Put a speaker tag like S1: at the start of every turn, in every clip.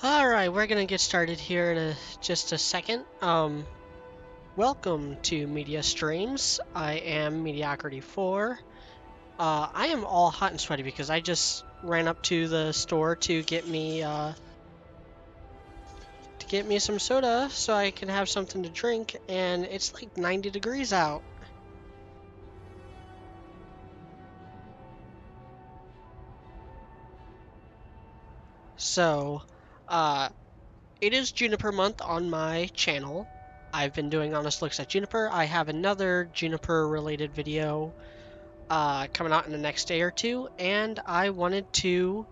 S1: Alright, we're gonna get started here in just a second. Welcome to Mediastreams. I am Mediocrity4. I am all hot and sweaty because I just ran up to the store to get me some soda so I can have something to drink, and it's like 90 degrees out. So, it is JNPR Month on my channel. I've been doing honest looks at Juniper. I have another Juniper related video coming out in the next day or two, and I wanted to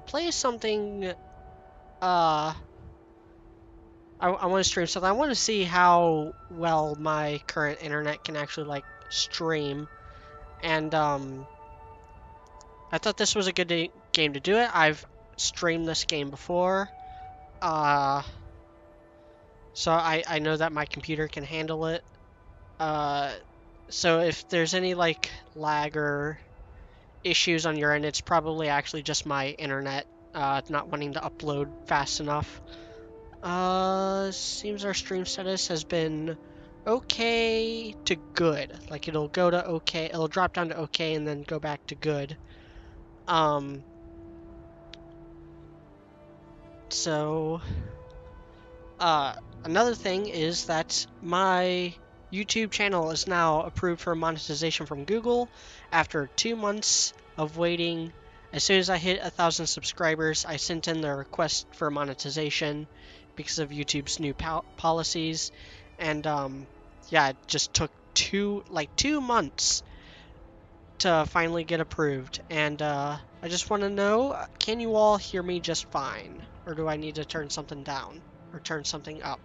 S1: play something. I want to stream something. I want to see how well my current internet can actually like stream, and I thought this was a good game to do it. I've streamed this game before, so I know that my computer can handle it. So if there's any like lag or issues on your end, it's probably actually just my internet not wanting to upload fast enough. Seems our stream status has been okay to good. Like it'll go to okay, it'll drop down to okay and then go back to good. So another thing is that my YouTube channel is now approved for monetization from Google after 2 months of waiting. As soon as I hit 1,000 subscribers, I sent in the request for monetization because of YouTube's new policies, and yeah, it just took 2 months to finally get approved. And I just want to know, can you all hear me just fine, or do I need to turn something down or turn something up?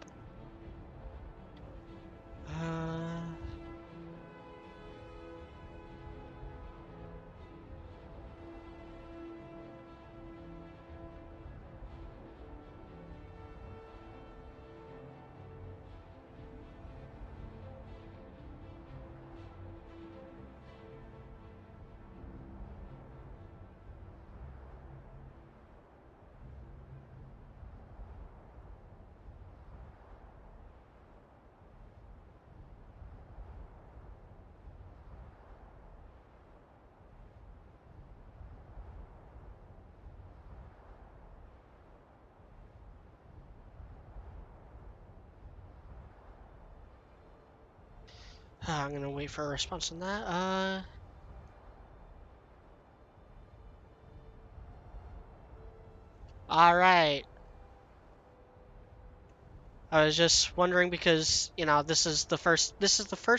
S1: I'm gonna wait for a response on that. All right. I was just wondering because, you know, this is the first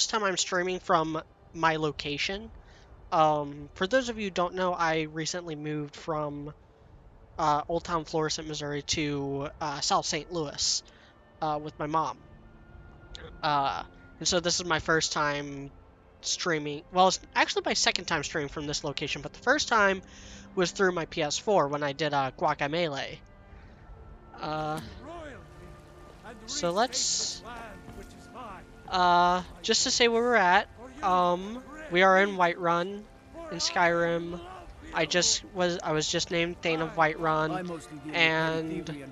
S1: time I'm streaming from my location. For those of you who don't know, I recently moved from Old Town Florissant, Missouri to South St. Louis with my mom. And so this is my first time streaming. Well, it's actually my second time streaming from this location, but the first time was through my PS4 when I did Guacamelee. So let's just to say where we're at. We are in Whiterun in Skyrim. I was just named Thane of Whiterun, and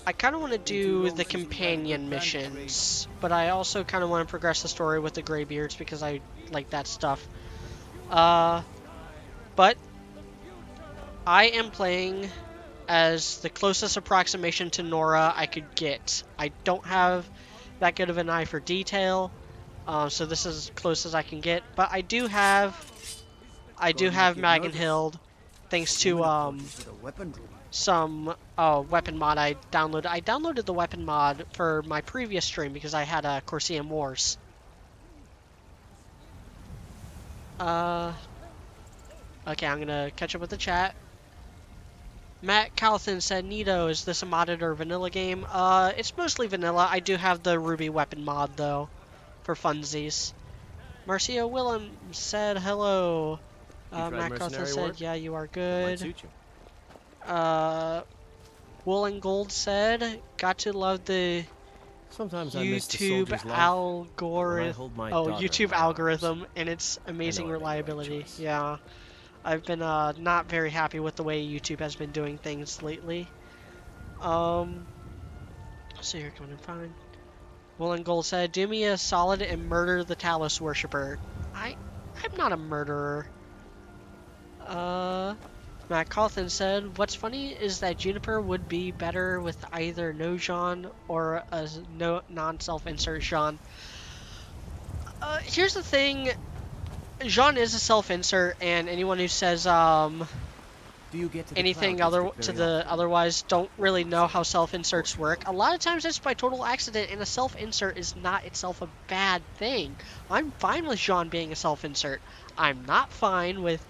S1: I kind of want to do the companion missions, but I also kind of want to progress the story with the Greybeards because I like that stuff. But I am playing as the closest approximation to Nora I could get. I don't have that good of an eye for detail, so this is as close as I can get. But I do have Magenhild, thanks to some weapon mod I downloaded. I downloaded the weapon mod for my previous stream because I had a Corsium Wars. Okay, I'm gonna catch up with the chat. Matt Calthin said, Nito, is this a modded or vanilla game? It's mostly vanilla. I do have the RWBY weapon mod, though, for funsies. Marcia Willem said, hello. Matt Calthin said, yeah, you are good. Wool and Gold said, got to love the YouTube algorithm. Oh, YouTube algorithm and its amazing reliability. Yeah. I've been not very happy with the way YouTube has been doing things lately. So you're coming in fine. Woolen Gold said, "Do me a solid and murder the Talos worshipper." I'm not a murderer. Matt Cawthon said, "What's funny is that Juniper would be better with either no Jean or a no non-self-insert Jean." Here's the thing. Jean is a self-insert, and anyone who says
S2: Do you get to
S1: anything otherwise don't really know how self-inserts work. A lot of times it's by total accident, and a self-insert is not itself a bad thing. I'm fine with Jean being a self-insert. I'm not fine with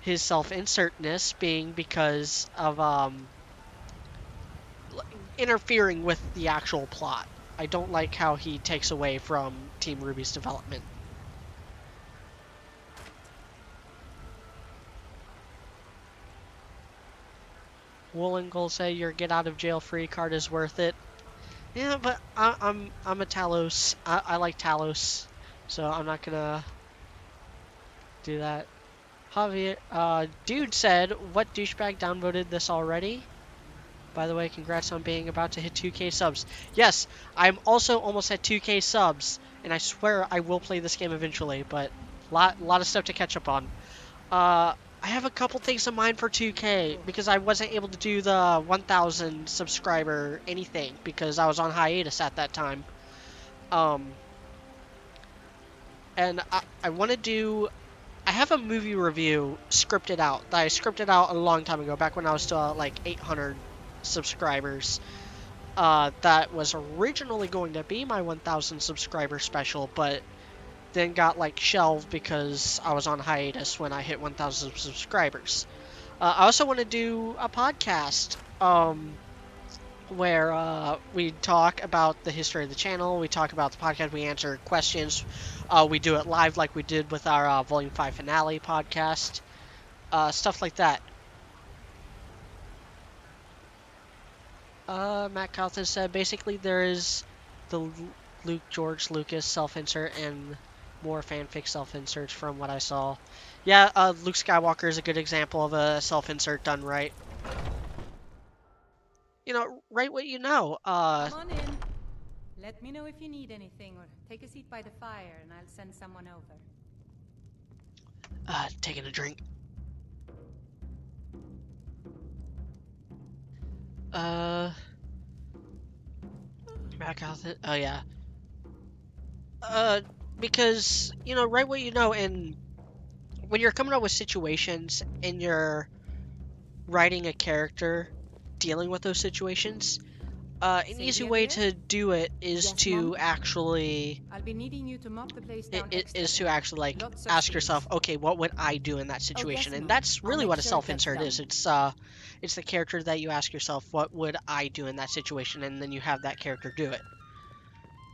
S1: his self-insertness being because of interfering with the actual plot. I don't like how he takes away from Team RWBY's development. Woolen Gold say your get out of jail free card is worth it. Yeah, but I'm a Talos. I like Talos, so I'm not gonna do that. Javier, dude said, "What douchebag downvoted this already?" By the way, congrats on being about to hit 2K subs. Yes, I'm also almost at 2K subs, and I swear I will play this game eventually, but lot of stuff to catch up on. I have a couple things in mind for 2K, because I wasn't able to do the 1,000 subscriber anything, because I was on hiatus at that time. And I want to do... I have a movie review scripted out, that I scripted out a long time ago, back when I was still at like 800 subscribers. That was originally going to be my 1,000 subscriber special, but then got like shelved because I was on hiatus when I hit 1,000 subscribers. I also want to do a podcast where we talk about the history of the channel, we talk about the podcast, we answer questions, we do it live like we did with our Volume 5 finale podcast, stuff like that. Matt Cawthon said, basically there is the George Lucas self-insert and more fanfic self-inserts from what I saw. Yeah, Luke Skywalker is a good example of a self-insert done right. You know, write what you know.
S3: Come on in. Let me know if you need anything, or take a seat by the fire and I'll send someone over.
S1: Taking a drink. Matt Cawthon, oh yeah. Because, you know, write what you know, and when you're coming up with situations and you're writing a character dealing with those situations, an easy way to do it is to actually
S3: I'll be needing you to mop the place down
S1: like ask yourself, okay, what would I do in that situation? And that's really what a self-insert is. It's the character that you ask yourself, what would I do in that situation, and then you have that character do it.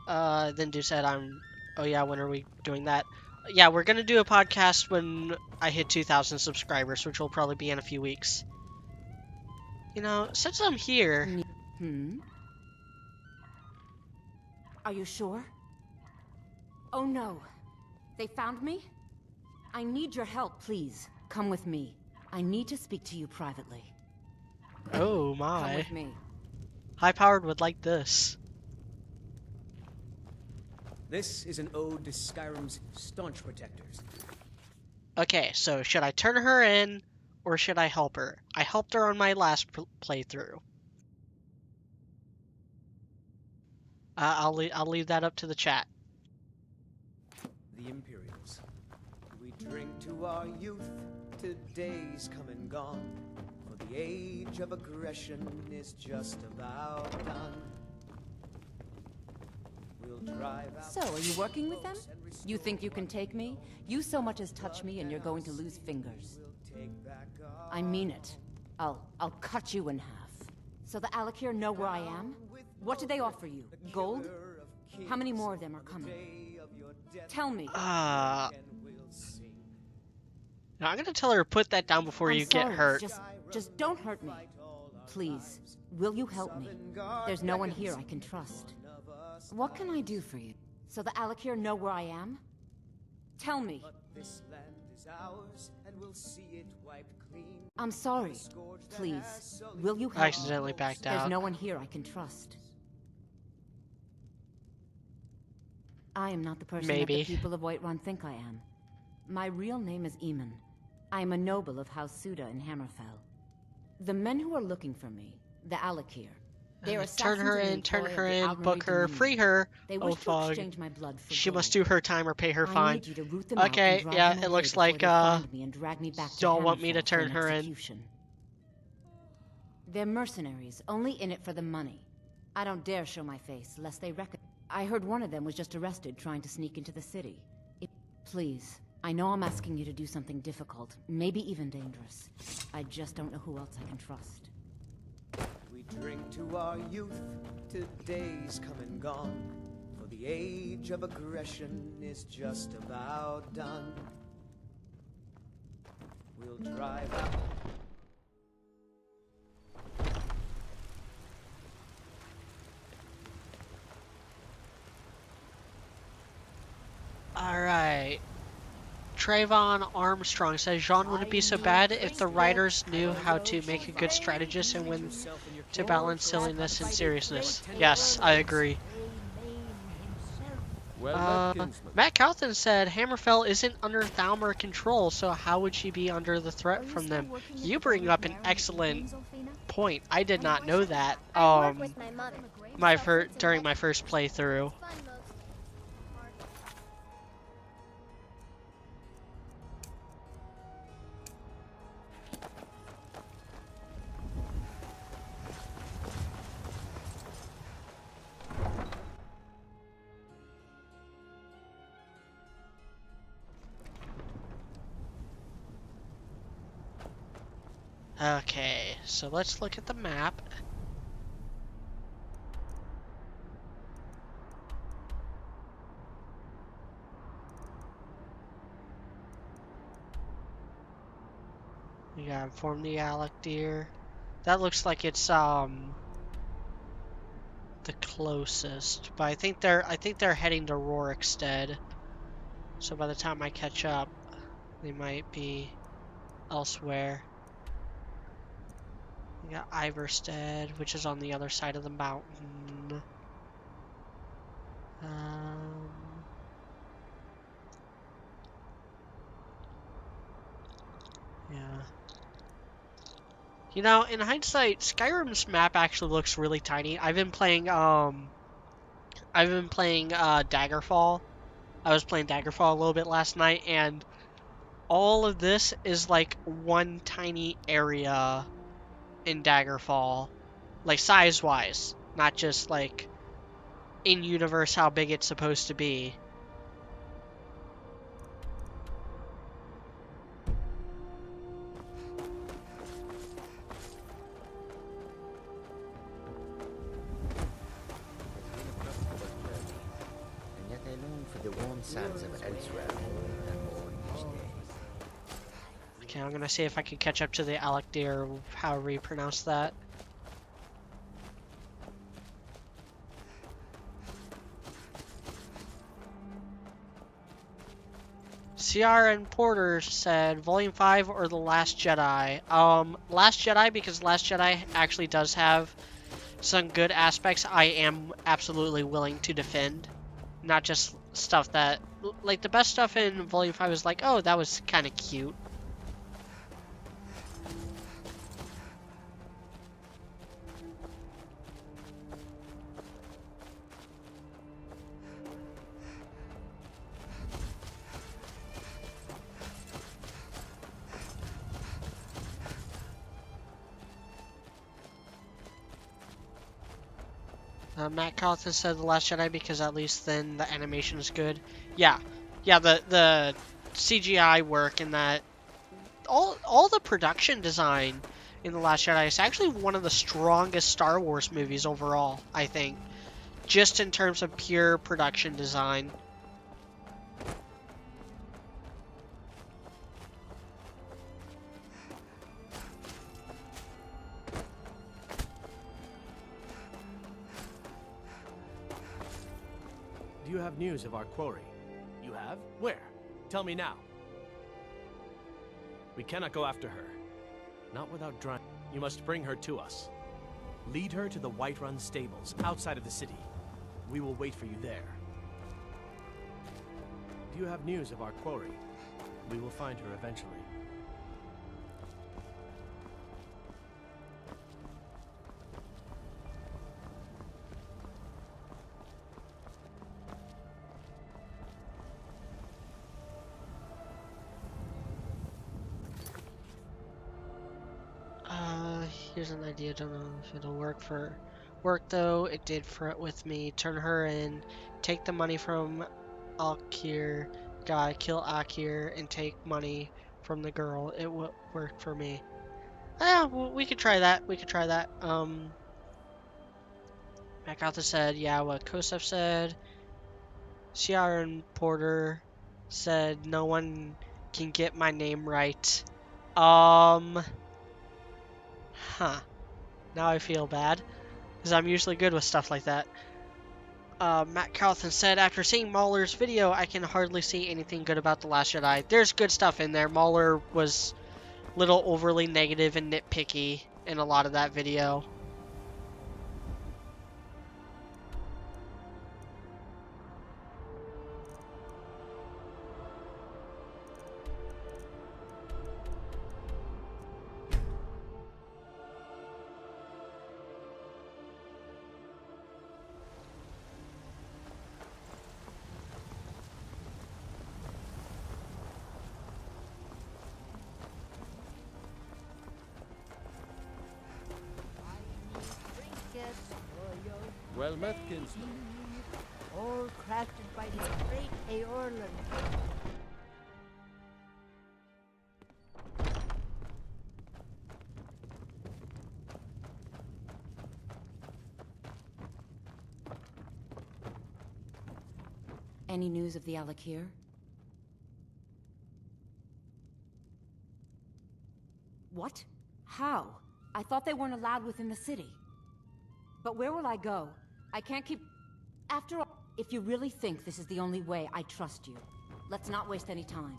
S1: Then Dude said, oh yeah, when are we doing that? Yeah, we're gonna do a podcast when I hit 2,000 subscribers, which will probably be in a few weeks. You know, since I'm here...
S4: Are you sure? Oh no. They found me? I need your help, please. Come with me. I need to speak to you privately.
S1: Oh my.
S4: Come with me.
S1: High-powered would like this.
S2: This is an ode to Skyrim's staunch protectors.
S1: Okay, so should I turn her in, or should I help her? I helped her on my last playthrough. I'll leave that up to the chat.
S2: The Imperials. We drink to our youth, today's come and gone. For the age of aggression is just about done. We'll drive out.
S4: So, are you working with them? You think you can take me? You so much as touch me and you're going to lose fingers. I mean it. I'll cut you in half. So the Alakir know where I am? What do they offer you? Gold? How many more of them are coming? Tell me.
S1: Now I'm gonna tell her to put that down before you get hurt.
S4: Just don't hurt me. Please, will you help me? There's no one here I can trust. What can I do for you? So the Alakir know where I am? Tell me.
S2: This land is ours, and we'll see it wiped clean.
S4: I'm sorry. Please, will you
S1: I
S4: help me?
S1: accidentally backed
S4: There's
S1: out.
S4: no one here I can trust. I am not the person that the
S1: Maybe.
S4: people of Whiterun think I am. My real name is Eamon. I am a noble of House Suda in Hammerfell. The men who are looking for me, the Alakir, they are
S1: Turn
S4: assassins
S1: her
S4: in the
S1: in, turn
S4: employ
S1: her
S4: of the
S1: in,
S4: Alrenry
S1: book her,
S4: Dominion.
S1: free her.
S4: They
S1: Oh,
S4: wish to
S1: fog.
S4: exchange my blood for
S1: She
S4: gold.
S1: must do her time or pay her
S4: I
S1: fine.
S4: need you to root them out and
S1: Okay,
S4: drive
S1: yeah,
S4: them
S1: it
S4: away
S1: looks
S4: before
S1: like,
S4: they find me and drag me back to
S1: y'all want me to
S4: Hammerfell for
S1: turn
S4: an
S1: her in.
S4: execution. They're mercenaries, only in it for the money. I don't dare show my face, lest they reckon. I heard one of them was just arrested trying to sneak into the city. Please, I know I'm asking you to do something difficult, maybe even dangerous. I just don't know who else I can trust.
S2: We drink to our youth, today's come and gone. For the age of aggression is just about done. We'll drive out.
S1: Alright. Trayvon Armstrong says, Jean wouldn't be so bad if the writers knew how to make a good strategist and when to balance silliness and seriousness. Yes, I agree. Matt Cawthon said, Hammerfell isn't under Thalmor control, so how would she be under the threat from them? You bring up an excellent point. I did not know that. During my first playthrough. Okay, so let's look at the map. We gotta inform the Alakir. That looks like it's the closest, but I think they're heading to Rorikstead. So by the time I catch up, they might be elsewhere. We got Iverstead, which is on the other side of the mountain. Yeah. You know, in hindsight, Skyrim's map actually looks really tiny. I've been playing Daggerfall. I was playing Daggerfall a little bit last night, and all of this is like one tiny area in Daggerfall, like size-wise, not just like in universe how big it's supposed to be.
S5: And yet I long for the warm sands of elsewhere more and more each day.
S1: Okay, I'm gonna see if I can catch up to the Alakir, however you pronounce that. CR and Porter said Volume 5 or The Last Jedi. Last Jedi, because Last Jedi actually does have some good aspects I am absolutely willing to defend. Not just stuff that, like, the best stuff in Volume 5 is like, oh, that was kind of cute. Matt Carlton said The Last Jedi because at least then the animation is good. Yeah, the CGI work and that all the production design in The Last Jedi is actually one of the strongest Star Wars movies overall, I think. Just in terms of pure production design.
S6: Do you have news of our quarry? You have? Where? Tell me now. We cannot go after her. Not without drying. You must bring her to us. Lead her to the Whiterun stables, outside of the city. We will wait for you there. Do you have news of our quarry? We will find her eventually.
S1: Here's an idea. Don't know if it'll work though. It did for it with me. Turn her in, take the money from Alkir guy, kill Akir, and take money from the girl. It would work for me. Yeah, well, we could try that. We could try that. MacArthur said, yeah, what Kosef said. Ciara and Porter said no one can get my name right. Now I feel bad, because I'm usually good with stuff like that. Matt Carlton said, after seeing Mauler's video, I can hardly see anything good about The Last Jedi. There's good stuff in there. Mauler was a little overly negative and nitpicky in a lot of that video.
S7: Well met, kinsman.
S8: All crafted by the great Eorlund.
S4: Any news of the Alakir? What? How? I thought they weren't allowed within the city. But where will I go? I can't keep... After all, if you really think this is the only way, I trust you. Let's not waste any time.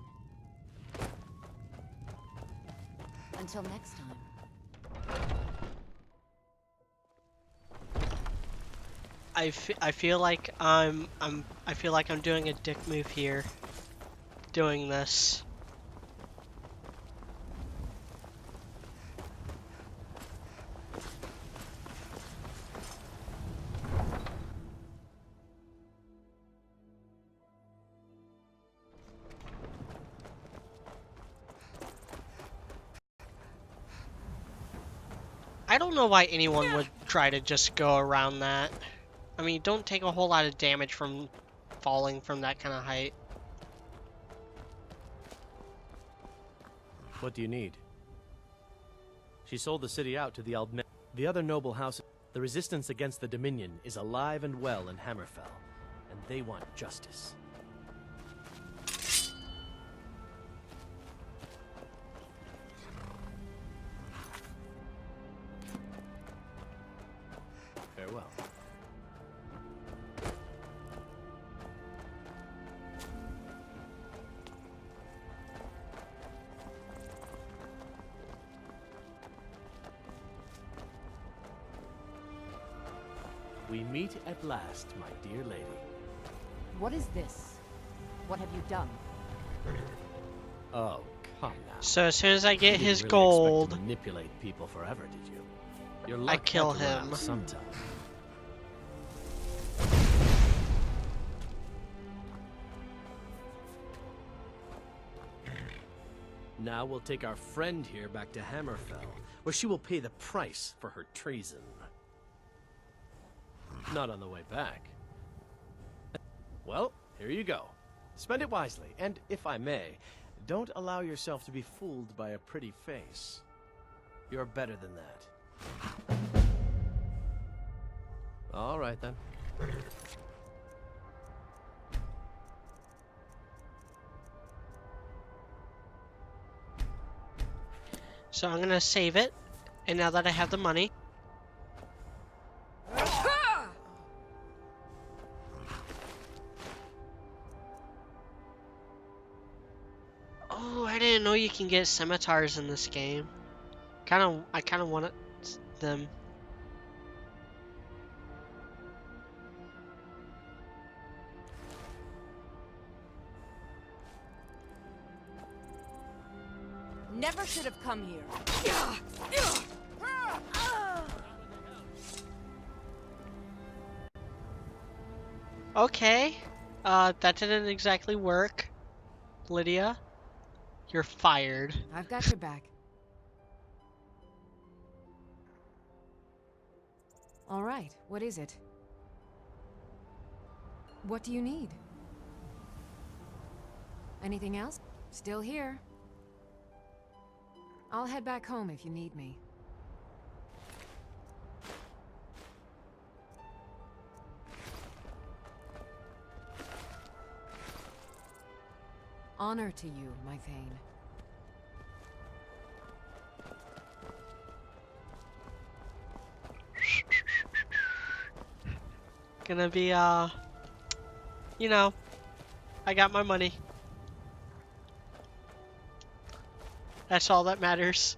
S4: Until next time.
S1: I feel like I'm doing a dick move here, doing this. I don't know why anyone would try to just go around that. I mean, don't take a whole lot of damage from falling from that kind of height.
S6: What do you need? She sold the city out to the the other noble house. The resistance against the Dominion is alive and well in Hammerfell, and they want justice. Farewell. We meet at last, my dear lady.
S4: What is this? What have you done?
S6: Oh, come now.
S1: So as soon as I get
S6: You
S1: his
S6: didn't really expect
S1: gold,
S6: to manipulate people forever, did you? Your
S1: I
S6: luck
S1: kill
S6: had to run
S1: him.
S6: out sometime. Now we'll take our friend here back to Hammerfell, where she will pay the price for her treason. Not on the way back. Well, here you go. Spend it wisely, and if I may, don't allow yourself to be fooled by a pretty face. You're better than that. All right, then.
S1: so I'm gonna save it, and now that I have the money, oh, I didn't know you can get scimitars in this game. I kind of wanted them.
S4: Never should have come here.
S1: Okay. That didn't exactly work. Lydia, you're fired.
S7: I've got your back. All right, what is it? What do you need? Anything else? Still here. I'll head back home if you need me. Honor to you, my Thane.
S1: Gonna be, you know, I got my money. That's all that matters.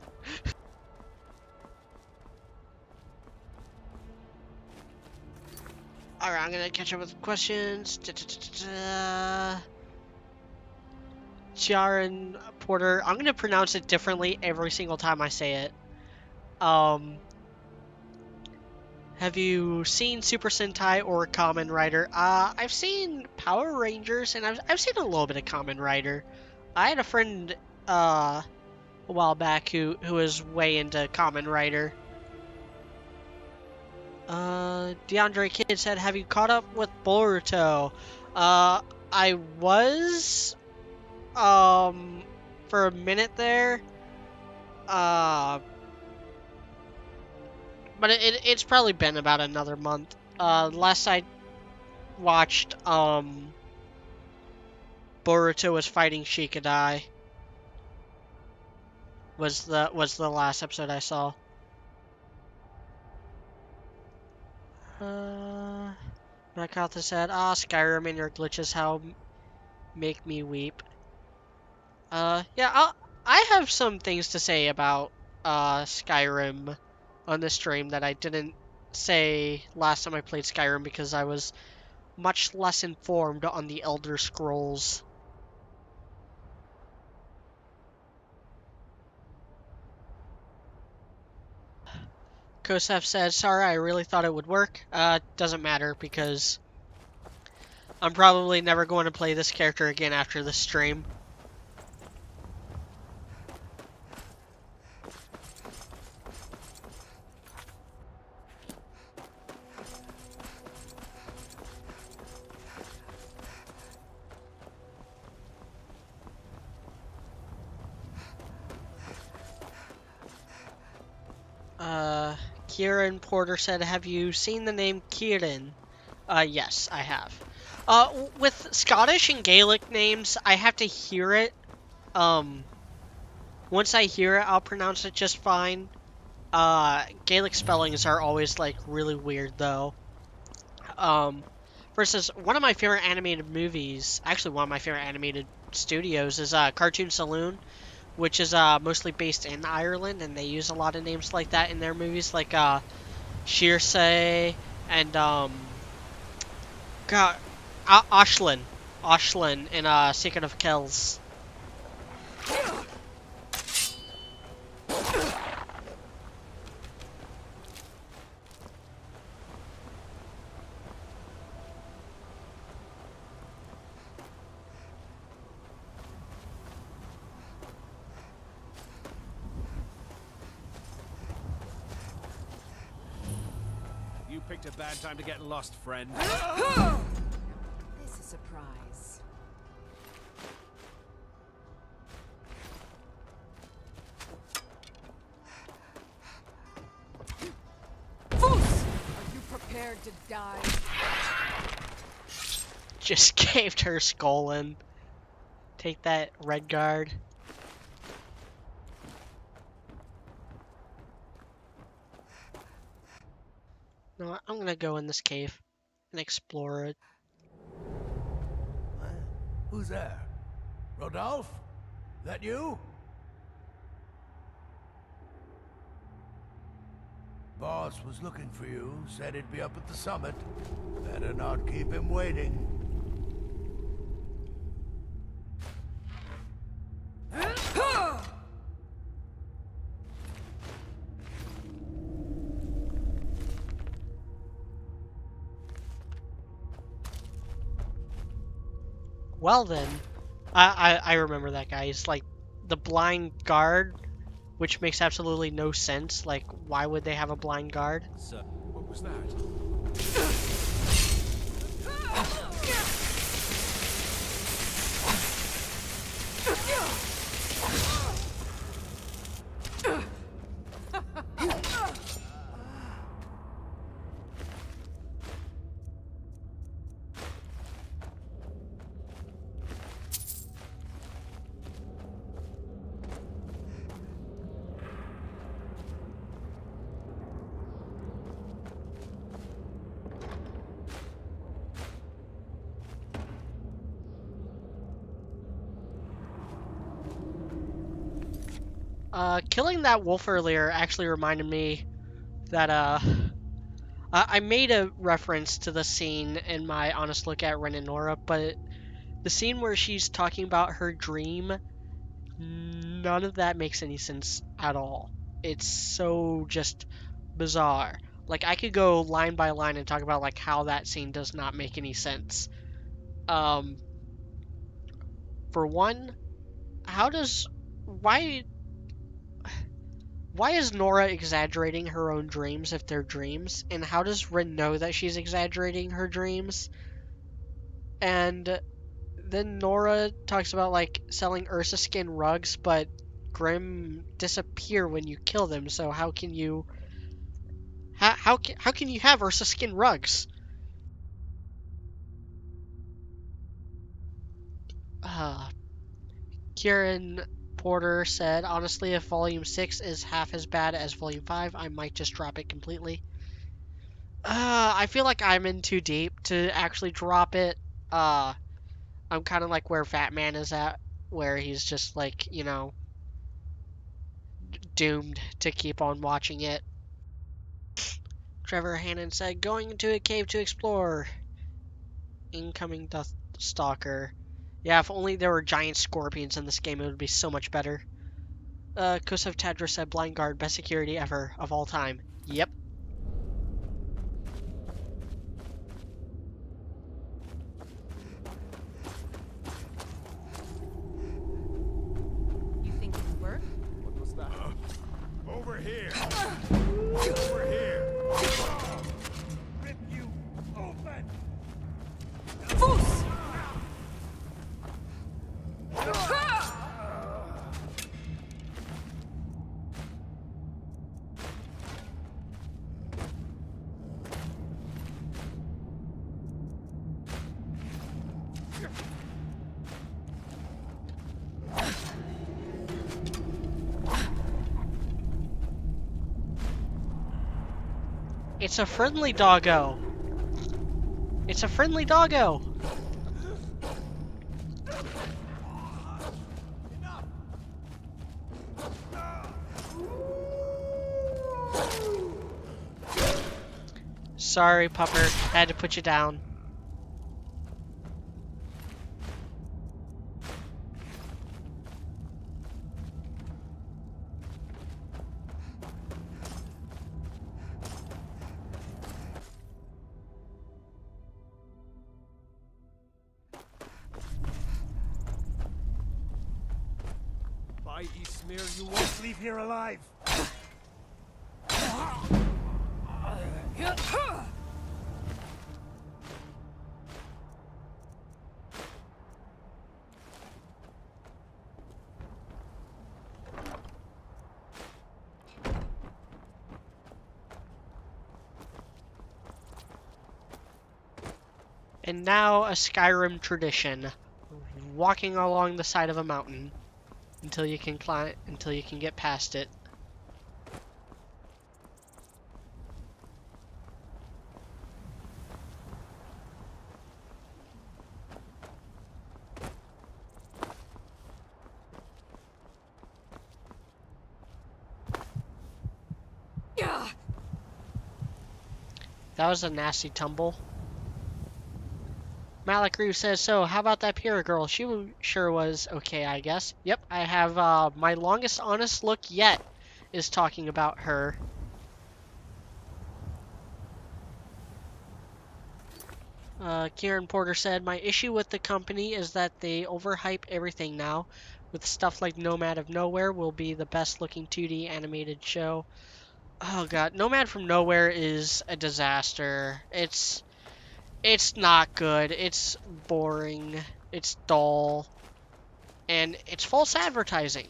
S1: Alright, I'm gonna catch up with questions. Jaron Porter. I'm gonna pronounce it differently every single time I say it. Have you seen Super Sentai or Kamen Rider? I've seen Power Rangers and I've seen a little bit of Kamen Rider. I had a friend a while back who was way into Kamen Rider. DeAndre Kidd said, "Have you caught up with Boruto?" I was for a minute there. But it's probably been about another month. Last I watched, Boruto was fighting Shikadai. Was the last episode I saw. Nakata said, Skyrim and your glitches how make me weep. Yeah, I have some things to say about Skyrim on the stream that I didn't say last time I played Skyrim because I was much less informed on the Elder Scrolls. Kosef said, "Sorry, I really thought it would work." Doesn't matter because I'm probably never going to play this character again after this stream. Kieran Porter said, "Have you seen the name Kieran?" Yes, I have. With Scottish and Gaelic names, I have to hear it. Once I hear it, I'll pronounce it just fine. Gaelic spellings are always, like, really weird, though. Versus one of my favorite animated movies, actually one of my favorite animated studios is, Cartoon Saloon, which is mostly based in Ireland, and they use a lot of names like that in their movies, like Shearsay and Ashlyn in Secret of Kells.
S2: You picked a bad time to get lost, friend.
S7: This is a surprise. Foos! Are you prepared to die?
S1: Just caved her skull in. Take that, Red Guard. No, I'm gonna go in this cave and explore it.
S9: Who's there? Rodolphe? That you? Boss was looking for you, said he'd be up at the summit. Better not keep him waiting.
S1: Well then, I remember that guy. He's like the blind guard, which makes absolutely no sense. Like, why would they have a blind guard?
S10: So, what was that?
S1: Killing that wolf earlier actually reminded me that I made a reference to the scene in my honest look at Ren and Nora, but the scene where she's talking about her dream, none of that makes any sense at all. It's so just bizarre. Like, I could go line by line and talk about like how that scene does not make any sense. Um, for one, how does why is Nora exaggerating her own dreams if they're dreams? And how does Rin know that she's exaggerating her dreams? And then Nora talks about like selling Ursa skin rugs, but Grimm disappear when you kill them. So how can you how can you have Ursa skin rugs? Uh, Kieran Porter said, honestly, if Volume 6 is half as bad as Volume 5, I might just drop it completely. I feel like I'm in too deep to actually drop it. I'm kind of like where Fat Man is at, where he's just like, you know, doomed to keep on watching it. Trevor Hannon said, going into a cave to explore. Incoming Death Stalker. Yeah, if only there were giant scorpions in this game, it would be so much better. Kosev Tadra said, Blind Guard, best security ever, of all time. Yep.
S3: You think it'll work?
S10: What was that?
S9: Over here! Over here! Rip you open!
S3: Foos!
S1: It's a friendly doggo. It's a friendly doggo. Sorry, pupper. Had to put you down.
S9: By Ismir, you won't leave here alive!
S1: And now a Skyrim tradition. Walking along the side of a mountain until you can climb, until you can get past it. That was a nasty tumble. Malik Roo says, so how about that Pyrrha girl? She sure was okay, I guess. Yep, I have my longest honest look yet is talking about her. Kieran Porter said, my issue with the company is that they overhype everything now. With stuff like Nomad of Nowhere will be the best looking 2D animated show. Oh god, Nomad from Nowhere is a disaster. It's not good. It's boring. It's dull. And it's false advertising.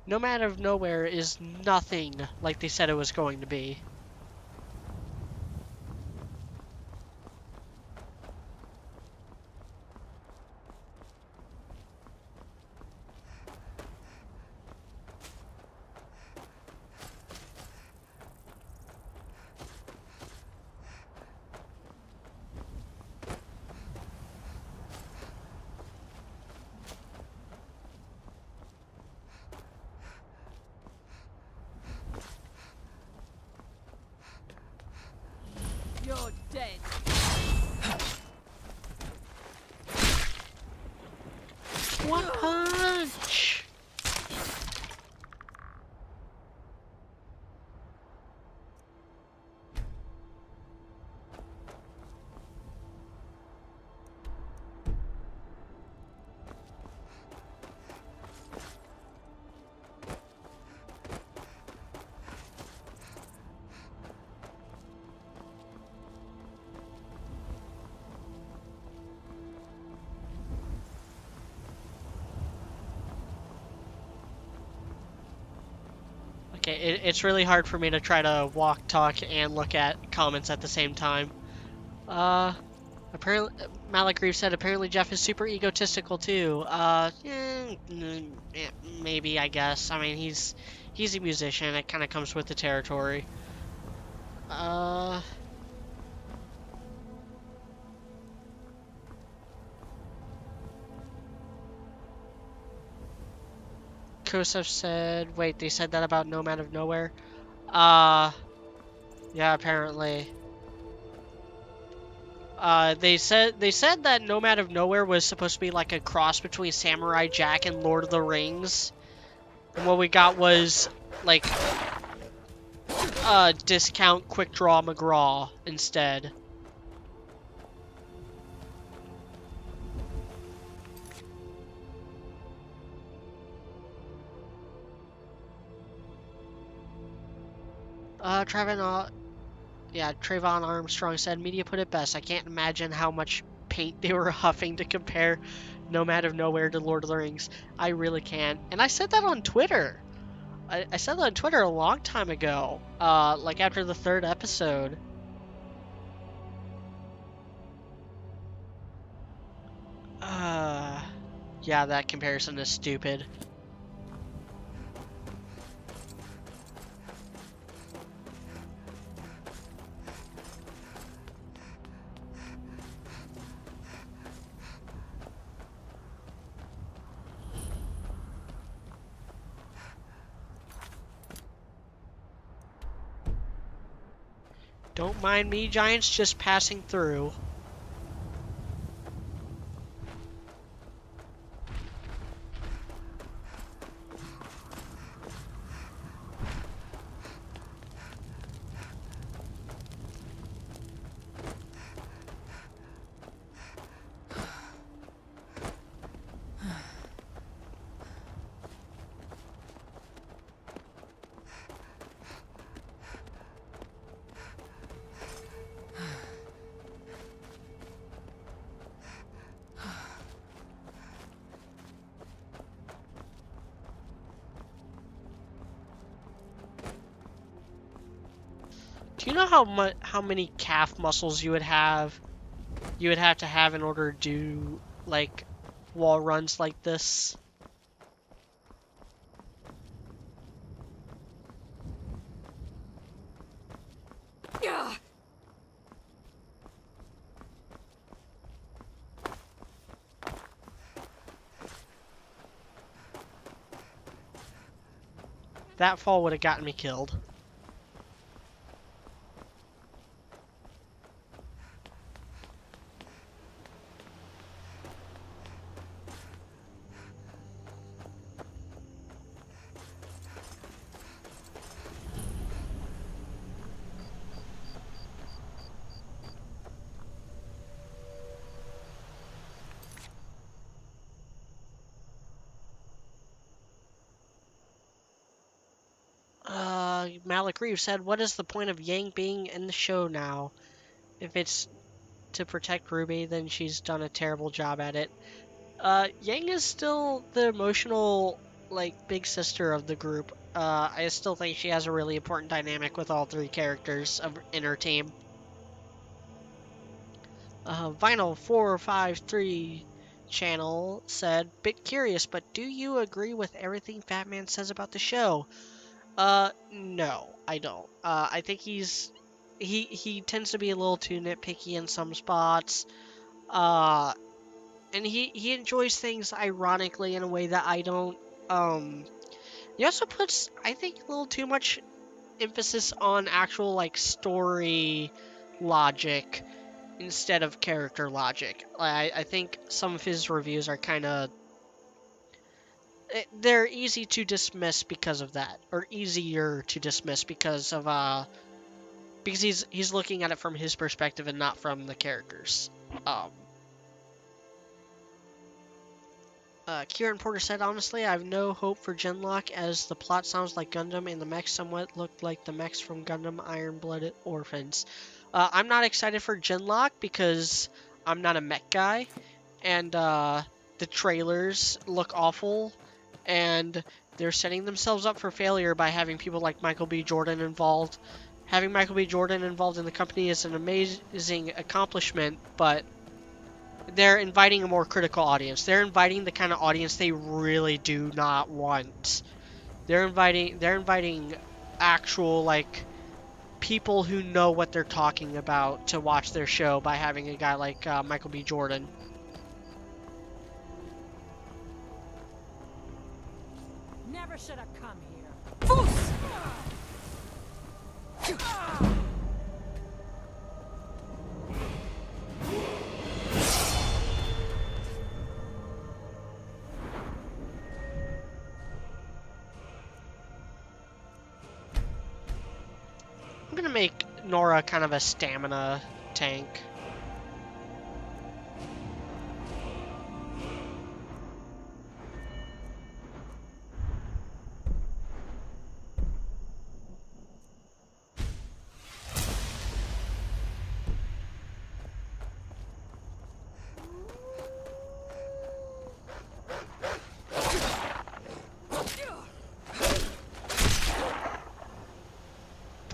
S1: Nomad of Nowhere is nothing like they said it was going to be.
S7: You're dead.
S1: One punch! Okay, it's really hard for me to try to walk, talk, and look at comments at the same time. Apparently, Malik Reeves said apparently Jeff is super egotistical too. Maybe, I guess. I mean, he's a musician. It kind of comes with the territory. Kosef said, wait, they said that about Nomad of Nowhere? Yeah, apparently. They said that Nomad of Nowhere was supposed to be like a cross between Samurai Jack and Lord of the Rings. And what we got was like discount Quick Draw McGraw instead. Trayvon Armstrong said, media put it best. I can't imagine how much paint they were huffing to compare Nomad of Nowhere to Lord of the Rings. I really can't. And I said that on Twitter. I said that on Twitter a long time ago. Like after the 3rd episode. Yeah, that comparison is stupid. Don't mind me, Giants, just passing through. Do you know how many calf muscles you would have to have in order to do like wall runs like this? That fall would have gotten me killed. Malik Reeves said, "What is the point of Yang being in the show now? If it's to protect Ruby, then she's done a terrible job at it." Yang is still the emotional, like, big sister of the group. I still think she has a really important dynamic with all three characters in her team. Vinyl 453 channel said, "Bit curious, but do you agree with everything Fatman says about the show?" No, I don't. I think he tends to be a little too nitpicky in some spots. And he enjoys things ironically in a way that I don't. He also puts, I think, a little too much emphasis on actual, like, story logic instead of character logic. I think some of his reviews are kind of, they're easy to dismiss because of that, or easier to dismiss because of because he's looking at it from his perspective and not from the characters. Kieran Porter said, "Honestly, I have no hope for Genlock as the plot sounds like Gundam and the mechs somewhat look like the mechs from Gundam Iron-Blooded Orphans." I'm not excited for Genlock because I'm not a mech guy, and the trailers look awful, and they're setting themselves up for failure by having people like Michael B. Jordan involved. Having Michael B. Jordan involved in the company is an amazing accomplishment, but they're inviting a more critical audience. They're inviting the kind of audience they really do not want. They're inviting actual, like, people who know what they're talking about to watch their show by having a guy like Michael B. Jordan.
S7: Never should have come here. Foos!
S1: I'm gonna make Nora kind of a stamina tank.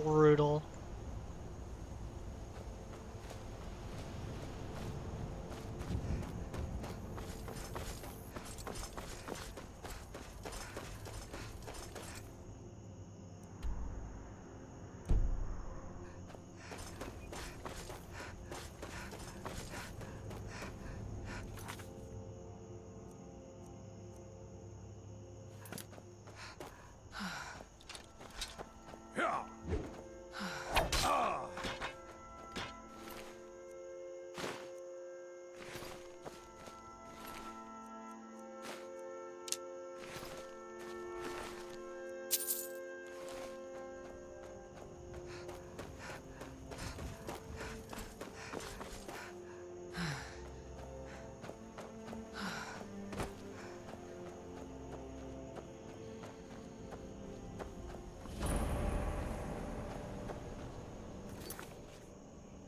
S1: Brutal.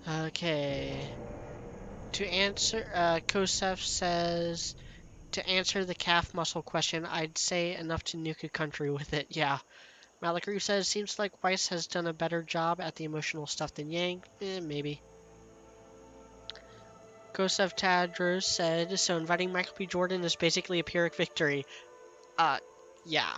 S1: Okay. To answer, Kosef says, to answer the calf muscle question, I'd say enough to nuke a country with it. Yeah. Malakru says, seems like Weiss has done a better job at the emotional stuff than Yang. Maybe. Kosef Tadros said, so inviting Michael B. Jordan is basically a Pyrrhic victory. Yeah.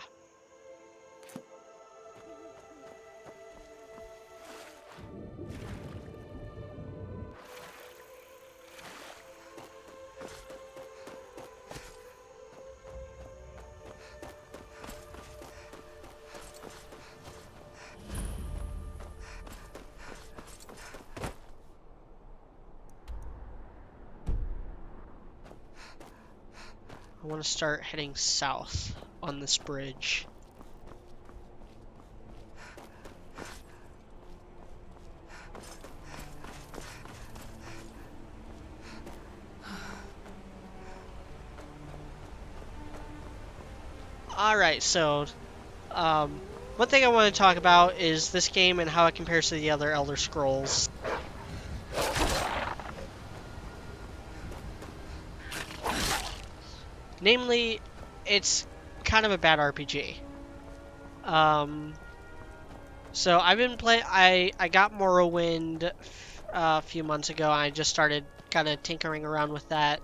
S1: I want to start heading south on this bridge. Alright, so one thing I want to talk about is this game and how it compares to the other Elder Scrolls. Namely, it's kind of a bad RPG. So I've been playing. I got Morrowind a few months ago. I just started kind of tinkering around with that,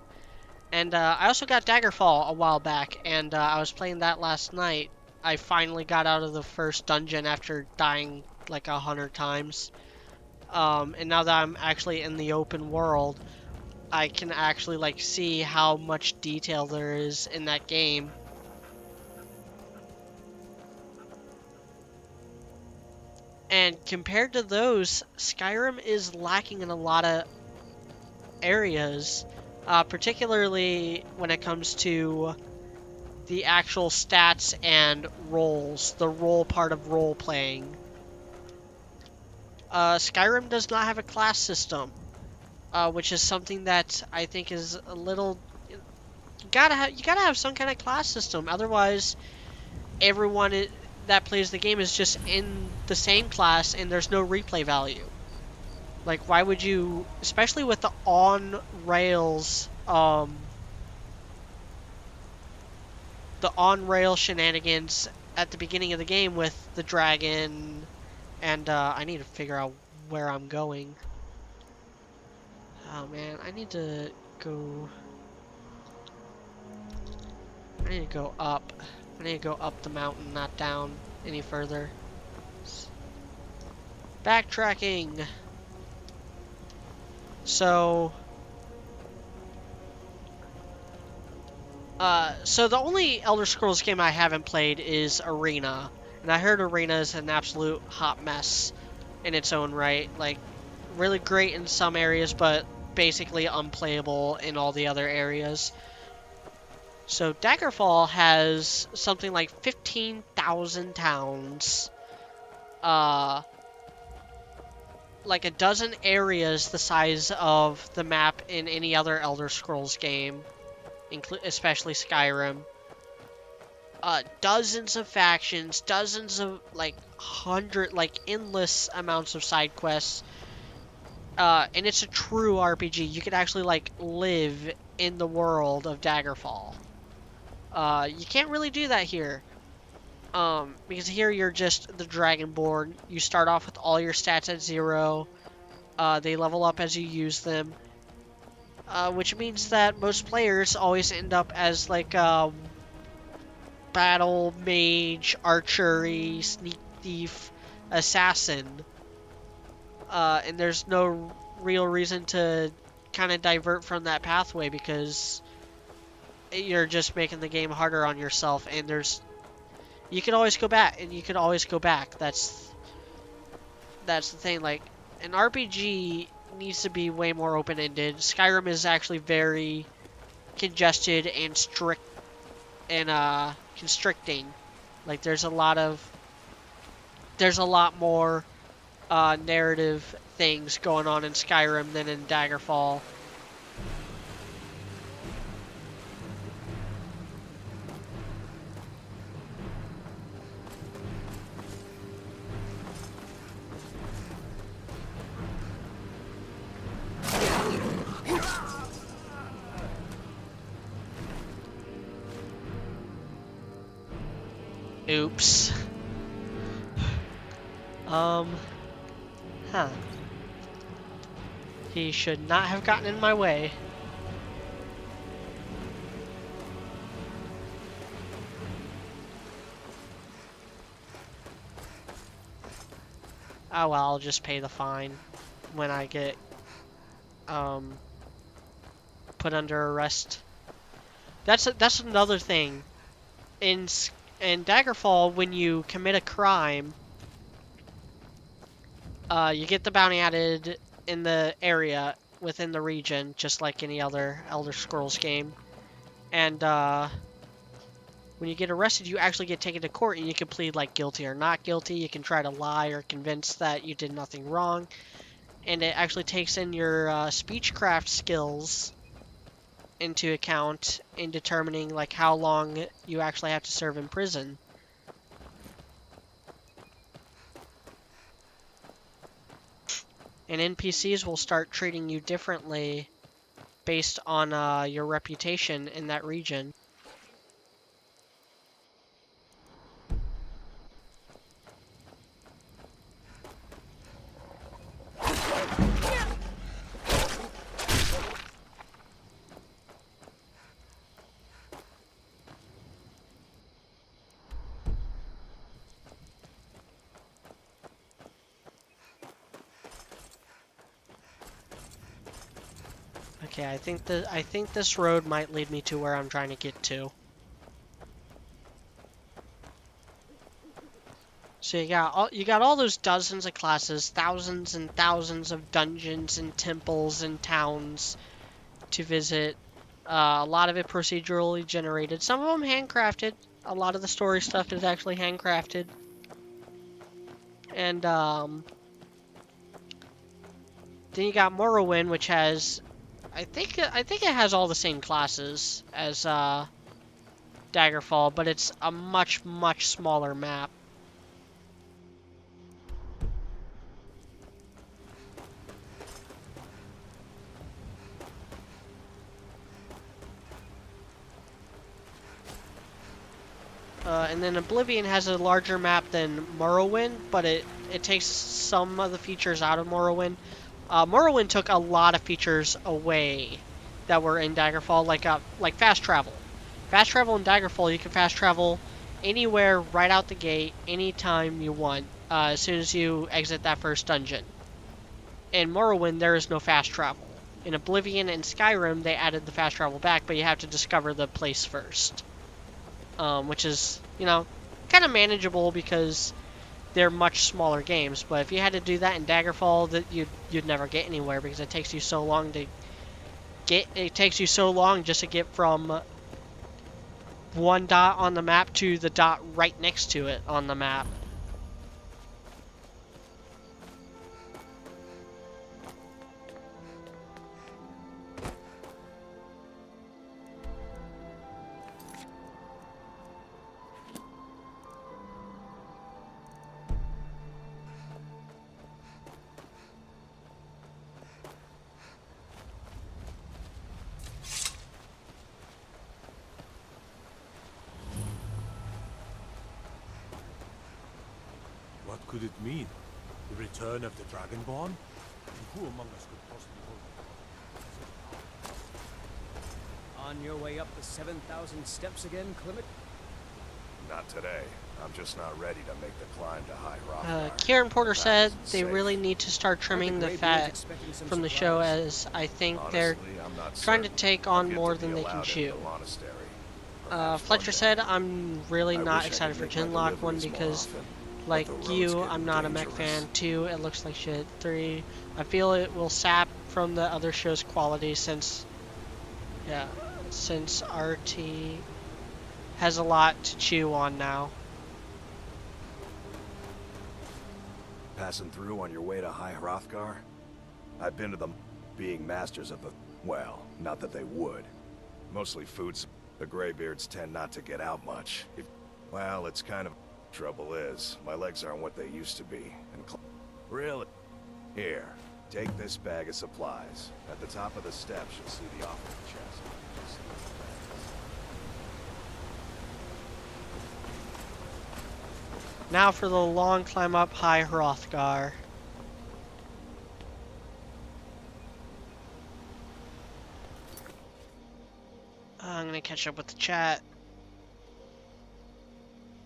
S1: and I also got Daggerfall a while back, and I was playing that last night. I finally got out of the first dungeon after dying like 100 times, and now that I'm actually in the open world, I can actually like see how much detail there is in that game. And compared to those, Skyrim is lacking in a lot of areas, particularly when it comes to the actual stats and roles, the role part of role playing. Skyrim does not have a class system, which is something that I think is a little. You gotta have some kind of class system, otherwise, everyone that plays the game is just in the same class and there's no replay value. Like, why would you, especially with the on-rails, the on-rail shenanigans at the beginning of the game with the dragon, and I need to figure out where I'm going. Oh man, I need to go up. I need to go up the mountain, not down any further. Backtracking. So the only Elder Scrolls game I haven't played is Arena. And I heard Arena is an absolute hot mess in its own right. Like, really great in some areas, but basically unplayable in all the other areas. So Daggerfall has something like 15,000 towns, like a dozen areas the size of the map in any other Elder Scrolls game, especially Skyrim. Dozens of factions, dozens of, like, endless amounts of side quests. And it's a true RPG. You could actually, like, live in the world of Daggerfall. You can't really do that here. Because here you're just the Dragonborn. You start off with all your stats at 0. They level up as you use them. Which means that most players always end up as like battle, mage, archery, sneak thief, assassin. And there's no real reason to kind of divert from that pathway because you're just making the game harder on yourself, and you can always go back, and you can always go back. That's the thing. Like, an RPG needs to be way more open-ended. Skyrim is actually very congested and strict and constricting. Like, there's a lot more narrative things going on in Skyrim than in Daggerfall. Oops. Huh. He should not have gotten in my way. Oh well, I'll just pay the fine when I get put under arrest. That's another thing. In Daggerfall, when you commit a crime, you get the bounty added in the area within the region, just like any other Elder Scrolls game. And when you get arrested, you actually get taken to court, and you can plead like guilty or not guilty. You can try to lie or convince that you did nothing wrong. And it actually takes in your speechcraft skills into account in determining like how long you actually have to serve in prison. And NPCs will start treating you differently based on your reputation in that region. Okay, I think this road might lead me to where I'm trying to get to. So you got all those dozens of classes, thousands and thousands of dungeons and temples and towns to visit. A lot of it procedurally generated. Some of them handcrafted. A lot of the story stuff is actually handcrafted. And then you got Morrowind, which has, I think it has all the same classes as Daggerfall, but it's a much smaller map. And then Oblivion has a larger map than Morrowind, but it takes some of the features out of Morrowind. Morrowind took a lot of features away that were in Daggerfall, like fast travel. Fast travel in Daggerfall, you can fast travel anywhere right out the gate, anytime you want, as soon as you exit that first dungeon. In Morrowind, there is no fast travel. In Oblivion and Skyrim, they added the fast travel back, but you have to discover the place first. Which is, kind of manageable because they're much smaller games. But if you had to do that in Daggerfall, that you'd never get anywhere because it takes you so long to get. It takes you so long just to get from one dot on the map to the dot right next to it on the map.
S10: What could it mean? The return of the Dragonborn? And who among us could possibly hold?
S2: On your way up the 7,000 steps again, Clement?
S11: Not today. I'm just not ready to make the climb to High Hrothgar.
S1: Kieran Porter said they
S11: safe.
S1: really need to start trimming the fat from the show, as I think they're trying to take on more than they can chew. Fletcher said, I'm really not excited for Genlock 1 because, like you, I'm not a mech fan. 2, it looks like shit. 3, I feel it will sap from the other show's quality since RT has a lot to chew on now.
S11: Passing through on your way to High Hrothgar? I've been to them being masters of the... well, not that they would. Mostly foods. The Greybeards tend not to get out much. Well, it's kind of... Trouble is, my legs aren't what they used to be. And really? Here, take this bag of supplies. At the top of the steps, you'll see the offering chest.
S1: Now for the long climb up High Hrothgar. I'm gonna catch up with the chat.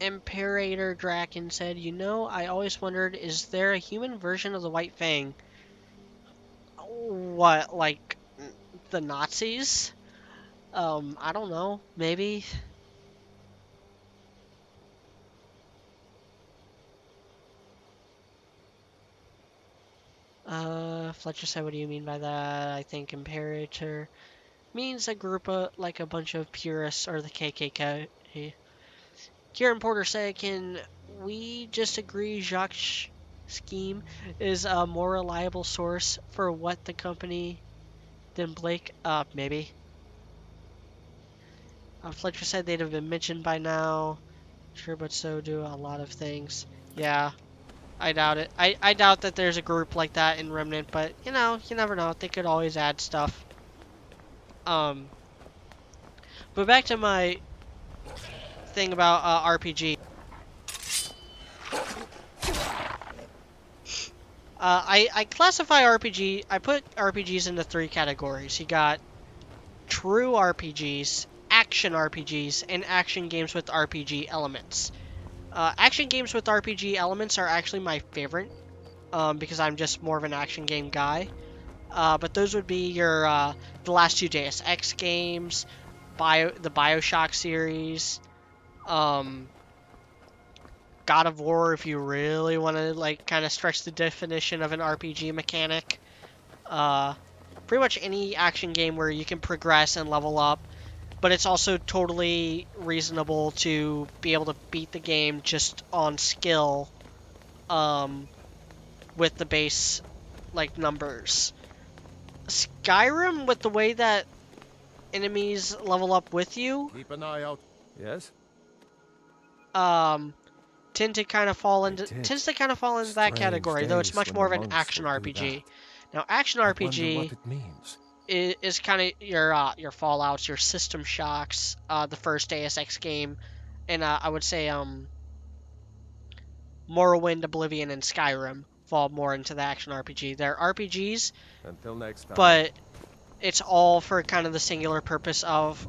S1: Imperator Draken said, I always wondered, is there a human version of the White Fang? What, like the Nazis? I don't know. Maybe. Fletcher said, what do you mean by that? I think Imperator. means a group of, like a bunch of purists or the KKK. Kieran Porter said, can we just agree Jacques' scheme is a more reliable source for what the company than Blake? Maybe. Fletcher said they'd have been mentioned by now. Sure, but so do a lot of things. Yeah, I doubt it. I doubt that there's a group like that in Remnant, but, you know, you never know. They could always add stuff. But back to my thing about RPG. I classify RPG, I put RPGs into 3 categories. You got true RPGs, action RPGs, and action games with RPG elements. Action games with RPG elements are actually my favorite, because I'm just more of an action game guy. But those would be your, the last 2 Deus Ex games, the Bioshock series, God of War, if you really want to, like, kind of stretch the definition of an RPG mechanic. Pretty much any action game where you can progress and level up, but it's also totally reasonable to be able to beat the game just on skill, with the base, like, numbers. Skyrim, with the way that enemies level up with you,
S10: Keep an eye out. Yes?
S1: tends to kind of fall into that category, though it's much more of an action RPG. Now, action RPG is kind of your Fallouts, your System Shocks, the first Deus Ex game, and I would say Morrowind, Oblivion, and Skyrim fall more into the action RPG. They're RPGs,
S10: until next time,
S1: but it's all for kind of the singular purpose of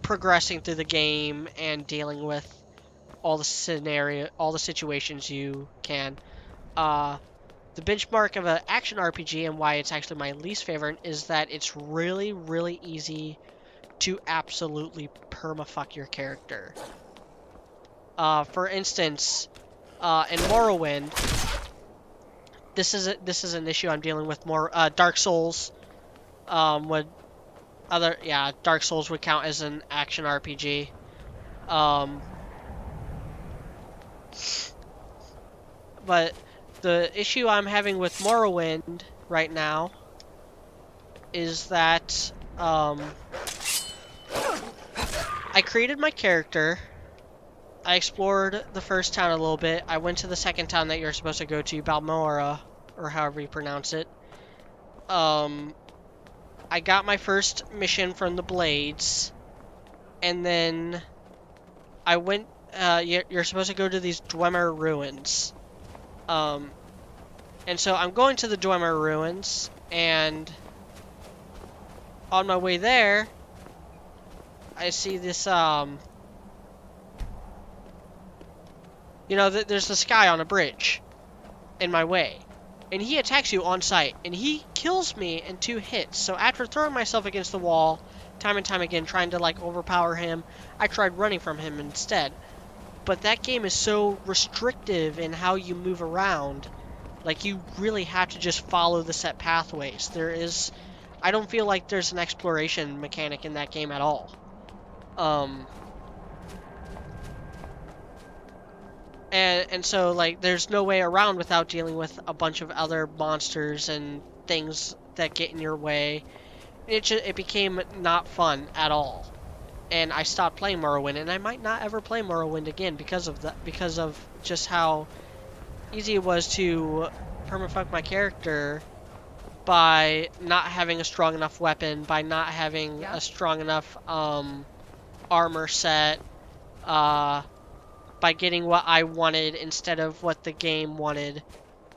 S1: progressing through the game and dealing with all the situations you can. The benchmark of an action RPG and why it's actually my least favorite is that it's really, really easy to absolutely permafuck your character. For instance, in Morrowind, this is an issue I'm dealing with more. Dark Souls Dark Souls would count as an action RPG. But the issue I'm having with Morrowind right now is that I created my character. I explored the first town a little bit. I went to the second town that you're supposed to go to, Balmora, or however you pronounce it. I got my first mission from the Blades, and then I went. You're supposed to go to these Dwemer ruins. And so I'm going to the Dwemer ruins, and on my way there, I see this, there's this guy on a bridge in my way, and he attacks you on sight, and he kills me in 2 hits. So after throwing myself against the wall time and time again, trying to, like, overpower him, I tried running from him instead. But that game is so restrictive in how you move around. Like, you really have to just follow the set pathways. I don't feel like there's an exploration mechanic in that game at all. And so, like, there's no way around without dealing with a bunch of other monsters and things that get in your way. It became not fun at all. And I stopped playing Morrowind, and I might not ever play Morrowind again because of that, because of just how easy it was to permafuck my character by not having a strong enough weapon, by not having a strong enough armor set, by getting what I wanted instead of what the game wanted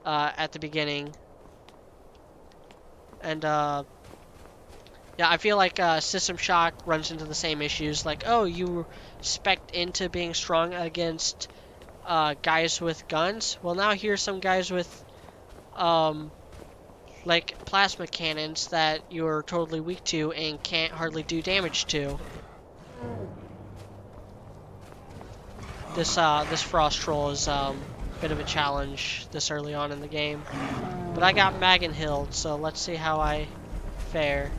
S1: at the beginning. And yeah, I feel like System Shock runs into the same issues. Like, oh, you spec'd into being strong against guys with guns? Well, now here's some guys with, like, plasma cannons that you're totally weak to and can't hardly do damage to. This Frost Troll is a bit of a challenge this early on in the game. But I got Magenhild, so let's see how I fare.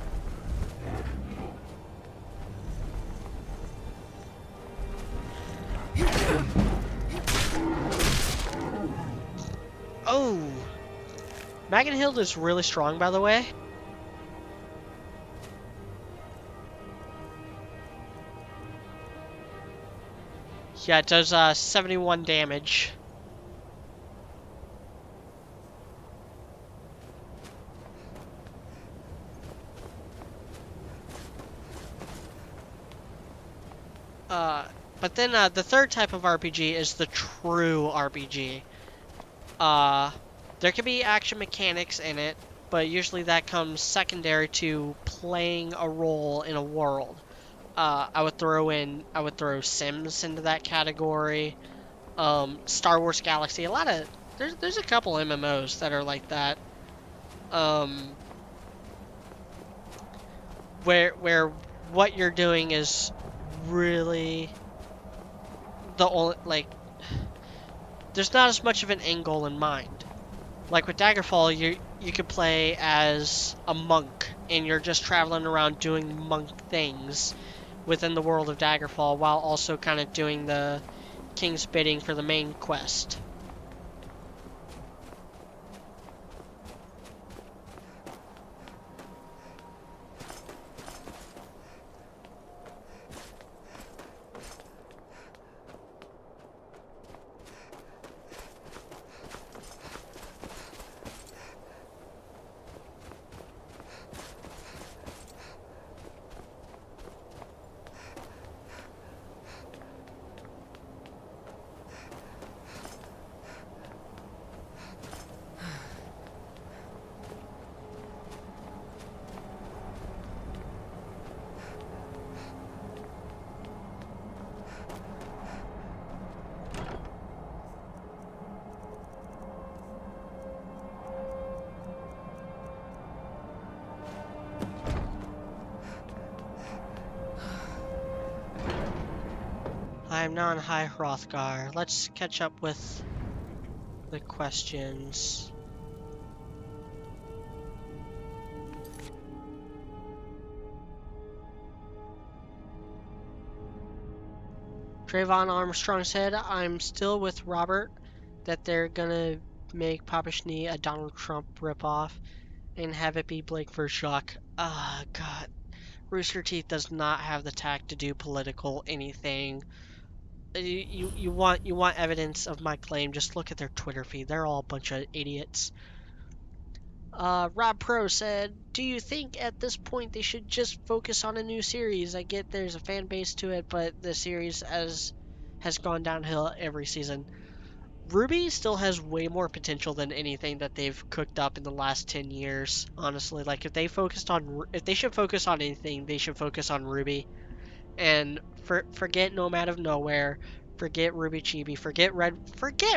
S1: Oh! Magenhild is really strong, by the way. Yeah, it does 71 damage. But then the third type of RPG is the true RPG. There can be action mechanics in it, but usually that comes secondary to playing a role in a world. I would throw Sims into that category. Star Wars Galaxy, there's a couple MMOs that are like that. Where what you're doing is really the only, like, there's not as much of an end goal in mind. Like with Daggerfall, you could play as a monk, and you're just traveling around doing monk things within the world of Daggerfall, while also kind of doing the king's bidding for the main quest. I'm now on High Hrothgar. Let's catch up with the questions. Trayvon Armstrong said, I'm still with Robert that they're gonna make Papa Schnee a Donald Trump ripoff and have it be Blake vs. Jacques. Ah, God. Rooster Teeth does not have the tact to do political anything. You want evidence of my claim, just look at their Twitter feed. They're all a bunch of idiots. Rob Pro said, do you think at this point they should just focus on a new series? I get there's a fan base to it, but the series has gone downhill every season. RWBY still has way more potential than anything that they've cooked up in the last 10 years, honestly. Like, if they should focus on anything, they should focus on RWBY. And forget Nomad of Nowhere, forget RWBY Chibi, forget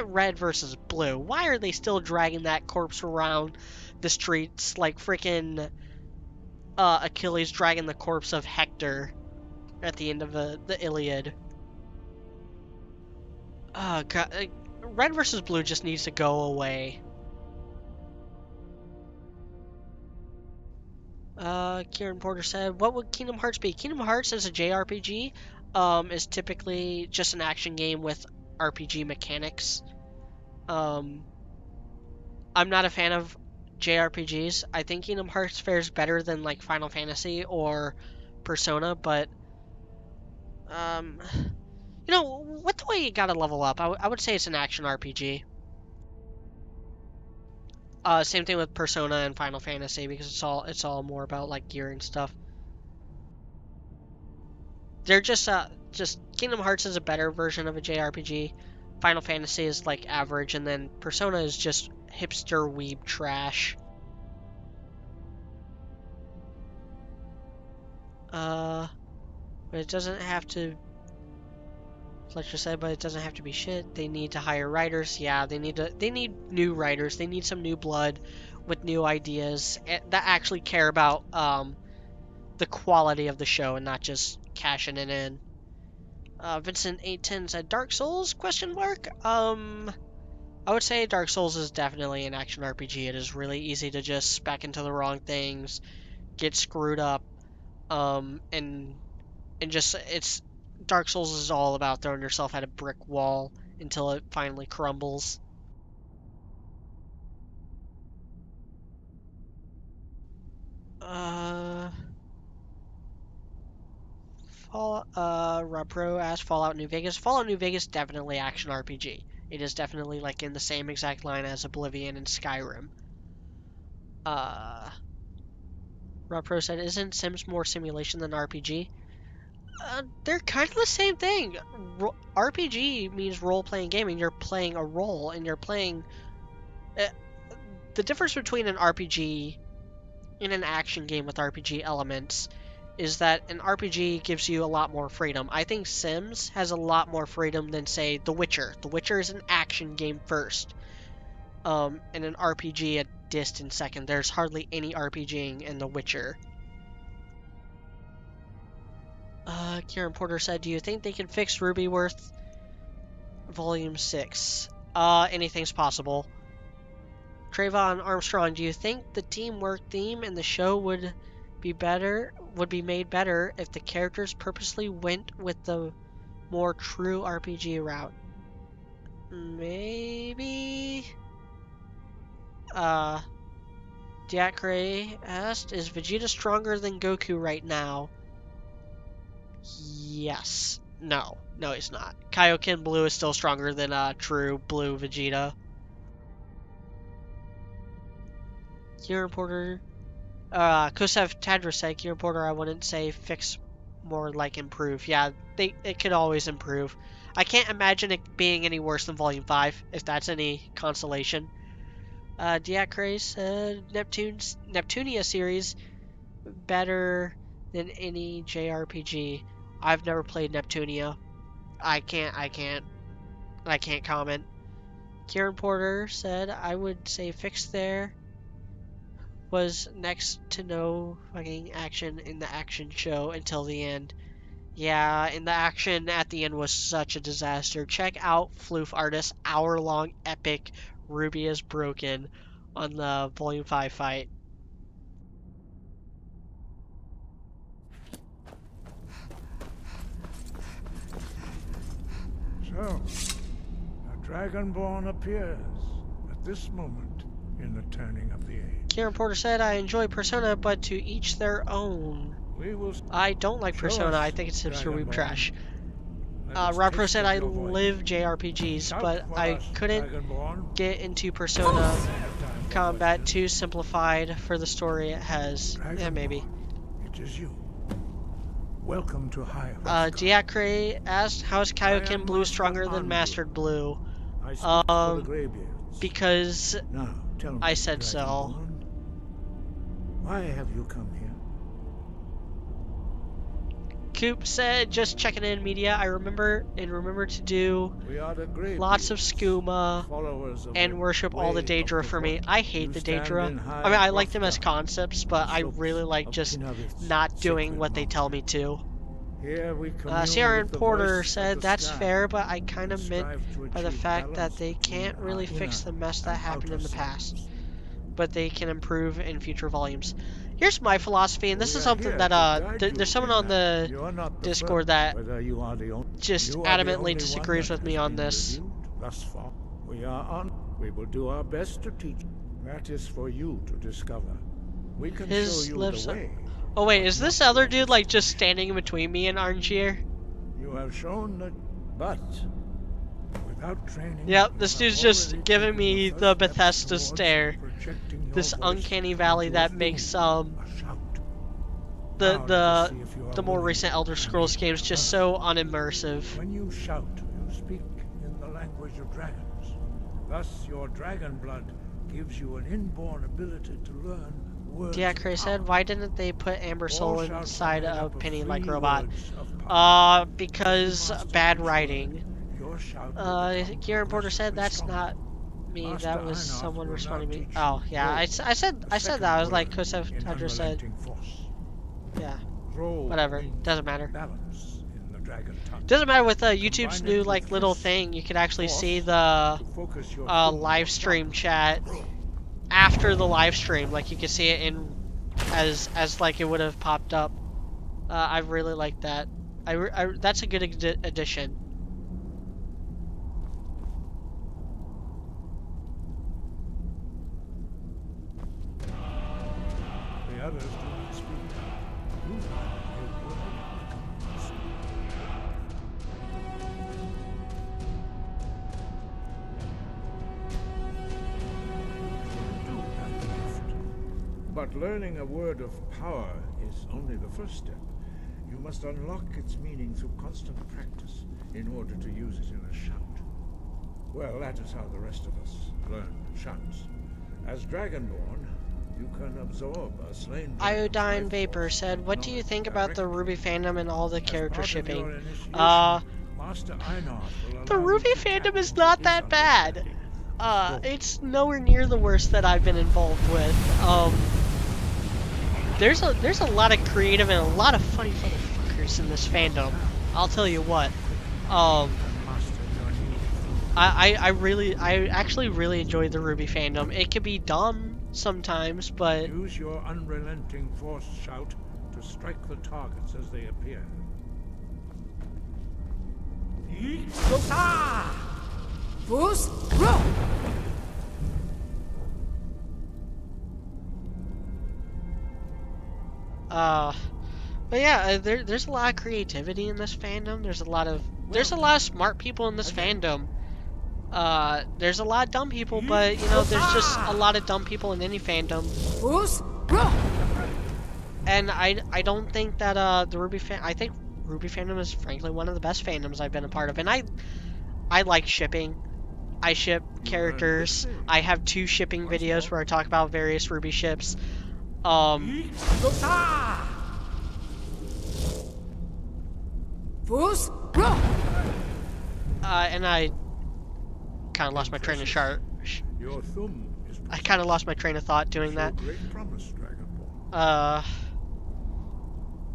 S1: Red versus Blue. Why are they still dragging that corpse around the streets like freaking Achilles dragging the corpse of Hector at the end of the Iliad? Oh God, Red versus Blue just needs to go away. Kieran Porter said, what would Kingdom Hearts be? Kingdom Hearts as a JRPG is typically just an action game with RPG mechanics. I'm not a fan of JRPGs. I think Kingdom Hearts fares better than like Final Fantasy or Persona, but with the way you gotta level up, I would say it's an action RPG. Same thing with Persona and Final Fantasy because it's all more about like gear and stuff. They're just Kingdom Hearts is a better version of a JRPG. Final Fantasy is like average, and then Persona is just hipster weeb trash. But it doesn't have to. Fletcher said, but it doesn't have to be shit. They need to hire writers. Yeah, they need new writers. They need some new blood with new ideas that actually care about the quality of the show and not just cashing it in. Vincent 810 said Dark Souls question mark. I would say Dark Souls is definitely an action RPG. It is really easy to just spec into the wrong things, get screwed up, and just it's Dark Souls is all about throwing yourself at a brick wall until it finally crumbles. Repro asks Fallout New Vegas. Fallout New Vegas definitely action RPG. It is definitely like in the same exact line as Oblivion and Skyrim. Repro said, "Isn't Sims more simulation than RPG?" They're kind of the same thing. RPG means role-playing gaming. You're playing a role, and you're playing. The difference between an RPG and an action game with RPG elements is that an RPG gives you a lot more freedom. I think Sims has a lot more freedom than, say, The Witcher. The Witcher is an action game first, and an RPG a distant second. There's hardly any RPGing in The Witcher. Kieran Porter said, "Do you think they can fix RWBY Worth Volume 6? Anything's possible." Trayvon Armstrong, "Do you think the teamwork theme in the show would be made better if the characters purposely went with the more true RPG route?" Maybe. Diacre asked, "Is Vegeta stronger than Goku right now?" Yes. No, he's not. Kaioken Blue is still stronger than true Blue Vegeta. Kieran Porter, Kosev Tadra said, "Kieran Porter, I wouldn't say fix, more like improve." Yeah, it could always improve. I can't imagine it being any worse than Volume 5, if that's any consolation. Diacre said, Neptunia series better than any JRPG. I've never played Neptunia. I can't comment. Kieran Porter said, "I would say fix there was next to no fucking action in the action show until the end." Yeah, and the action at the end was such a disaster. Check out Floof Artist's hour-long epic Ruby is Broken on the Volume 5 fight.
S9: So, a Dragonborn appears at this moment in the turning of the age.
S1: Kieran Porter said, "I enjoy Persona, but to each their own." I don't like Persona. I think it's hipster weeb trash. Rapro said, "I live JRPGs, but I couldn't get into Persona. Combat too simplified for the story it has." Yeah, maybe.
S9: It is you. Welcome to High.
S1: Diacre asked, "How is Kaioken Blue stronger than Mastered Blue?" Because
S9: now, tell me,
S1: I said so.
S9: Why have you come here?
S1: Coop said, "Just checking in, media. I remember to do lots of skooma and worship all the Daedra for me." I hate the Daedra. I mean, I like them as concepts, but I really like just not doing what they tell me to. Sierra Porter said, "That's fair, but I kind of meant by the fact that they can't really fix the mess that happened in the past, but they can improve in future volumes." Here's my philosophy, and this is something that there's someone on the Discord that just adamantly disagrees with me on this.
S9: We will do our best to teach. That is for you to discover. We can
S1: His
S9: show you
S1: lips
S9: the way.
S1: Oh wait, is this other dude like just standing in between me and Arngier?
S9: You have shown that, but without training.
S1: Yep, this dude's just giving me the Bethesda stare. This uncanny valley that makes the more recent Elder Scrolls games just so unimmersive.
S9: When you shout, you speak in the language of dragons. Thus, your dragon blood gives you an inborn ability to learn words.
S1: Diacre said, "Why didn't they put Amber Soul inside a penny like robot?" Because bad writing. Kieran Porter said, "That's not me. That was someone responding to me." Oh yeah, I said that. I was like, Kosev Tadra said. Yeah. Whatever. Doesn't matter. Doesn't matter with YouTube's new like little thing. You can actually see the live stream chat after the live stream. Like you can see it in as like it would have popped up. I really like that. That's a good addition.
S9: The others do speak. You might be able to become a master. You do have a gift. But learning a word of power is only the first step. You must unlock its meaning through constant practice in order to use it in a shout. Well, that is how the rest of us learn shouts. As Dragonborn, you can absorb a slain
S1: Iodine Vapor said, "What do you think about the RWBY fandom and all the character shipping?"
S9: Master Einar will
S1: The
S9: allow you
S1: RWBY
S9: to
S1: fandom
S9: tap
S1: is
S9: into
S1: not
S9: his
S1: that bad.
S9: understanding.
S1: It's nowhere near the worst that I've been involved with. There's a lot of creative and a lot of funny motherfuckers in this fandom. I'll tell you what. I actually really enjoy the RWBY fandom. It can be dumb sometimes, but
S9: Use your unrelenting force shout to strike the targets as they appear.
S7: Fus, row!
S1: but yeah, there's a lot of creativity in this fandom. There's a lot of smart people in this fandom. There's a lot of dumb people, but you know, there's just a lot of dumb people in any fandom.
S7: Fus, row!
S1: And I don't think that the RWBY I think RWBY fandom is frankly one of the best fandoms I've been a part of, and I like shipping. I ship characters. I have 2 shipping videos where I talk about various RWBY ships.
S7: Fus, row!
S1: And I kind of lost my train of
S9: Your thumb is
S1: I kind of lost my train of thought doing that.
S9: great promise, Dragonborn.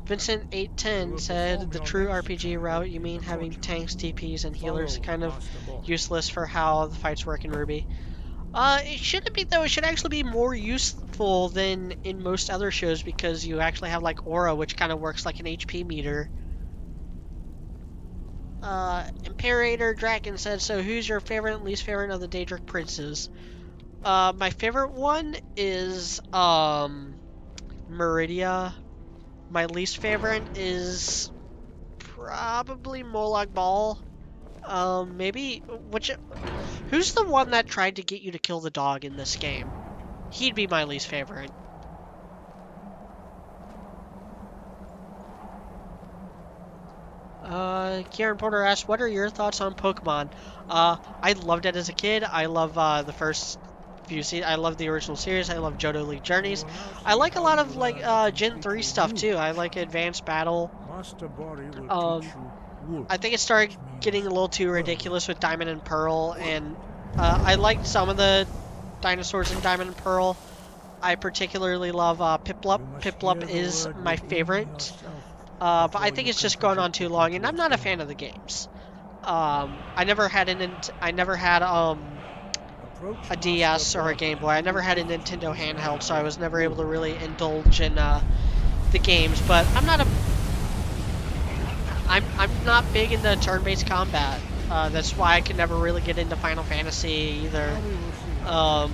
S1: Vincent 810 said the true RPG route. You mean having tanks, DPs, and healers kind of useless for how the fights work in RWBY. It shouldn't be though. It should actually be more useful than in most other shows because you actually have like Aura, which kind of works like an HP meter. Imperator Dragon said, "So who's your favorite and least favorite of the Daedric princes?" My favorite one is Meridia. My least favorite is probably Molag Bal. Maybe who's the one that tried to get you to kill the dog in this game? He'd be my least favorite. Kieran Porter asked, "What are your thoughts on Pokemon?" I loved it as a kid. I love the first few seasons. I love the original series. I love Johto League Journeys. I like a lot of like Gen 3 stuff too. I like Advanced Battle. I think it started getting a little too ridiculous with Diamond and Pearl, and I liked some of the dinosaurs in Diamond and Pearl. I particularly love Piplup. Piplup is my favorite. But I think it's just going on too long, and I'm not a fan of the games. I never had a DS or a Game Boy. I never had a Nintendo handheld, so I was never able to really indulge in the games. But I'm not big into turn-based combat. That's why I could never really get into Final Fantasy either. I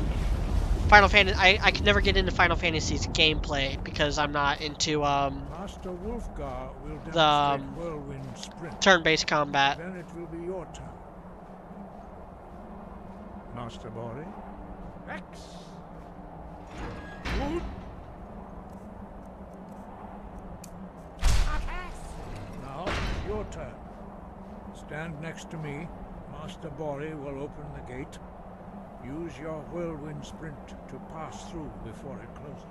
S1: could never get into Final Fantasy's gameplay because I'm not into
S9: Master Hrothgar will
S1: the
S9: whirlwind sprint.
S1: turn-based combat.
S9: Then it will be your turn. Master Bori. X. Good. Now, your turn. Stand next to me. Master Bori will open the gate. Use your whirlwind sprint to pass through before it closes.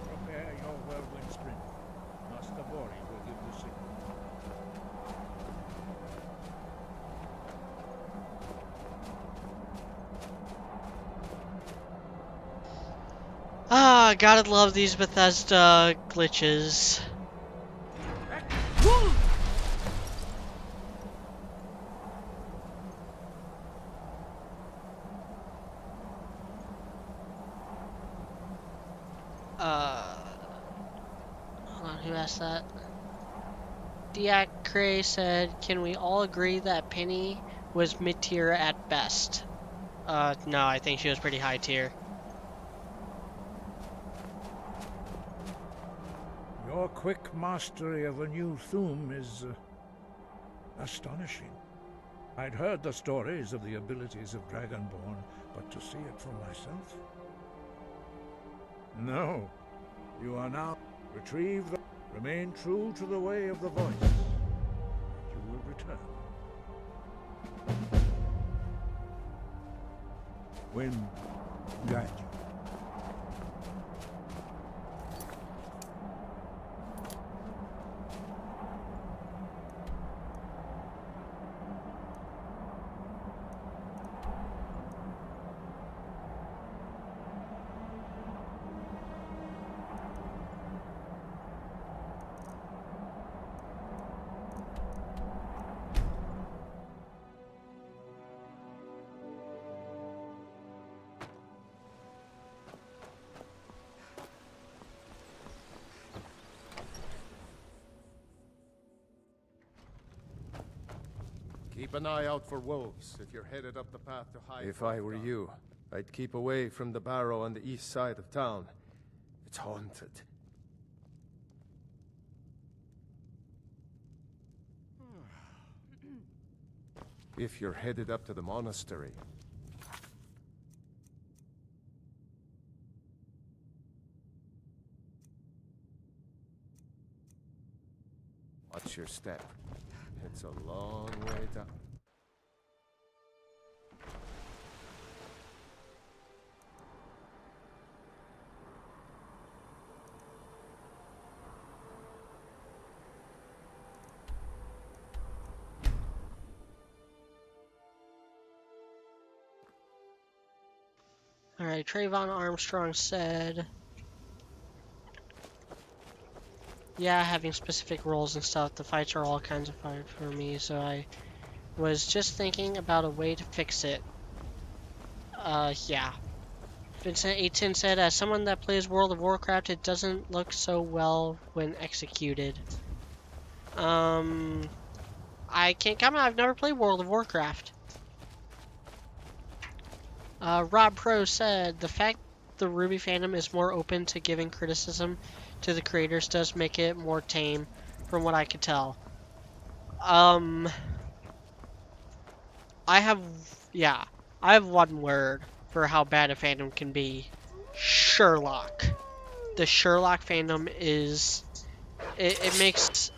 S9: Prepare your whirlwind sprint. Master Bori will give the signal.
S1: Ah, gotta love these Bethesda glitches. Hold on, who asked that? Diak Cray said, can we all agree that Penny was mid-tier at best? No, I think she was pretty high tier.
S9: Your quick mastery of a new Thum is astonishing. I'd heard the stories of the abilities of Dragonborn, but to see it for myself? No. You are now retrieve the... Remain true to the way of the voice. You will return. When guide you.
S12: Keep an eye out for wolves if you're headed up the path to High. If I were you, I'd keep away from the barrow on the east side of town. It's haunted. If you're headed up to the monastery. Watch your step. It's a long way down.
S1: Alright, Trayvon Armstrong said, yeah, having specific roles and stuff, the fights are all kinds of fun for me, so I was just thinking about a way to fix it. Yeah. Vincent 810 said, as someone that plays World of Warcraft, it doesn't look so well when executed. I can't comment, I've never played World of Warcraft. Rob Pro said, the fact the RWBY fandom is more open to giving criticism to the creators does make it more tame, from what I could tell. I have one word for how bad a fandom can be. Sherlock. The Sherlock fandom is... It makes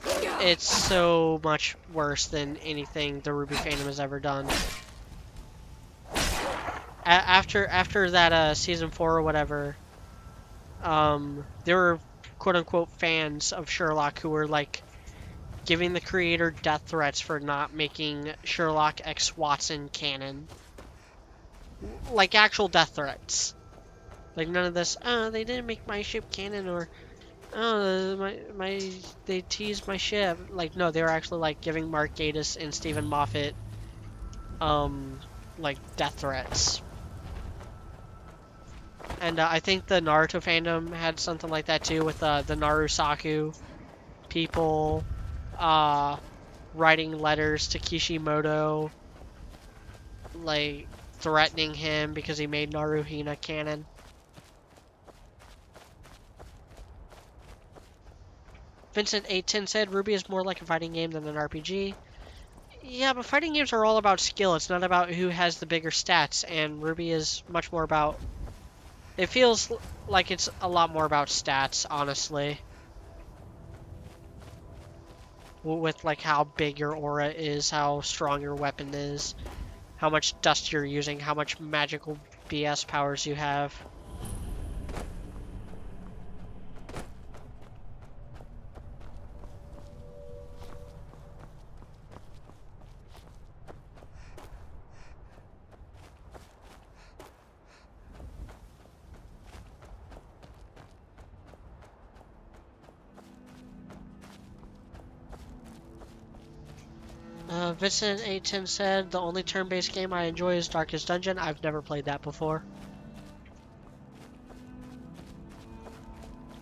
S1: it so much worse than anything the RWBY fandom has ever done. After that season 4 or whatever, there were quote-unquote fans of Sherlock who were like giving the creator death threats for not making Sherlock X Watson canon. Like actual death threats. Like none of this, oh, they didn't make my ship canon, or oh, they teased my ship. Like no, they were actually like giving Mark Gatiss and Stephen Moffat like death threats. And I think the Naruto fandom had something like that too, with the Narusaku people writing letters to Kishimoto, like threatening him because he made Naruhina canon. Vincent 810 said, RWBY is more like a fighting game than an RPG. Yeah, but fighting games are all about skill. It's not about who has the bigger stats, and RWBY is much more about... It feels like it's a lot more about stats, honestly. With like how big your aura is, how strong your weapon is, how much dust you're using, how much magical BS powers you have. Vincent 810 said, the only turn-based game I enjoy is Darkest Dungeon. I've never played that before.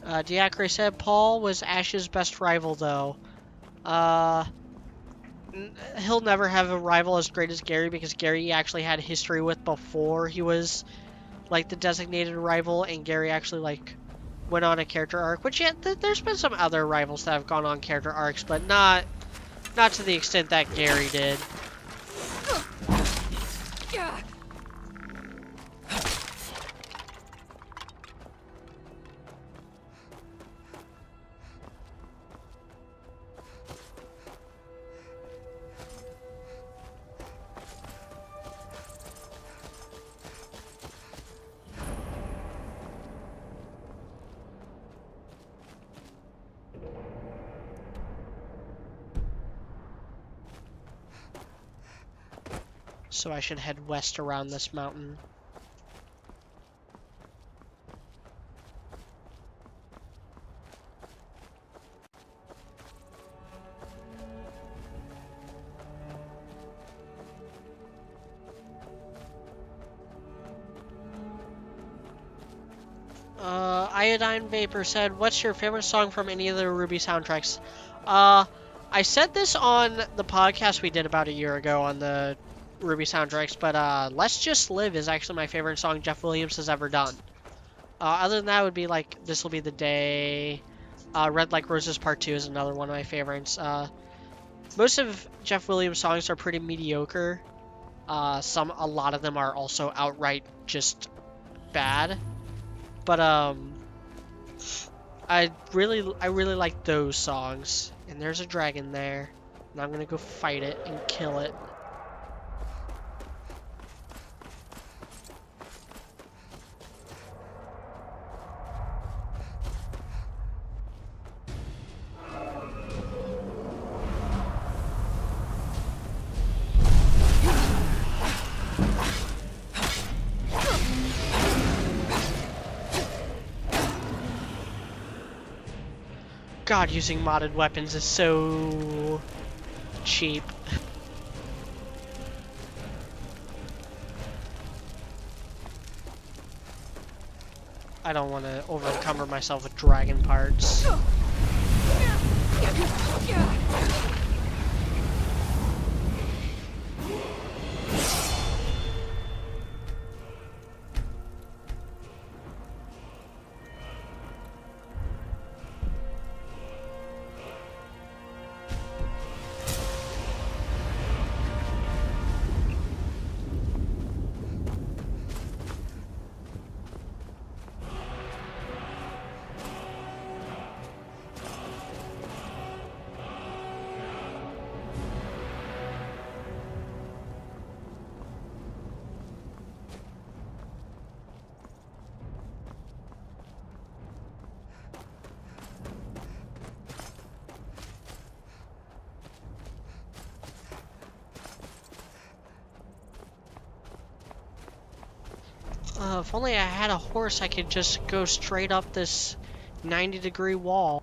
S1: Diacre said Paul was Ash's best rival, though. He'll never have a rival as great as Gary because Gary actually had history with before he was like the designated rival, and Gary actually like went on a character arc. Which yeah, there's been some other rivals that have gone on character arcs, but not to the extent that Gary did. So I should head west around this mountain. Iodine Vapor said, "What's your favorite song from any of the RWBY soundtracks?" I said this on the podcast we did about a year ago on the RWBY soundtracks, but Let's Just Live is actually my favorite song Jeff Williams has ever done. Other than that, would be like This'll Be the Day. Red Like Roses Part 2 is another one of my favorites. Most of Jeff Williams' songs are pretty mediocre. A lot of them are also outright just bad. But I really like those songs. And there's a dragon there, and I'm gonna go fight it and kill it. God, using modded weapons is so cheap. I don't want to over-encumber myself with dragon parts. If only I had a horse, I could just go straight up this 90-degree wall.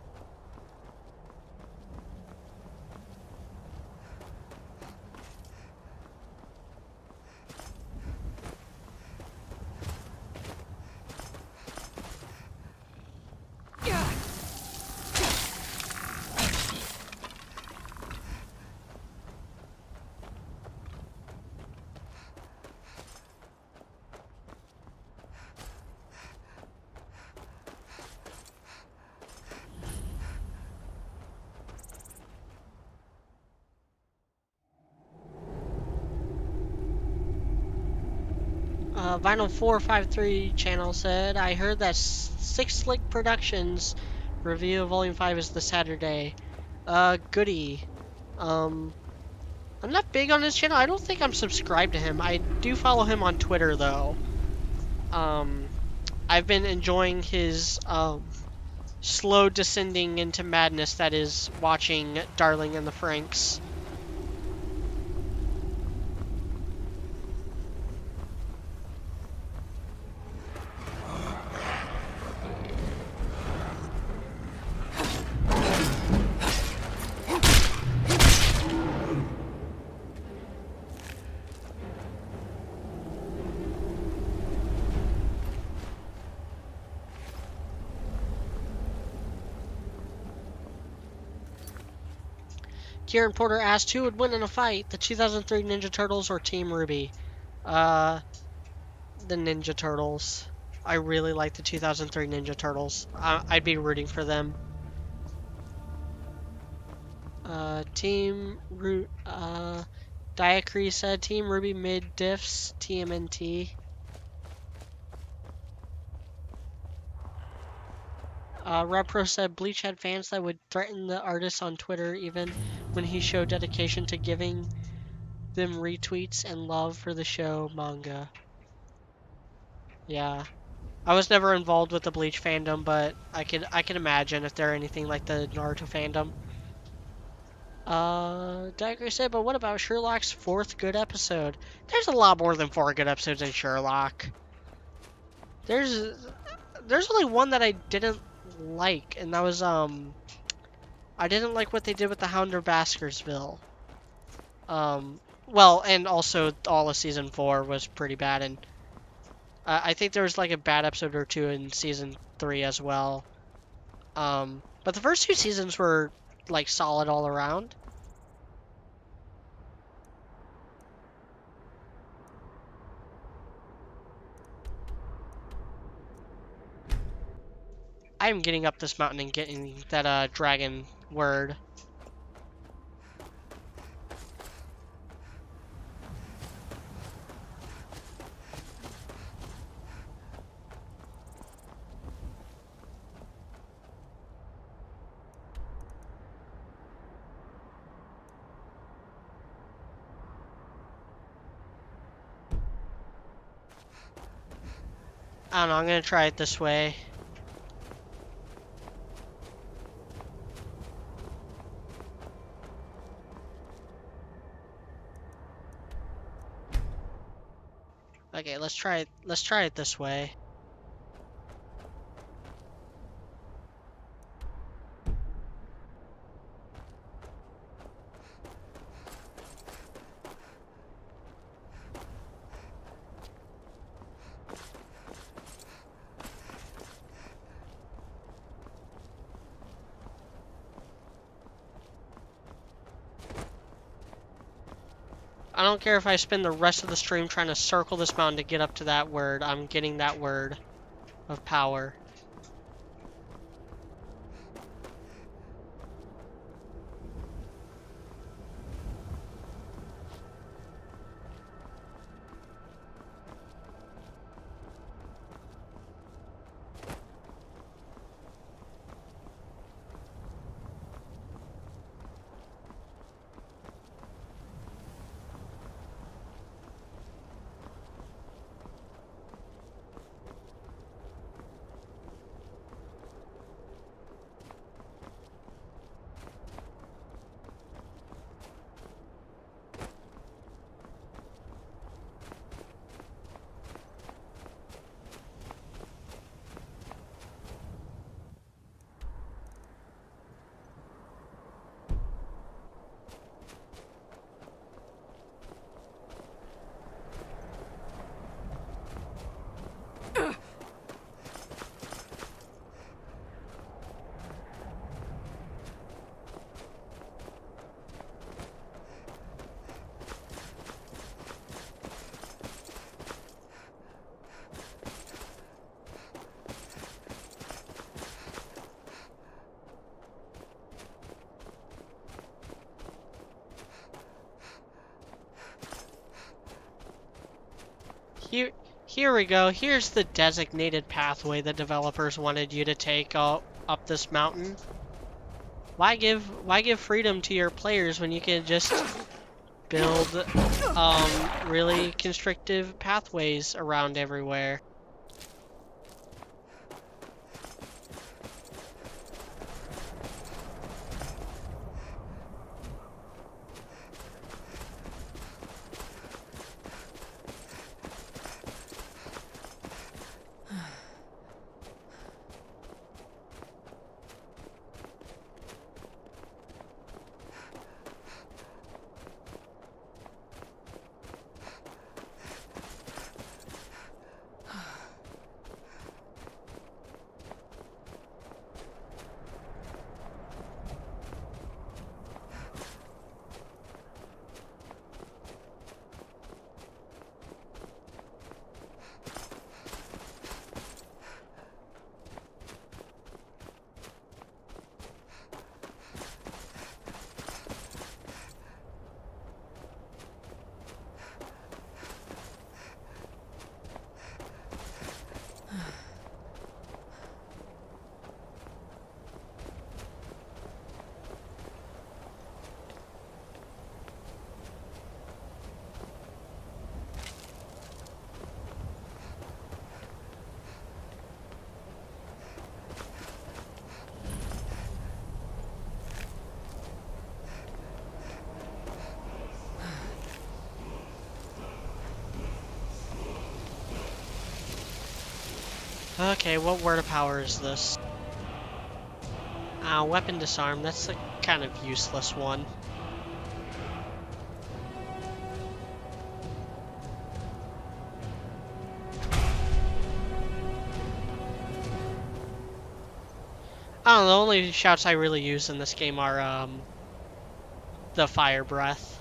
S1: Vinyl 453 channel said, I heard that Six Slick Productions review of Volume 5 is this Saturday. Goody. I'm not big on his channel. I don't think I'm subscribed to him. I do follow him on Twitter, though. I've been enjoying his, slow descending into madness that is watching Darling and the Franxx. Kieran Porter asked who would win in a fight, the 2003 Ninja Turtles or Team RWBY. The Ninja Turtles. I really like the 2003 Ninja Turtles. I'd be rooting for them. Diacree said Team RWBY mid diffs, TMNT. Repro said Bleach had fans that would threaten the artist on Twitter even when he showed dedication to giving them retweets and love for the show manga. Yeah. I was never involved with the Bleach fandom, but I can imagine if they're anything like the Naruto fandom. Diagram said, but what about Sherlock's 4th good episode? There's a lot more than 4 good episodes in Sherlock. There's only one that I didn't like, and that was I didn't like what they did with the Hound of Baskerville. Well, and also all of season 4 was pretty bad, and I think there was like a bad episode or 2 in season 3 as well. But the first 2 seasons were like solid all around. I am getting up this mountain and getting that dragon word. I don't know, I'm gonna try it this way. Okay, let's try it this way. I don't care if I spend the rest of the stream trying to circle this mountain to get up to that word. I'm getting that word of power. Here we go. Here's the designated pathway the developers wanted you to take up this mountain. Why give freedom to your players when you can just build really constrictive pathways around everywhere? Okay, what word of power is this? Weapon disarm. That's a kind of useless one. I don't know, the only shouts I really use in this game are, the fire breath.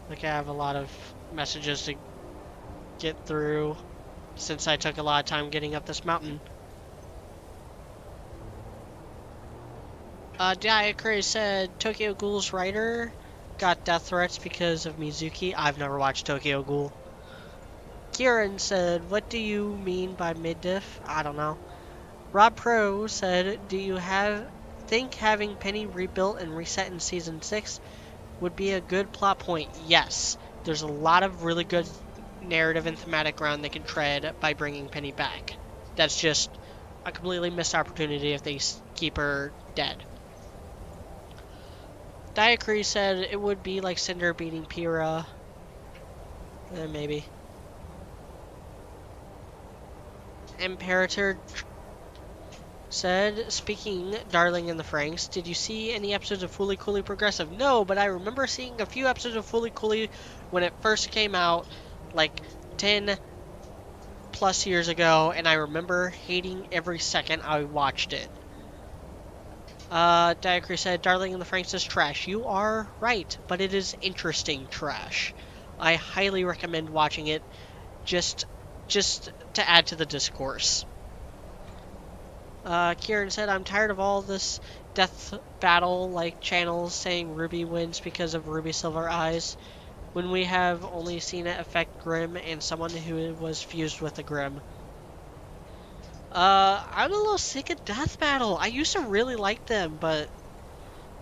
S1: Like, I have a lot of messages to get through since I took a lot of time getting up this mountain. Diakuri said Tokyo Ghoul's writer got death threats because of Mizuki. I've never watched Tokyo Ghoul. Kieran said, what do you mean by mid-diff? I don't know. Rob Pro said, do you think having Penny rebuilt and reset in Season 6 would be a good plot point? Yes. There's a lot of really good narrative and thematic ground they can tread by bringing Penny back. That's just a completely missed opportunity if they keep her dead. Diakuri said it would be like Cinder beating Pyrrha. Maybe. Imperator said, speaking Darling in the Franxx, did you see any episodes of Fooly Cooly Progressive? No, but I remember seeing a few episodes of Fooly Cooly when it first came out, like 10 plus years ago, and I remember hating every second I watched it. Diakuri said, Darling in the Franxx is trash. You are right, but it is interesting trash. I highly recommend watching it just to add to the discourse. Kieran said, I'm tired of all this death battle-like channels saying RWBY wins because of Ruby Silver Eyes, when we have only seen it affect Grim and someone who was fused with the Grim. I'm a little sick of Death Battle. I used to really like them, but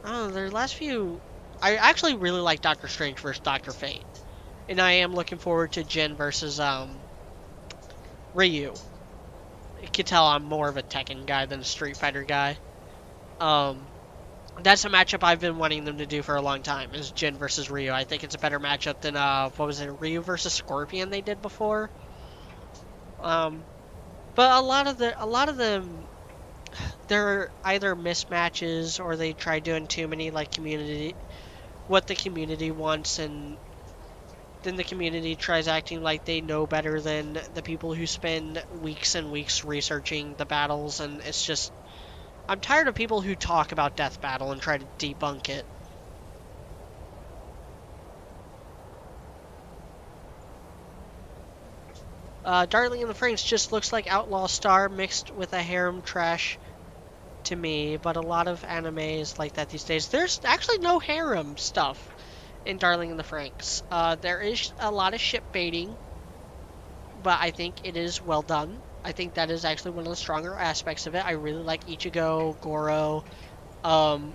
S1: I don't know, their last few... I actually really like Doctor Strange vs. Dr. Fate. And I am looking forward to Jin versus, Ryu. You can tell I'm more of a Tekken guy than a Street Fighter guy. That's a matchup I've been wanting them to do for a long time, is Jin versus Ryu. I think it's a better matchup than, what was it, Ryu versus Scorpion they did before? But a lot of them, they're either mismatches or they try doing too many, like, what the community wants, and then the community tries acting like they know better than the people who spend weeks and weeks researching the battles, and it's just... I'm tired of people who talk about Death Battle and try to debunk it. Darling in the Franxx just looks like Outlaw Star mixed with a harem trash to me, but a lot of anime is like that these days. There's actually no harem stuff in Darling in the Franxx. There is a lot of ship baiting, but I think it is well done. I think that is actually one of the stronger aspects of it. I really like Ichigo, Goro,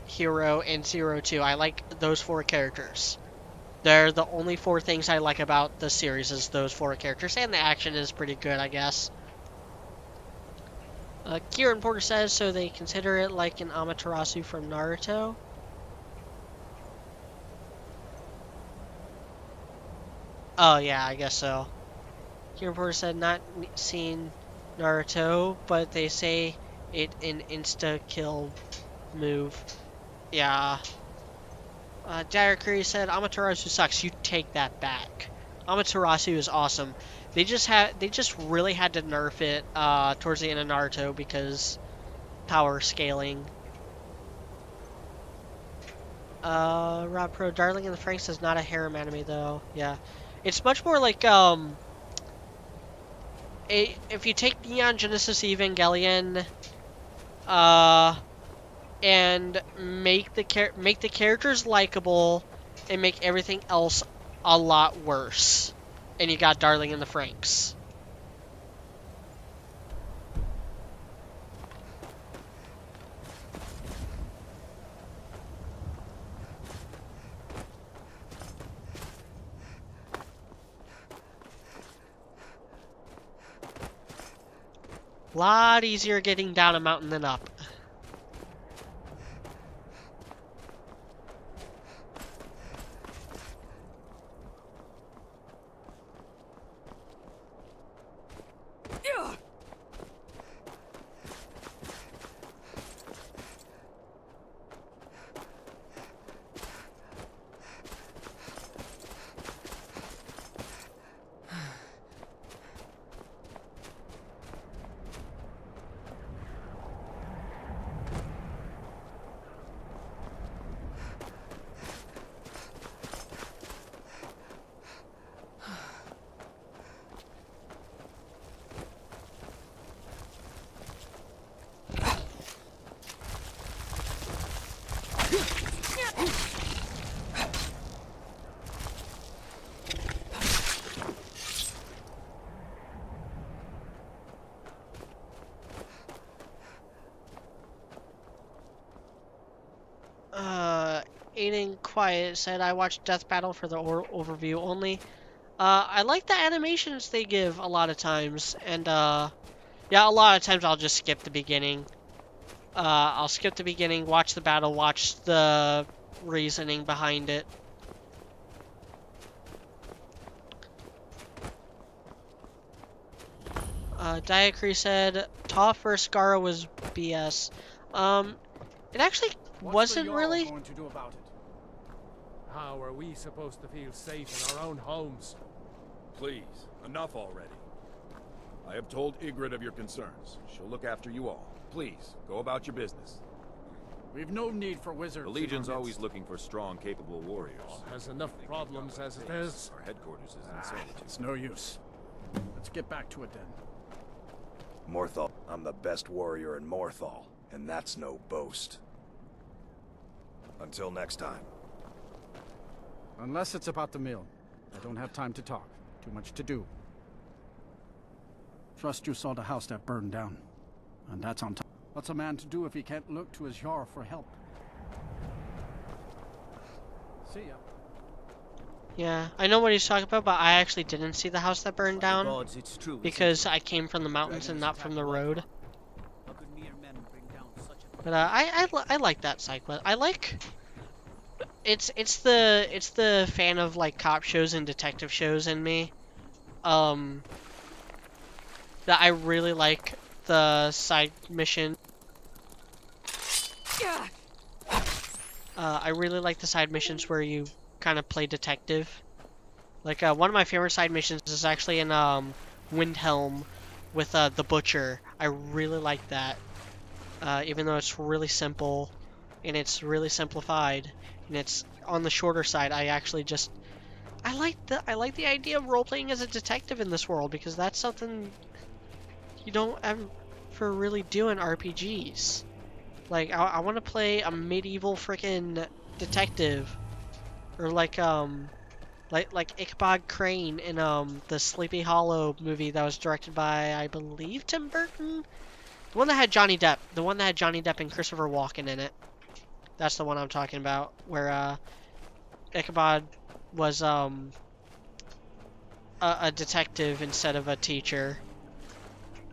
S1: Hiro, and Zero 2. I like those 4 characters. They're the only 4 things I like about the series is those 4 characters, and the action is pretty good, I guess. Kieran Porter says, so they consider it like an Amaterasu from Naruto? Oh, yeah, I guess so. Kieran Porter said, not seen Naruto, but they say it an insta-kill move. Yeah. Diakuri said, Amaterasu sucks. You take that back. Amaterasu is awesome. They just really had to nerf it towards the end of Naruto because power scaling. Rob Pro, Darling in the Franxx is not a harem anime though. Yeah, it's much more like if you take Neon Genesis Evangelion, and make the characters likable and make everything else a lot worse, and you got Darling in the Franxx. Lot easier getting down a mountain than up. Quiet said, I watched Death Battle for the overview only. I like the animations they give a lot of times, and yeah, a lot of times I'll just skip the beginning. I'll skip the beginning, watch the battle, watch the reasoning behind it. Diacre said, Toph vs. Gara was BS. It actually wasn't really.
S12: Going to do about it? How are we supposed to feel safe in our own homes?
S13: Please, enough already. I have told Ygritte of your concerns. She'll look after you all. Please, go about your business.
S14: We've no need for wizards.
S13: The Legion's always looking for strong, capable warriors.
S12: Has enough problems as it is.
S13: Our headquarters is insanity.
S14: It's no use. Let's get back to it then.
S11: Morthal, I'm the best warrior in Morthal, and that's no boast. Until next time.
S14: Unless it's about the mill. I don't have time to talk. Too much to do. Trust you saw the house that burned down. And that's on top. What's a man to do if he can't look to his Jarl for help? See ya.
S1: Yeah, I know what he's talking about, but I actually didn't see the house that burned down.
S2: Gods, it's true,
S1: because I came from the mountains and not from the road. But I like that side quest. I like it's the fan of like cop shows and detective shows in me. That I really like the side mission. I really like the side missions where you kind of play detective. Like one of my favorite side missions is actually in Windhelm with the Butcher. I really like that. Even though it's really simple and it's really simplified and it's on the shorter side, I actually just I like the idea of role playing as a detective in this world, because that's something you don't ever really do in RPGs. Like I want to play a medieval freaking detective, or like Ichabod Crane in the Sleepy Hollow movie that was directed by, I believe, Tim Burton. The one that had Johnny Depp. The one that had Johnny Depp and Christopher Walken in it. That's the one I'm talking about, where Ichabod was a detective instead of a teacher.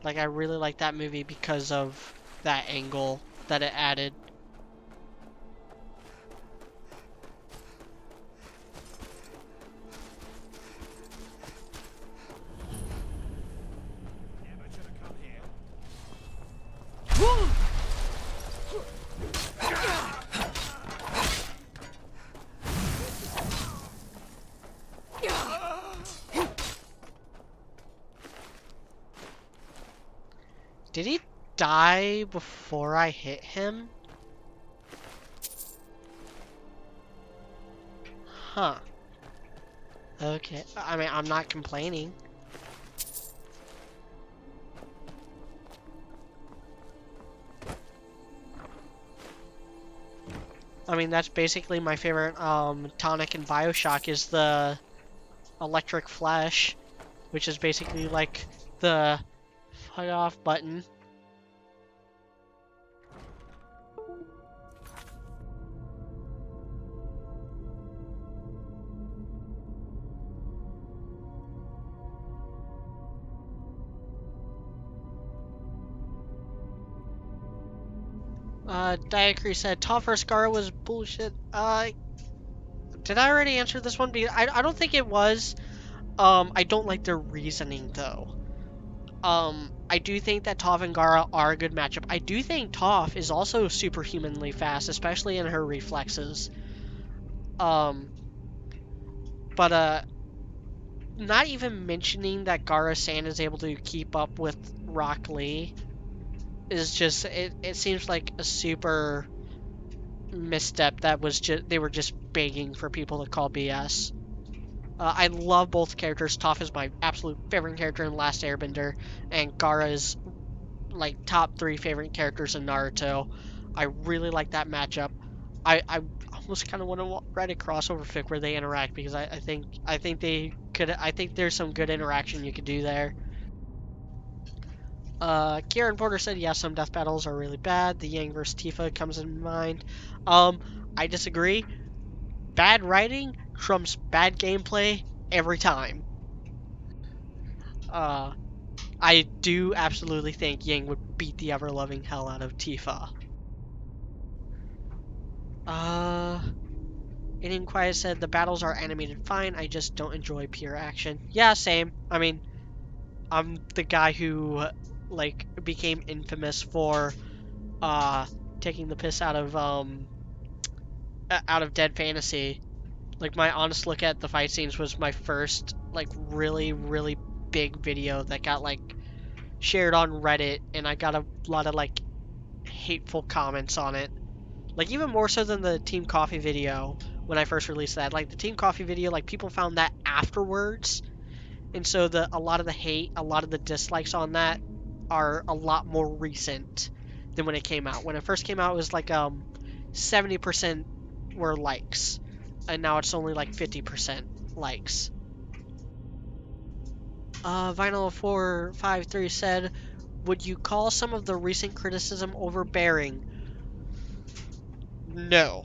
S1: Like, I really like that movie because of that angle that it added. Did he die before I hit him? Huh. Okay. I mean, I'm not complaining. I mean, that's basically my favorite tonic in BioShock, is the electric flash, which is basically like the fuck off button. Diacre said, Toph vs. Gara was bullshit. Did I already answer this one? I don't think it was. I don't like their reasoning, though. I do think that Toph and Gara are a good matchup. I do think Toph is also superhumanly fast, especially in her reflexes. But, not even mentioning that Gara-san is able to keep up with Rock Lee is just, it seems like a super misstep that was just, they were just begging for people to call BS. I love both characters. Toph is my absolute favorite character in Last Airbender, and Gara is like top 3 favorite characters in Naruto. I really like that matchup. I almost kind of want to write a crossover fic where they interact, because I think they could. I think there's some good interaction you could do there. Kieran Porter said, yeah, some death battles are really bad. The Yang vs. Tifa comes in mind. I disagree. bad writing trumps bad gameplay every time. I do absolutely think Yang would beat the ever-loving hell out of Tifa. Indian Quiet said, the battles are animated fine, I just don't enjoy pure action. Yeah, same. I mean, I'm the guy who, like, became infamous for, taking the piss out of Dead Fantasy. Like, my honest look at the fight scenes was my first, like, really, really big video that got, like, shared on Reddit, and I got a lot of, like, hateful comments on it. Like, even more so than the Team Coffee video when I first released that. Like, the Team Coffee video, like, people found that afterwards, and so a lot of the hate, a lot of the dislikes on that are a lot more recent than when it came out. When it first came out, it was like 70% were likes, and now it's only like 50% likes. Vinyl453 said, would you call some of the recent criticism overbearing? No.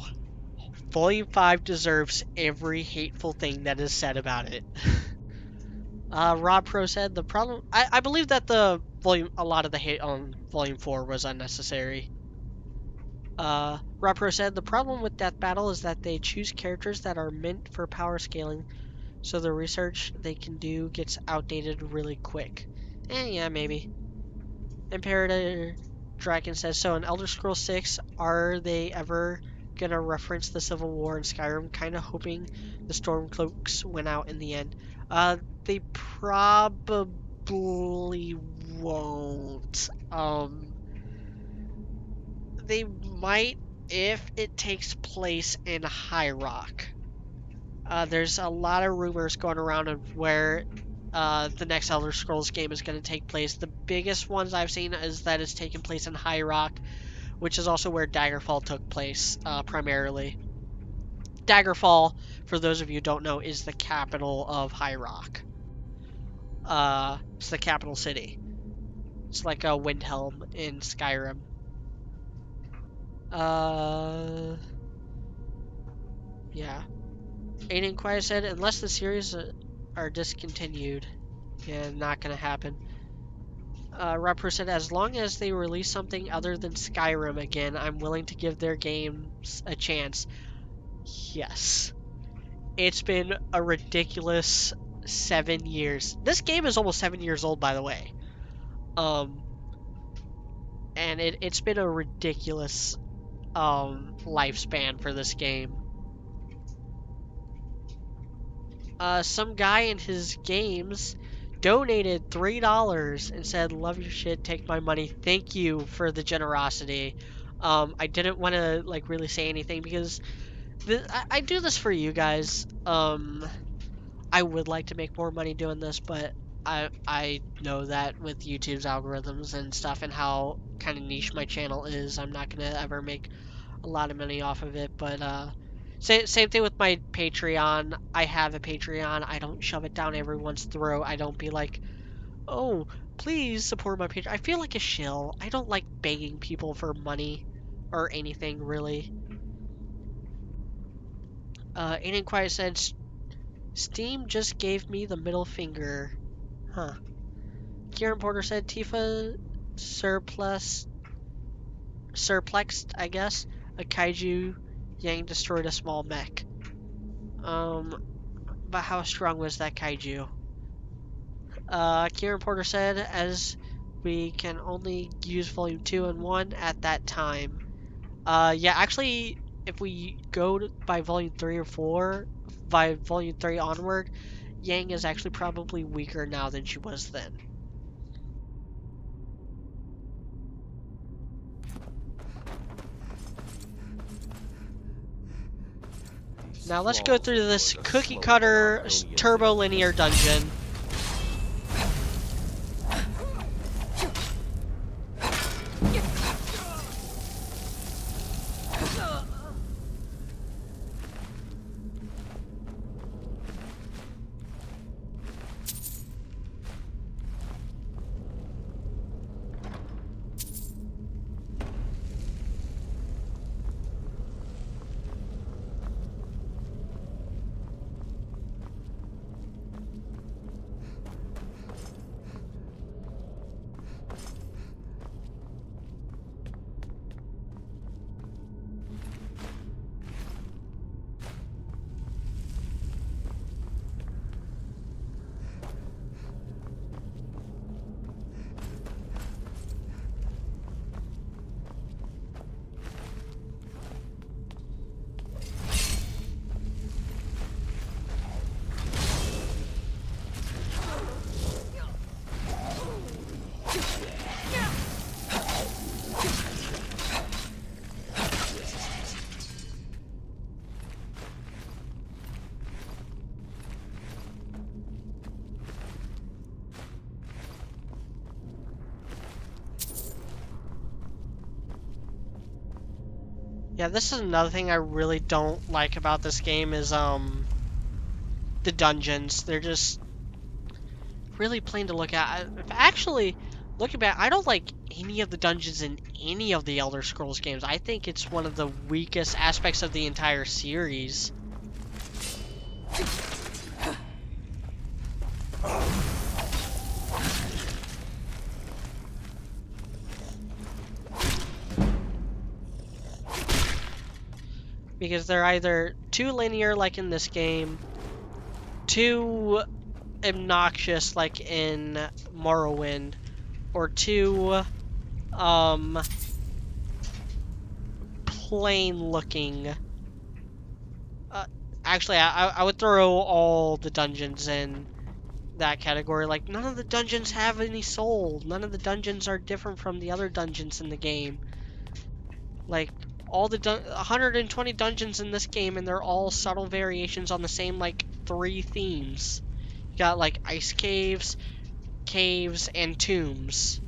S1: Volume 5 deserves every hateful thing that is said about it. Rob Pro said, the problem... I believe that a lot of the hate on Volume 4 was unnecessary. Rob Pro said, the problem with Death Battle is that they choose characters that are meant for power scaling, so the research they can do gets outdated really quick. Yeah, maybe. Imperator Dragon says, so in Elder Scrolls 6, are they ever gonna reference the Civil War in Skyrim? Kinda hoping the Stormcloaks went out in the end. They probably won't. They might if it takes place in High Rock. There's a lot of rumors going around of where the next Elder Scrolls game is going to take place. The biggest ones I've seen is that it's taking place in High Rock, which is also where Daggerfall took place, primarily. Daggerfall, for those of you who don't know, is the capital of High Rock. It's the capital city. It's like a Windhelm in Skyrim. Yeah. Aiden Quiet said, unless the series are discontinued. Yeah, not gonna happen. Rapper said, as long as they release something other than Skyrim again, I'm willing to give their games a chance. Yes. It's been a ridiculous 7 years. This game is almost 7 years old, by the way. And it's been a ridiculous lifespan for this game. Some guy in his games donated $3 and said, love your shit, take my money, thank you for the generosity. I didn't want to like really say anything because I do this for you guys. I would like to make more money doing this, but I know that with YouTube's algorithms and stuff and how kind of niche my channel is, I'm not gonna ever make a lot of money off of it. But same thing with my Patreon. I have a Patreon. I don't shove it down everyone's throat. I don't be like, oh, please support my Patreon. I feel like a shill. I don't like begging people for money or anything, really. Aiden Quiet said, Steam just gave me the middle finger. Huh. Kieran Porter said, Tifa surplexed, I guess, a kaiju. Yang destroyed a small mech. But how strong was that kaiju? Kieran Porter said, as we can only use Volume 2 and 1 at that time. Yeah, actually, if we go by Volume 3 or 4, by Volume 3 onward, Yang is actually probably weaker now than she was then. Now let's go through this cookie cutter turbo linear dungeon. Yeah, this is another thing I really don't like about this game is the dungeons. They're just really plain to look at. Actually, looking back, I don't like any of the dungeons in any of the Elder Scrolls games. I think it's one of the weakest aspects of the entire series. Because they're either too linear, like in this game, too obnoxious, like in Morrowind, or too, plain looking. Actually, I would throw all the dungeons in that category. Like, none of the dungeons have any soul. None of the dungeons are different from the other dungeons in the game. Like, all the 120 dungeons in this game, and they're all subtle variations on the same, like, 3 themes. You got, like, ice caves, caves, and tombs.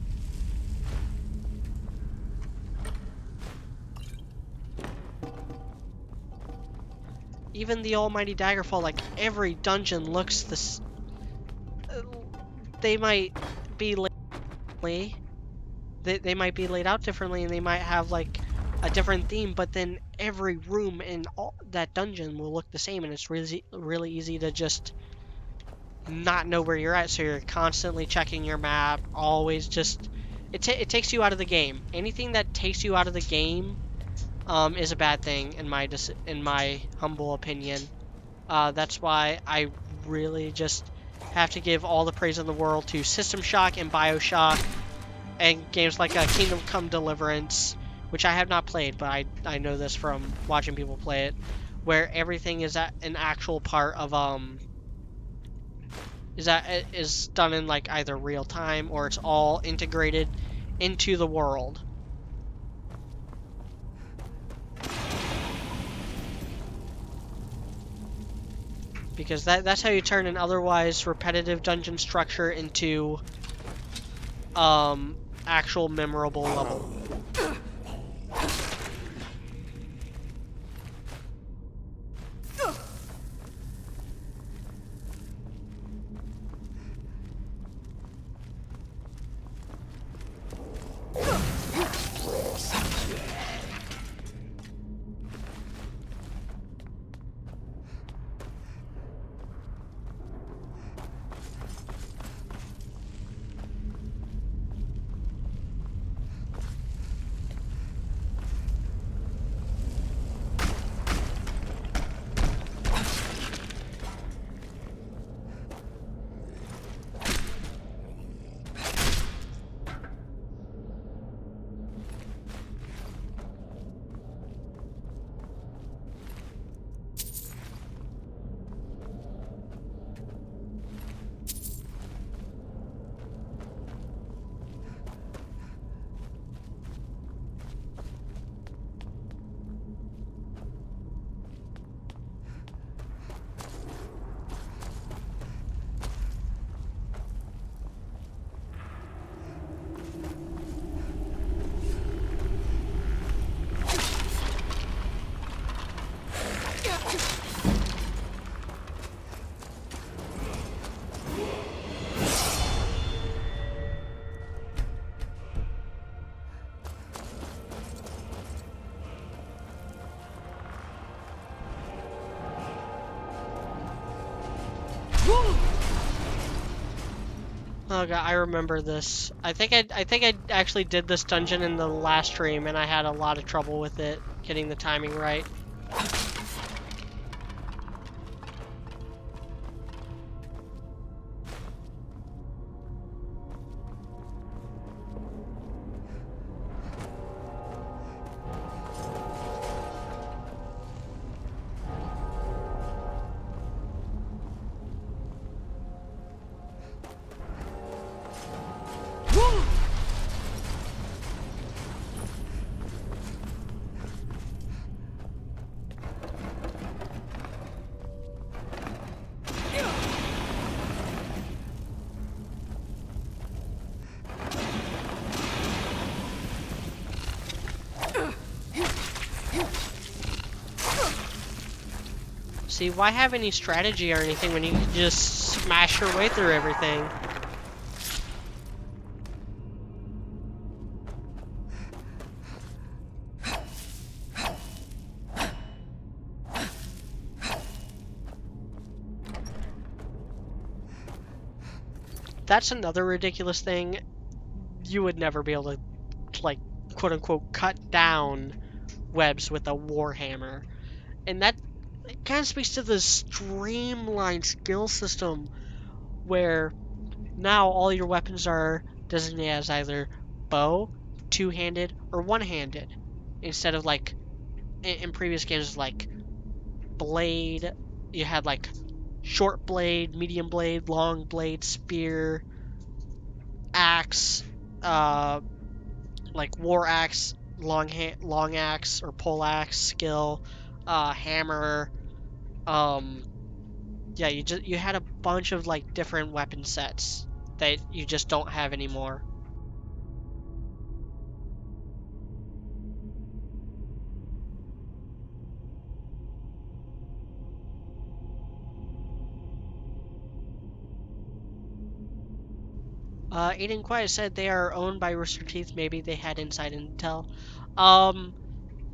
S1: Even the Almighty Daggerfall, like, every dungeon looks this. They might be they might be laid out differently, and they might have like a different theme, but then every room in that dungeon will look the same, and it's really easy to just not know where you're at, so you're constantly checking your map, always just it takes you out of the game. Anything that takes you out of the game is a bad thing in my humble opinion. That's why I really just have to give all the praise in the world to System Shock and BioShock and games like Kingdom Come Deliverance, which I have not played, but I know this from watching people play it, where everything is an actual part of is done in like either real time or it's all integrated into the world. Because that's how you turn an otherwise repetitive dungeon structure into actual memorable level. Oh god, I remember this. I think I actually did this dungeon in the last stream, and I had a lot of trouble with it, getting the timing right. See, why have any strategy or anything when you can just smash your way through everything? That's another ridiculous thing. You would never be able to, like, quote-unquote, cut down webs with a warhammer. And that kind of speaks to the streamlined skill system where now all your weapons are designated as either bow, two-handed, or one-handed. Instead of, like, in previous games, like, blade, you had, like, short blade, medium blade, long blade, spear, axe, like war axe, long axe or pole axe skill, hammer. Yeah, you had a bunch of like different weapon sets that you just don't have anymore. Aiden Quiet said they are owned by Rooster Teeth. Maybe they had inside intel.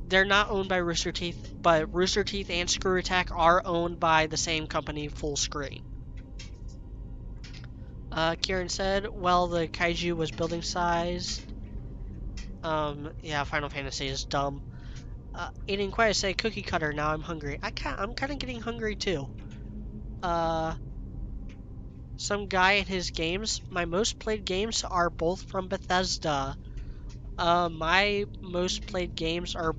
S1: They're not owned by Rooster Teeth, but Rooster Teeth and Screw Attack are owned by the same company, Full Screen. Kieran said, well, the kaiju was building size. Yeah, Final Fantasy is dumb. Aiden Quiet said, cookie cutter, now I'm hungry. I'm kind of getting hungry too. Some guy in his games, my most played games are both from Bethesda. My most played games are...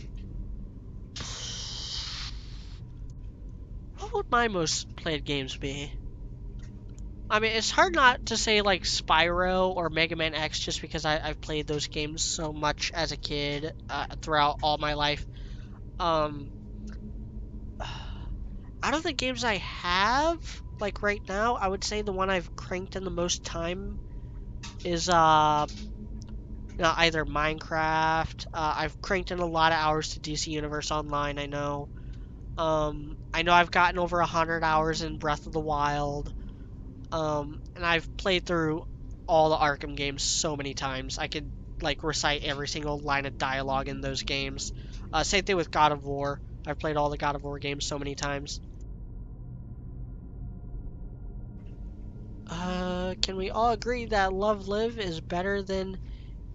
S1: What would my most played games be? I mean, it's hard not to say like Spyro or Mega Man X just because I've played those games so much as a kid throughout all my life. Out of the games I have, like right now, I would say the one I've cranked in the most time is either Minecraft. I've cranked in a lot of hours to DC Universe Online, I know. I know I've gotten over 100 hours in Breath of the Wild. And I've played through all the Arkham games so many times. I could like recite every single line of dialogue in those games. Same thing with God of War. I've played all the God of War games so many times. Can we all agree that Love Live is better than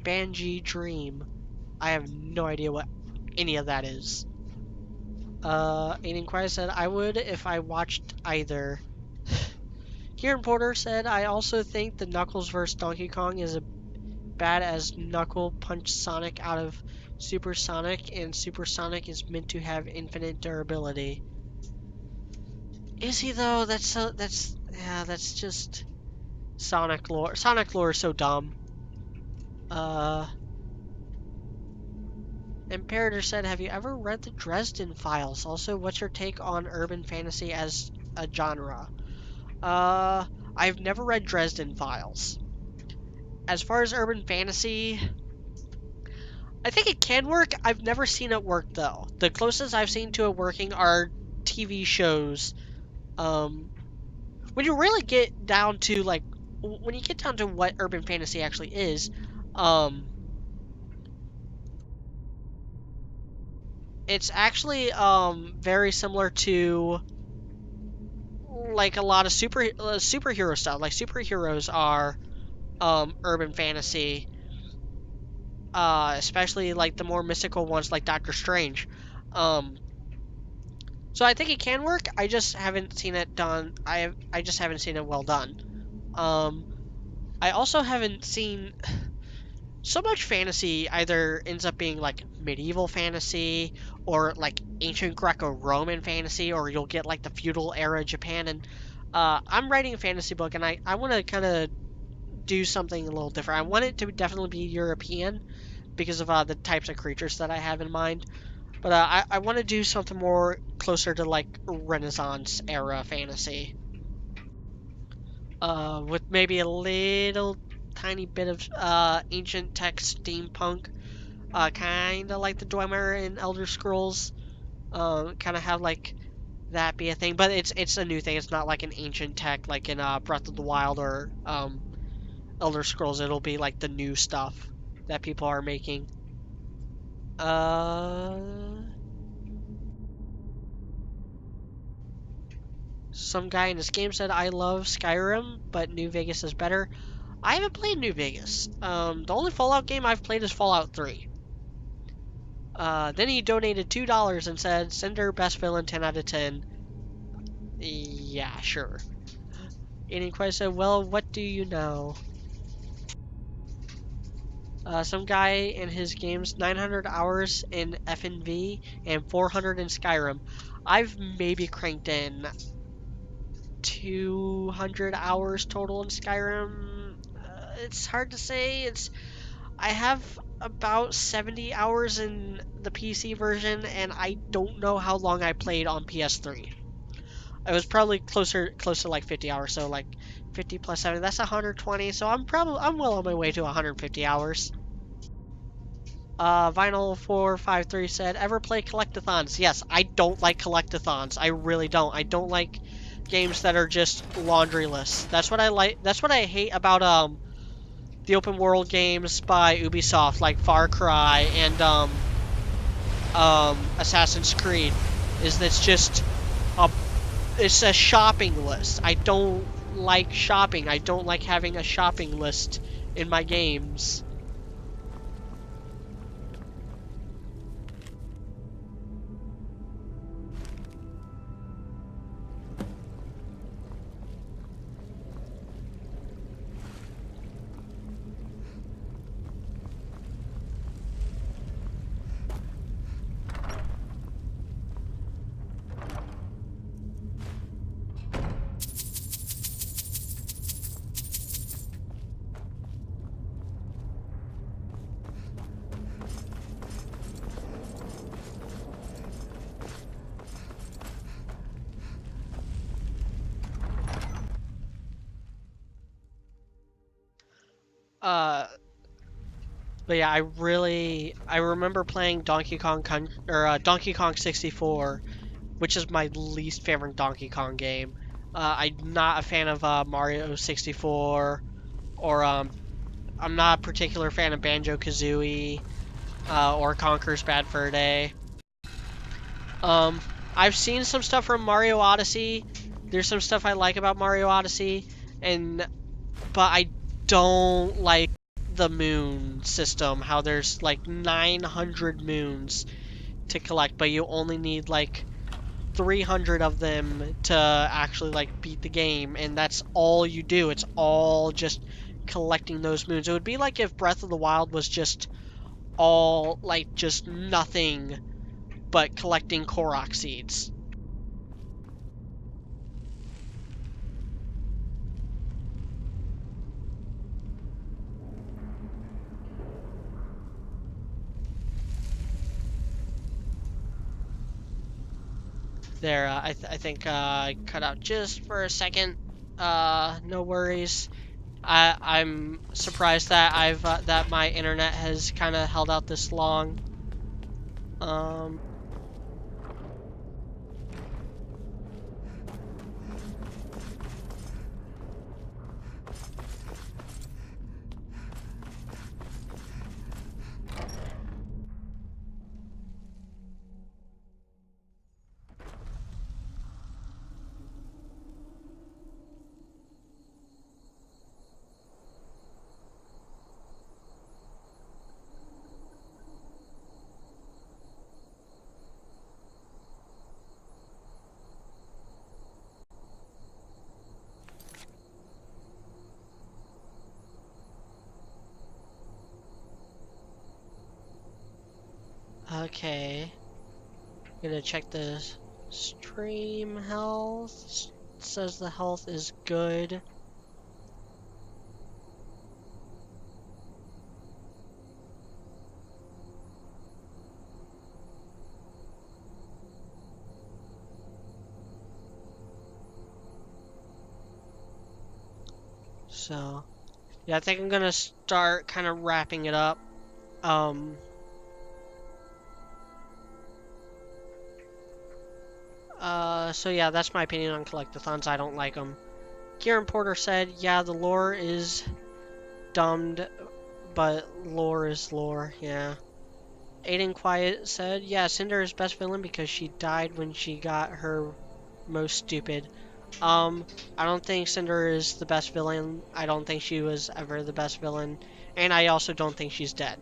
S1: Banji Dream? I have no idea what any of that is. Aiden Quiet said, I would if I watched either. Kieran Porter said, I also think the Knuckles vs. Donkey Kong is as bad as Knuckle punch Sonic out of Super Sonic, and Super Sonic is meant to have infinite durability. Is he though? That's just Sonic lore. Sonic lore is so dumb. Imperator said, have you ever read the Dresden Files? Also, what's your take on urban fantasy as a genre? I've never read Dresden Files. As far as urban fantasy, I think it can work. I've never seen it work, though. The closest I've seen to it working are TV shows. When you really get down to, like, when you get down to what urban fantasy actually is, it's actually, very similar to, like, a lot of superhero stuff. Like, superheroes are, urban fantasy, especially, like, the more mystical ones like Doctor Strange. So I think it can work. I just haven't seen it done. I just haven't seen it well done. I also haven't seen so much fantasy either ends up being like medieval fantasy or like ancient Greco-Roman fantasy, or you'll get like the feudal era Japan. And I'm writing a fantasy book, and I want to kind of do something a little different. I want it to definitely be European because of the types of creatures that I have in mind. But I want to do something more closer to like Renaissance era fantasy. With maybe a little tiny bit of ancient tech steampunk. Kind of like the Dwemer in Elder Scrolls. Kind of have like that be a thing, but it's a new thing. It's not like an ancient tech like in Breath of the Wild or Elder Scrolls. It'll be like the new stuff that people are making. Some guy in this game said, I love Skyrim, but New Vegas is better. I haven't played New Vegas. The only Fallout game I've played is Fallout 3. Then he donated $2 and said, Cinder, best villain, 10 out of 10. Yeah, sure. Alien Quest said, well, what do you know? Some guy in his games, 900 hours in FNV and 400 in Skyrim. I've maybe cranked in 200 hours total in Skyrim. It's hard to say. I have about 70 hours in the PC version, and I don't know how long I played on PS3. It was probably close to like 50 hours, so like 50 plus 70, that's 120. So I'm well on my way to 150 hours. Vinyl453 said, ever play collectathons? Yes, I don't like collectathons. I really don't. I don't like games that are just laundry lists. That's what I like. That's what I hate about the open world games by Ubisoft, like Far Cry and Assassin's Creed, is that it's a shopping list. I don't like shopping. I don't like having a shopping list in my games. But yeah, I remember playing Donkey Kong 64, which is my least favorite Donkey Kong game. I'm not a fan of Mario 64, or I'm not a particular fan of Banjo-Kazooie, or Conker's Bad Fur Day. I've seen some stuff from Mario Odyssey. There's some stuff I like about Mario Odyssey, but I don't like the moon system, how there's like 900 moons to collect, but you only need like 300 of them to actually like beat the game, and that's all you do. It's all just collecting those moons. It would be like if Breath of the Wild was just all like just nothing but collecting Korok seeds. There, I think I cut out just for a second. No worries. I'm surprised that that my internet has kind of held out this long. Okay. Gonna check the stream health. It says the health is good. So, yeah, I think I'm gonna start kind of wrapping it up. So yeah, that's my opinion on collectathons. I don't like them. Kieran Porter said, yeah, the lore is dumbed, but lore is lore, yeah. Aiden Quiet said, yeah, Cinder is best villain because she died when she got her most stupid. I don't think Cinder is the best villain. I don't think she was ever the best villain. And I also don't think she's dead.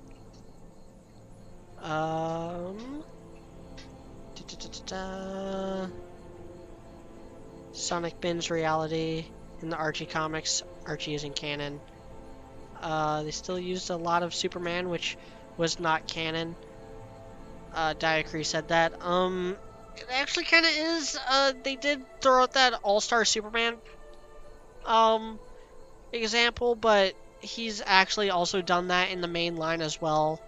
S1: Sonic Bin's reality in the Archie comics. Archie isn't canon. They still used a lot of Superman, which was not canon. Diacree said that. It actually kind of is. They did throw out that All-Star Superman, example, but he's actually also done that in the main line as well.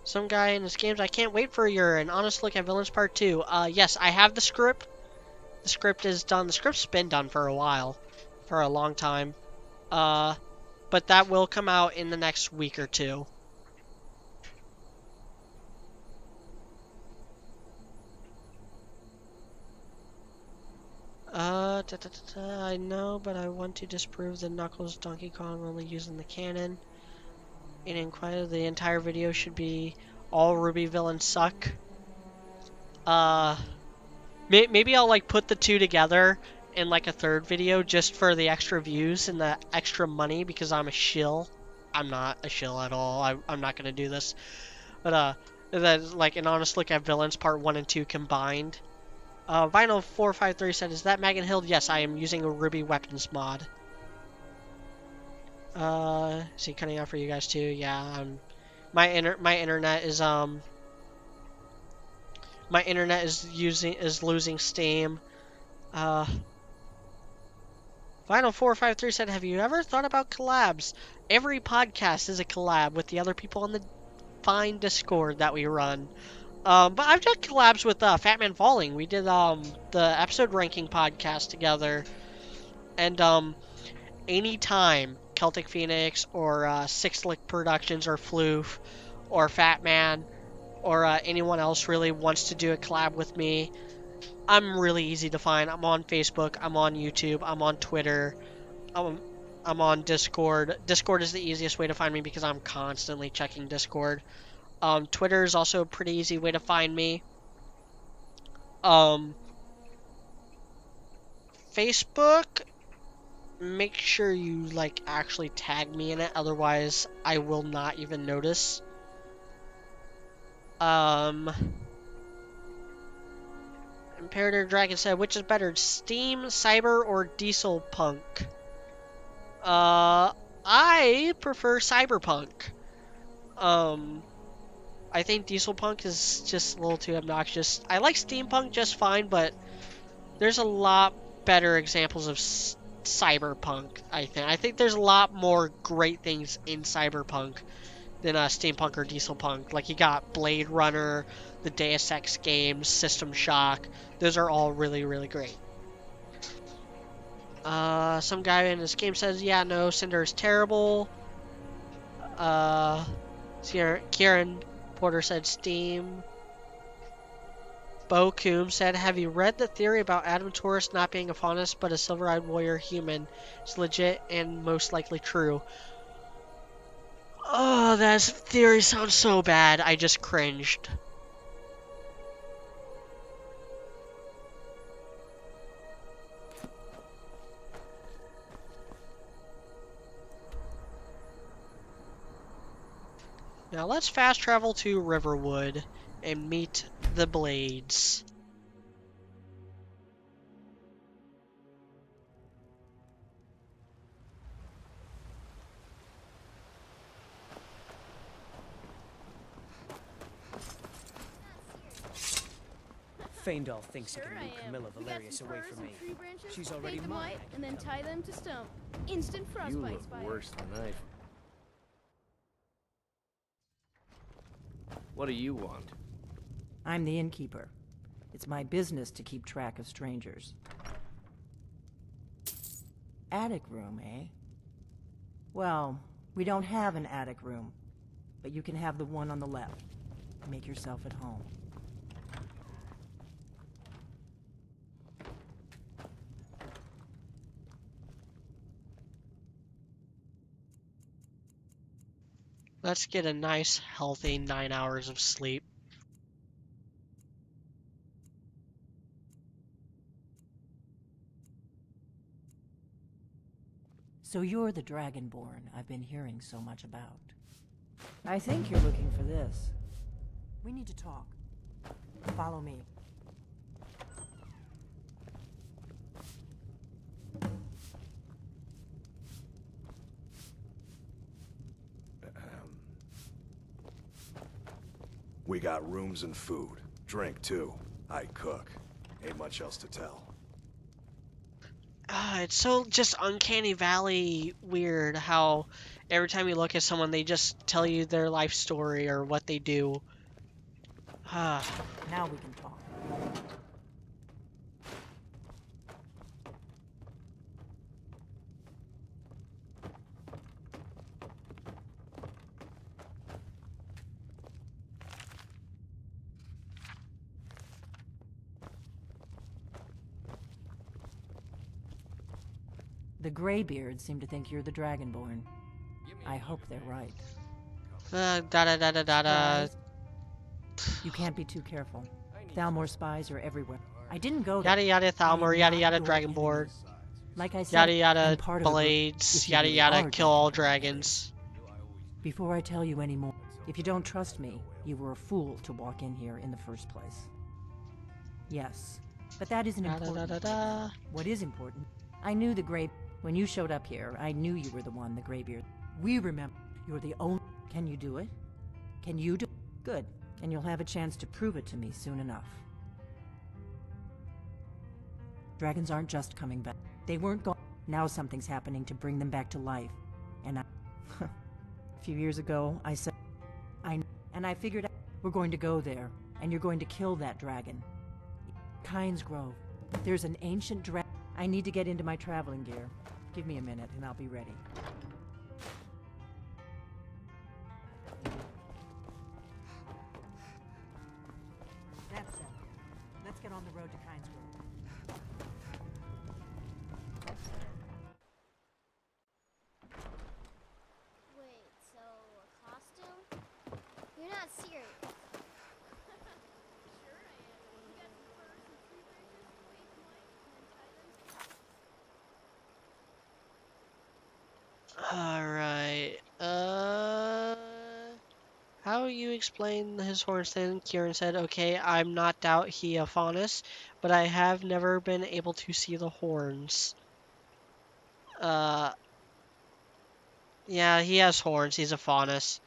S1: Some guy in his games, I can't wait for an honest look at Villains Part 2. Yes, I have the script. The script is done. The script's been done for a while. For a long time. But that will come out in the next week or two. I know, but I want to disprove the Knuckles Donkey Kong only using the canon. And inquire, the entire video should be all RWBY villains suck. Maybe I'll like put the two together in like a third video just for the extra views and the extra money because I'm a shill. I'm not a shill at all. I'm not gonna do this. But that's like an honest look at villains part 1 and 2 combined. Vinyl453 said, is that Megan Hill? Yes, I am using a RWBY weapons mod. Is he cutting out for you guys too? Yeah, my internet is losing steam. Vinyl453 said, have you ever thought about collabs? Every podcast is a collab with the other people on the fine Discord that we run. But I've done collabs with Fat Man Falling. We did the episode ranking podcast together. And anytime Celtic Phoenix or Six Lick Productions or Floof or Fat Man or anyone else really wants to do a collab with me, I'm really easy to find. I'm on Facebook, I'm on YouTube, I'm on Twitter, I'm on Discord. Discord is the easiest way to find me because I'm constantly checking Discord. Twitter is also a pretty easy way to find me. Facebook, make sure you like actually tag me in it, otherwise I will not even notice. Imperator Dragon said, which is better, Steam, Cyber, or Diesel Punk? I prefer Cyberpunk. I think Diesel Punk is just a little too obnoxious. I like Steampunk just fine, but there's a lot better examples of Cyberpunk, I think. I think there's a lot more great things in Cyberpunk than Steampunk or Diesel Punk. Like, you got Blade Runner, the Deus Ex games, System Shock. Those are all really, really great. Some guy in this game says, yeah, no, Cinder is terrible. Kieran Porter said Steam. Bo Coombe said, have you read the theory about Adam Taurus not being a faunus but a silver-eyed warrior human? It's legit and most likely true. Oh, that theory sounds so bad. I just cringed. Now let's fast travel to Riverwood and meet the Blades.
S2: Faendal thinks he can move Camilla Valerius away from me. She's already mine.
S15: And then tie them to stone. Instant frostbite.
S6: You look worse than I. What do you want?
S16: I'm the innkeeper. It's my business to keep track of strangers. Attic room, eh? Well, we don't have an attic room, but you can have the one on the left. Make yourself at home.
S1: Let's get a nice, healthy 9 hours of sleep.
S16: So you're the Dragonborn I've been hearing so much about. I think you're looking for this. We need to talk. Follow me.
S11: We got rooms and food. Drink, too. I cook. Ain't much else to tell.
S1: It's so just uncanny valley weird how every time you look at someone, they just tell you their life story or what they do.
S16: Now we can talk. The Greybeards seem to think you're the Dragonborn. I hope they're right. You can't be too careful. Thalmor spies are everywhere. I didn't go there.
S1: Yada yada Thalmor, yada yada Dragonborn.
S16: Like I said,
S1: yada yada
S16: part
S1: blades,
S16: of
S1: yada
S16: really
S1: yada kill all dragons.
S16: Before I tell you any more, if you don't trust me, you were a fool to walk in here in the first place. Yes, but that isn't important. What is important? I knew the Grey... When you showed up here, I knew you were the one, the Greybeard. We remember. You're the only... Can you do it? Can you do it? Good. And you'll have a chance to prove it to me soon enough. Dragons aren't just coming back. They weren't gone. Now something's happening to bring them back to life. And I... A few years ago, I said... And I figured out we're going to go there, and you're going to kill that dragon. Kynes Grove. There's an ancient dragon. I need to get into my traveling gear. Give me a minute, and I'll be ready. That's it. Let's get on the road to Kynes Grove.
S17: Wait, so a costume? You're not serious.
S1: Alright, how you explain his horns then? Kieran said, okay, I'm not doubt he a faunus, but I have never been able to see the horns. Yeah, he has horns, he's a faunus.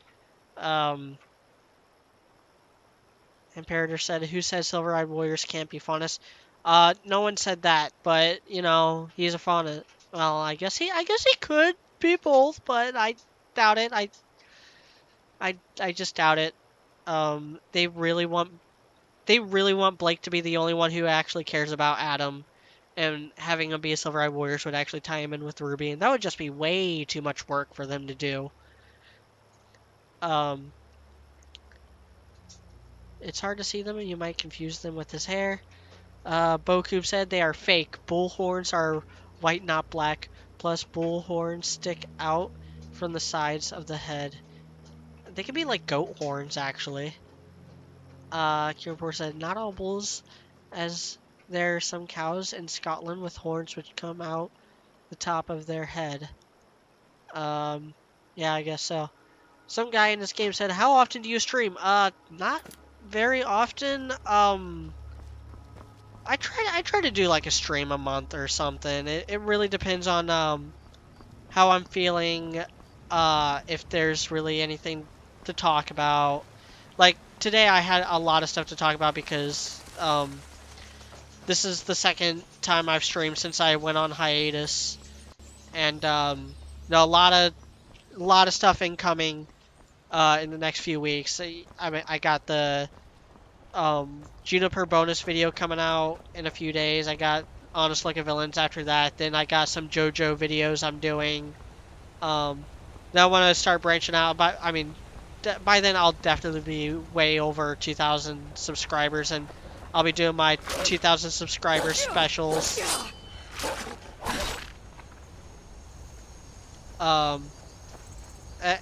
S1: Imperator said, who says silver-eyed warriors can't be faunus? No one said that, but, you know, he's a faunus. Well, I guess he could be both, but I doubt it. I just doubt it. They really want Blake to be the only one who actually cares about Adam, and having him be a Silver-Eyed Warriors would actually tie him in with RWBY, and that would just be way too much work for them to do. It's hard to see them, and you might confuse them with his hair. Bokub said they are fake. Bull horns are white, not black. Plus, bull horns stick out from the sides of the head. They could be like goat horns, actually. Kirpor said, not all bulls, as there are some cows in Scotland with horns which come out the top of their head. Yeah, I guess so. Some guy in this game said, how often do you stream? Not very often. I try to do like a stream a month or something. It really depends on how I'm feeling, if there's really anything to talk about. Like today I had a lot of stuff to talk about because this is the second time I've streamed since I went on hiatus, and a lot of stuff incoming in the next few weeks. I mean, I got the Juniper bonus video coming out in a few days. I got Honest Look at Villains after that. Then I got some JoJo videos I'm doing. Now I want to start branching out. But I mean, by then I'll definitely be way over 2,000 subscribers, and I'll be doing my 2,000 subscriber specials.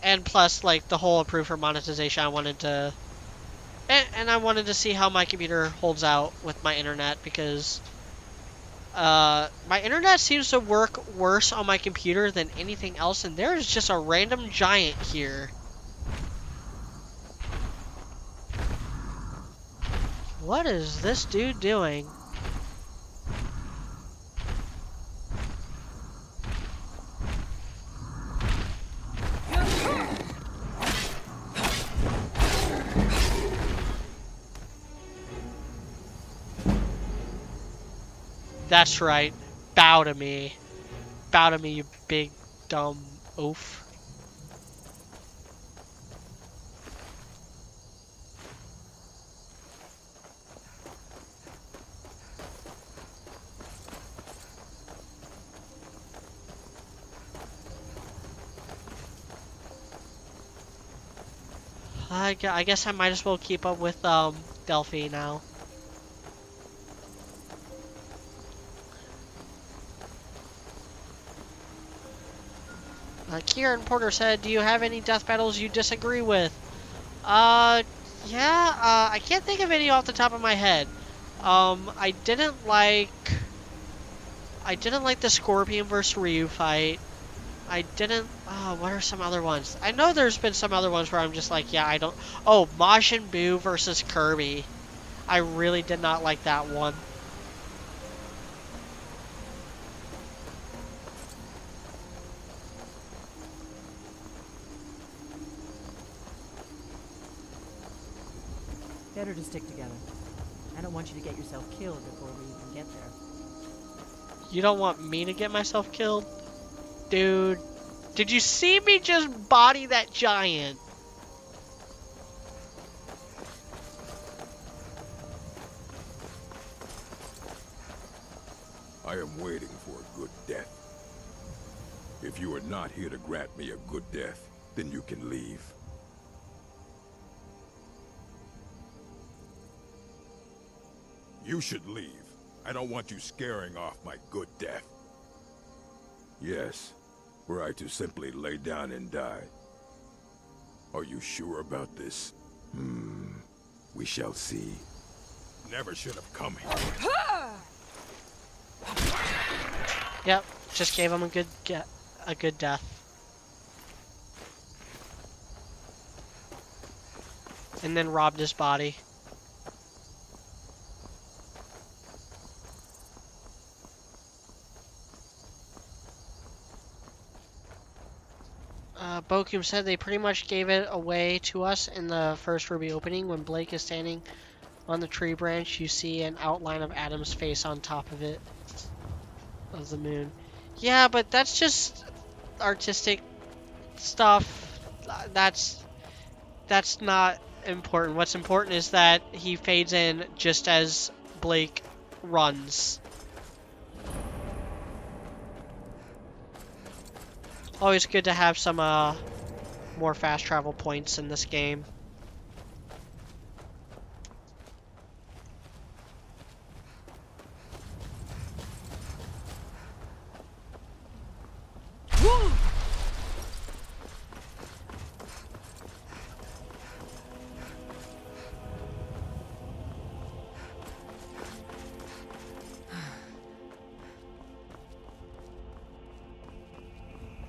S1: And plus, like, the whole approved for monetization, I wanted to... And I wanted to see how my computer holds out with my internet, because... my internet seems to work worse on my computer than anything else, and there is just a random giant here. What is this dude doing? That's right. Bow to me. Bow to me, you big, dumb oaf. I guess I might as well keep up with Delphi now. Kieran Porter said, "Do you have any death battles you disagree with?" Yeah, I can't think of any off the top of my head. I didn't like the Scorpion versus Ryu fight. I didn't, what are some other ones? I know there's been some other ones where I'm just like, yeah, I don't, oh, Majin Buu versus Kirby. I really did not like that one.
S16: Better to stick together. I don't want you to get yourself killed before we even get there.
S1: You don't want me to get myself killed? Dude, did you see me just body that giant?
S18: I am waiting for a good death. If you are not here to grant me a good death, then you can leave. You should leave. I don't want you scaring off my good death. Yes, were I to simply lay down and die. Are you sure about this? We shall see. Never should have come here.
S1: Yep, just gave him a good death. And then robbed his body. Bokum said they pretty much gave it away to us in the first RWBY opening. When Blake is standing on the tree branch, you see an outline of Adam's face on top of it. Of the moon. Yeah, but that's just artistic stuff. That's not important. What's important is that he fades in just as Blake runs. Always good to have some more fast travel points in this game.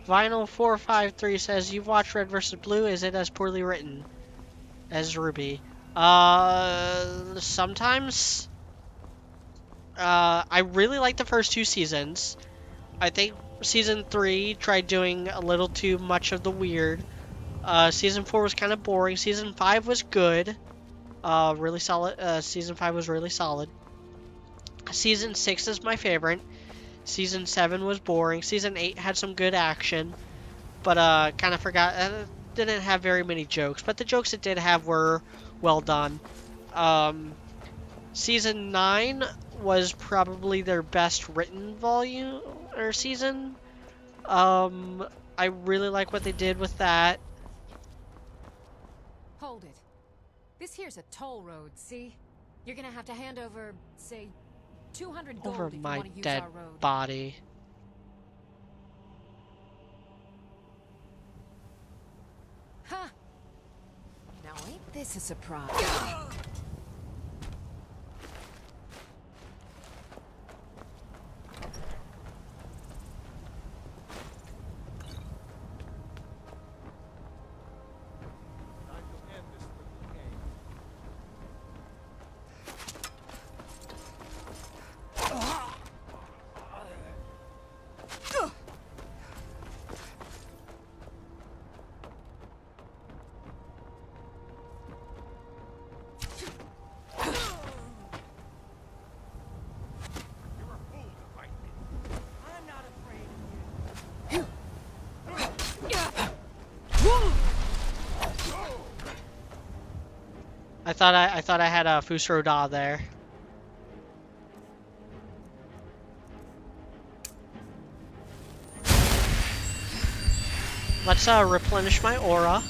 S1: Vinyl453 says, "You've watched Red vs. Blue. Is it as poorly written as RWBY?" Sometimes. I really like the first two seasons. I think season 3 tried doing a little too much of the weird. Season 4 was kind of boring. Season 5 was good. Really solid. Season 5 was really solid. Season 6 is my favorite. Season 7 was boring. Season 8 had some good action, but kind of forgot. Didn't have very many jokes, but the jokes it did have were well done. Season 9 was probably their best written volume or season. I really like what they did with that.
S7: Hold it. This here's a toll road, see? You're gonna have to hand over, say, 200 gold
S1: Over
S7: if you
S1: my
S7: want to use
S1: dead
S7: our road.
S1: body.
S7: Huh. Now ain't this a surprise?
S1: I thought I had a Fusroda there. Let's replenish my aura.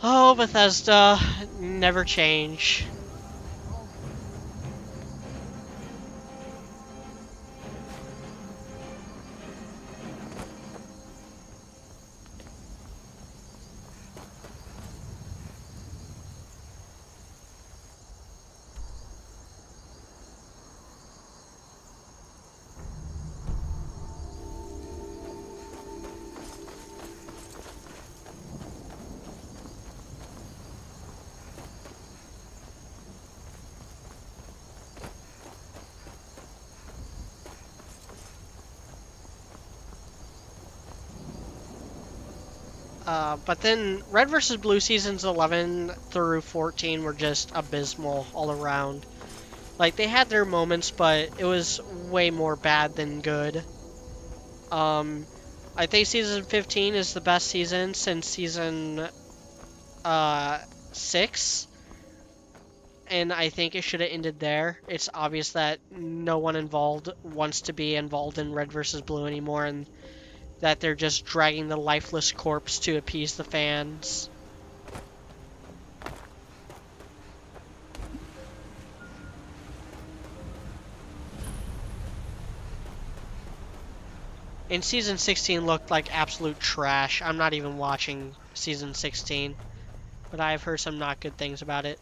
S1: Oh, Bethesda, never change. But then Red vs. Blue seasons 11 through 14 were just abysmal all around. Like, they had their moments, but it was way more bad than good. I think season 15 is the best season since season 6. And I think it should have ended there. It's obvious that no one involved wants to be involved in Red vs. Blue anymore, and that they're just dragging the lifeless corpse to appease the fans. And season 16 looked like absolute trash. I'm not even watching season 16, but I've heard some not good things about it.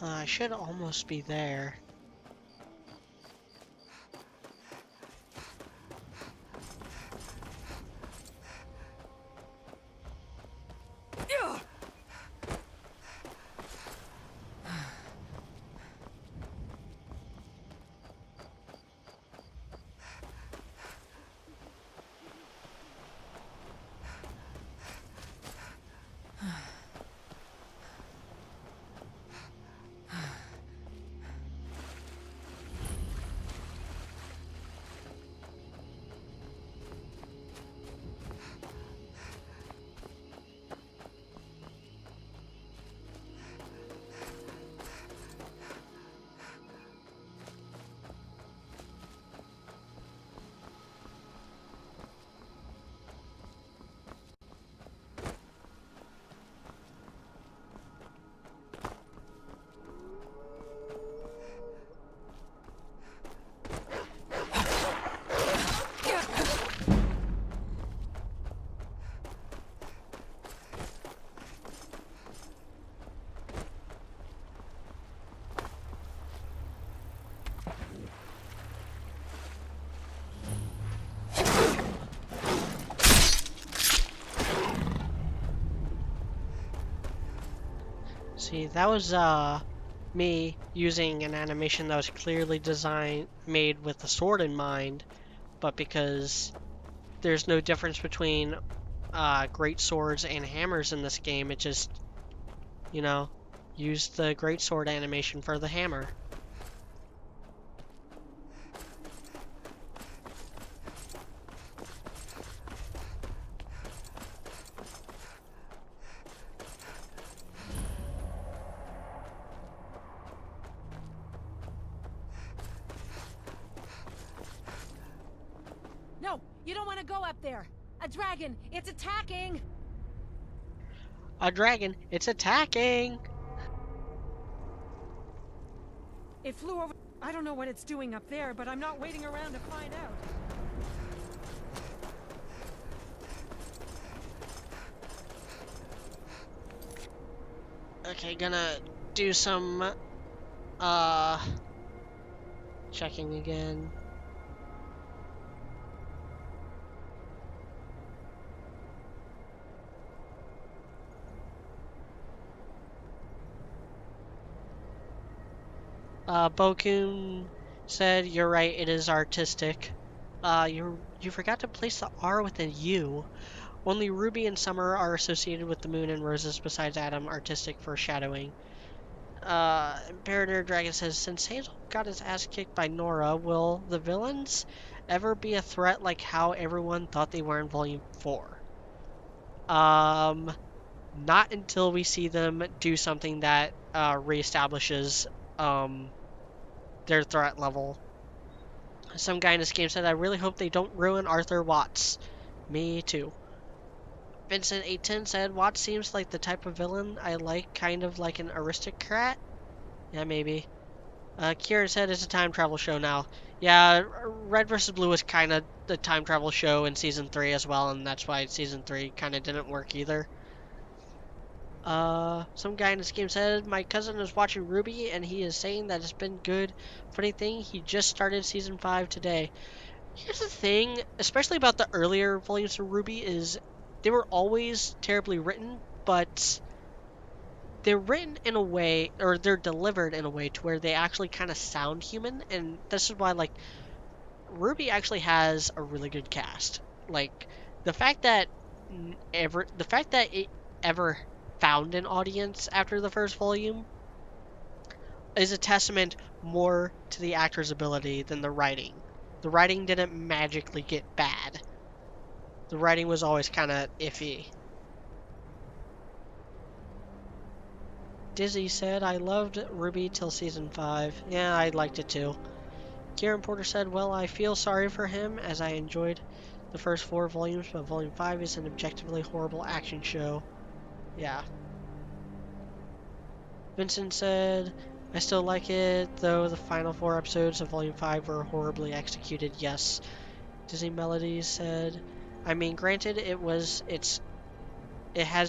S1: I should almost be there. See, that was me using an animation that was clearly made with the sword in mind, but because there's no difference between great swords and hammers in this game, it just, you know, used the great sword animation for the hammer.
S4: No, you don't want to go up there. A dragon, it's attacking.
S1: A dragon, it's attacking.
S3: It flew over. I don't know what it's doing up there, but I'm not waiting around to find out.
S1: Okay, gonna do some checking again. Bokun said, "You're right, it is artistic. You forgot to place the R with a U. Only Ruby and Summer are associated with the moon and roses besides Adam, artistic foreshadowing." Imperator Dragon says, "Since Hazel got his ass kicked by Nora, will the villains ever be a threat like how everyone thought they were in Volume 4? Not until we see them do something that reestablishes their threat level." Some guy in this game said, "I really hope they don't ruin Arthur Watts." Me too. Vincent 810 said, "Watts seems like the type of villain I like, kind of like an aristocrat." Yeah, maybe. Kieran said, "It's a time travel show now." Yeah, Red vs. Blue was kind of the time travel show in Season 3 as well, and that's why Season 3 kind of didn't work either. Some guy in this game said, "My cousin is watching RWBY, and he is saying that it's been good. Funny thing, he just started Season 5 today." Here's the thing, especially about the earlier volumes of RWBY, is they were always terribly written, but they're written in a way, or they're delivered in a way to where they actually kind of sound human, and this is why, like, RWBY actually has a really good cast. Like, the fact that it ever found an audience after the first volume is a testament more to the actor's ability than the writing. The writing didn't magically get bad. The writing was always kind of iffy. Dizzy said, "I loved RWBY till Season 5. Yeah, I liked it too." Kieran Porter said, "Well, I feel sorry for him as I enjoyed the first 4 volumes, but Volume 5 is an objectively horrible action show." Yeah. Vincent said, "I still like it, though the final 4 episodes of Volume 5 were horribly executed." Yes. Disney Melodies said, "I mean, granted, it has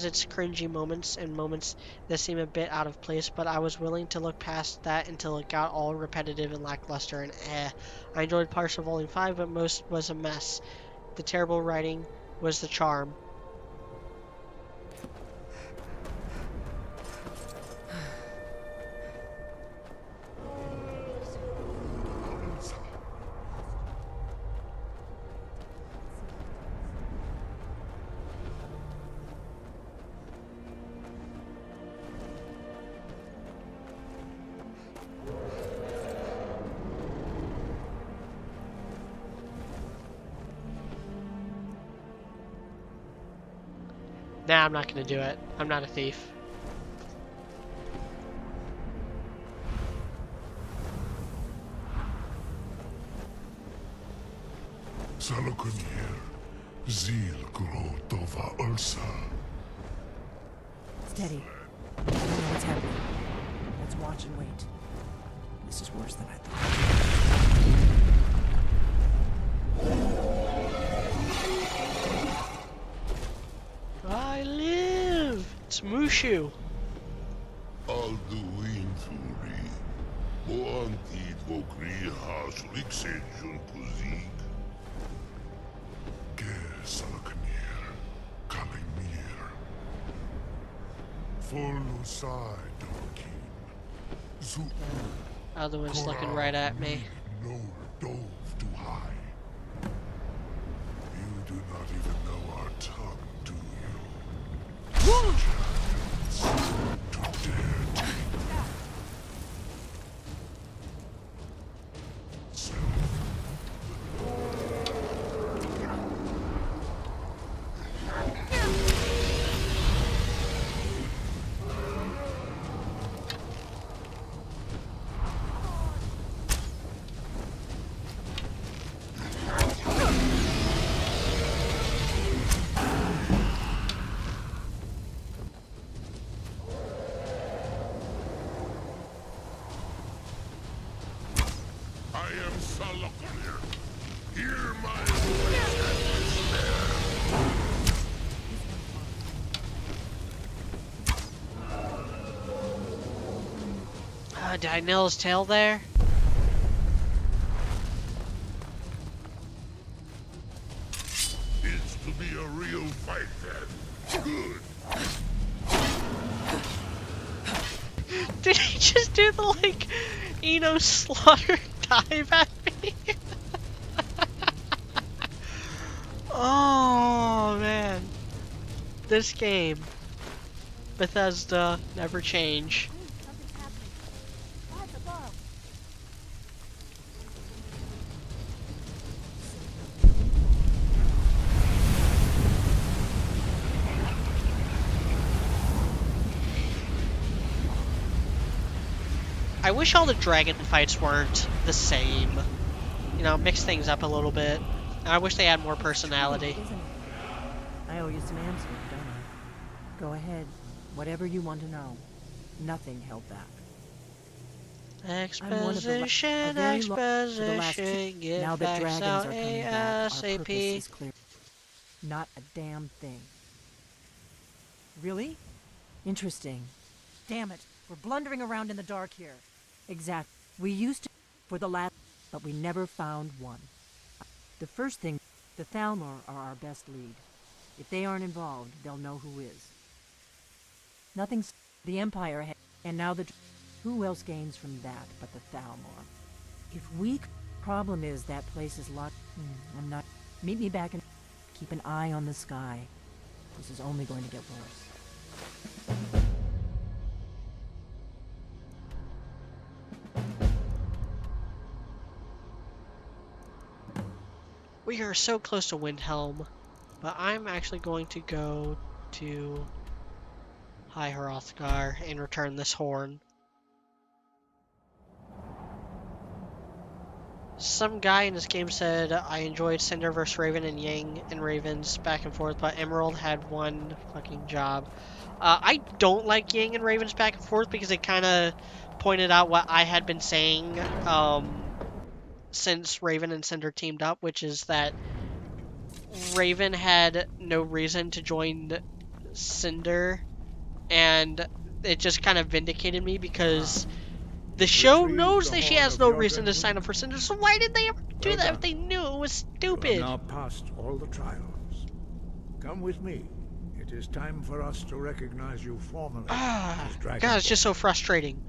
S1: its cringy moments and moments that seem a bit out of place, but I was willing to look past that until it got all repetitive and lackluster and I enjoyed parts of Volume 5, but most was a mess. The terrible writing was the charm." Nah, I'm not gonna do it. I'm not a thief.
S18: Salakunir, Zil Grotova Ulsa.
S16: Steady. I don't know what's happening. Let's watch and wait. This is worse than I thought.
S1: I live! It's Mushu.
S18: Alduin Thuri. Boantid Vokri Hasliksen Junkuzig. Ger Salakunir. Kalimir. Full side.
S1: Other one's looking right at me.
S18: No dove too high. You do not even know our tongue, do you? To dare take
S1: Did I nail his tail there?
S18: is to be a real fight then. Good.
S1: Did he just do the, like, Eno slaughter dive at me? Oh, man. This game. Bethesda, never change. I wish all the dragon fights weren't the same. You know, mix things up a little bit. I wish they had more personality.
S16: I owe you some answers, don't I? Go ahead. Whatever you want to know. Nothing held back.
S1: Exposition, exposition, get
S16: now that
S1: facts
S16: dragons
S1: out
S16: are coming back, our purpose
S1: ASAP.
S16: is clear. Not a damn thing. Really? Interesting. Damn it. We're blundering around in the dark here. Exactly. We used to for the last, but we never found one. The first thing, the Thalmor are our best lead. If they aren't involved, they'll know who is. Nothing's the Empire and now the who else gains from that but the Thalmor? If we problem is that place is locked. I'm not. Meet me back and keep an eye on the sky. This is only going to get worse.
S1: We are so close to Windhelm, but I'm actually going to go to High Hrothgar and return this horn. Some guy in this game said I enjoyed Cinder vs. Raven and Yang and Ravens back and forth, but Emerald had one fucking job. I don't like Yang and Ravens back and forth because it kind of pointed out what I had been saying since Raven and Cinder teamed up, which is that Raven had no reason to join Cinder, and it just kind of vindicated me because the show knows that she has no reason to sign up for Cinder, so why did they ever do that if they knew it was stupid?
S9: You have now passed all the trials. Come with me. It is time for us to recognize you formally as Dragon.
S1: God, it's just so frustrating.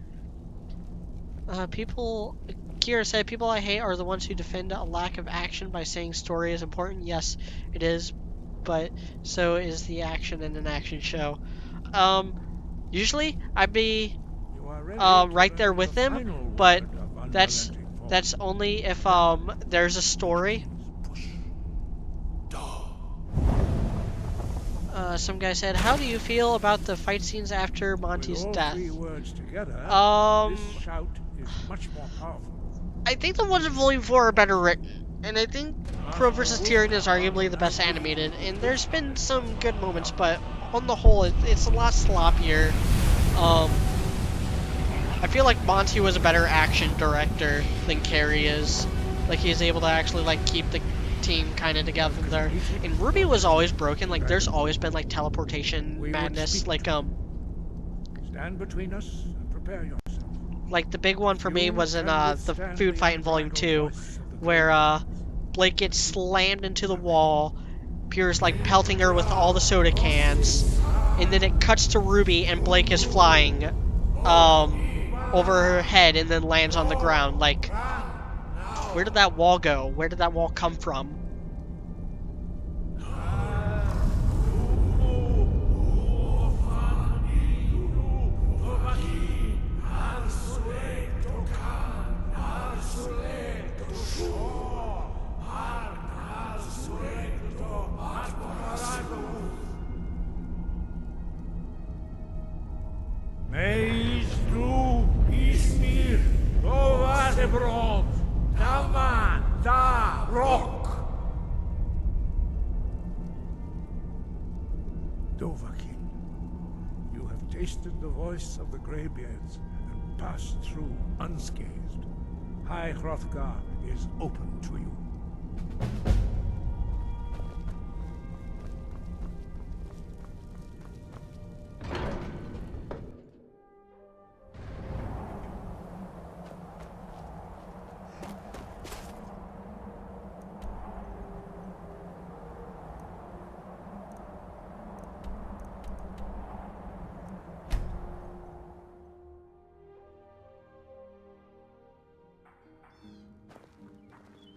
S1: Kira said, people I hate are the ones who defend a lack of action by saying story is important. Yes, it is, but so is the action in an action show. Usually I'd be right there with them, but that's only if there's a story. Some guy said, how do you feel about the fight scenes after Monty's death?
S9: This shout is much more powerful.
S1: I think the ones in Volume 4 are better written, and I think Crow vs. Tyrion is arguably the best animated, and there's been some good moments, but on the whole, it's a lot sloppier. I feel like Monty was a better action director than Carrie is. Like, he's able to actually, like, keep the team kind of together there. And RWBY was always broken. Like, there's always been, like, teleportation madness. Like,
S9: stand between us and prepare yourself.
S1: Like, the big one for me was in the food fight in Volume 2, where Blake gets slammed into the wall, Pierre's like pelting her with all the soda cans, and then it cuts to RWBY and Blake is flying. over her head and then lands on the ground. Like, where did that wall go? Where did that wall come from?
S9: Meistru Ismir Govadebrod Daman Da Rock Dovahkiin, you have tasted the voice of the Greybeards and passed through unscathed. High Hrothgar is open to you.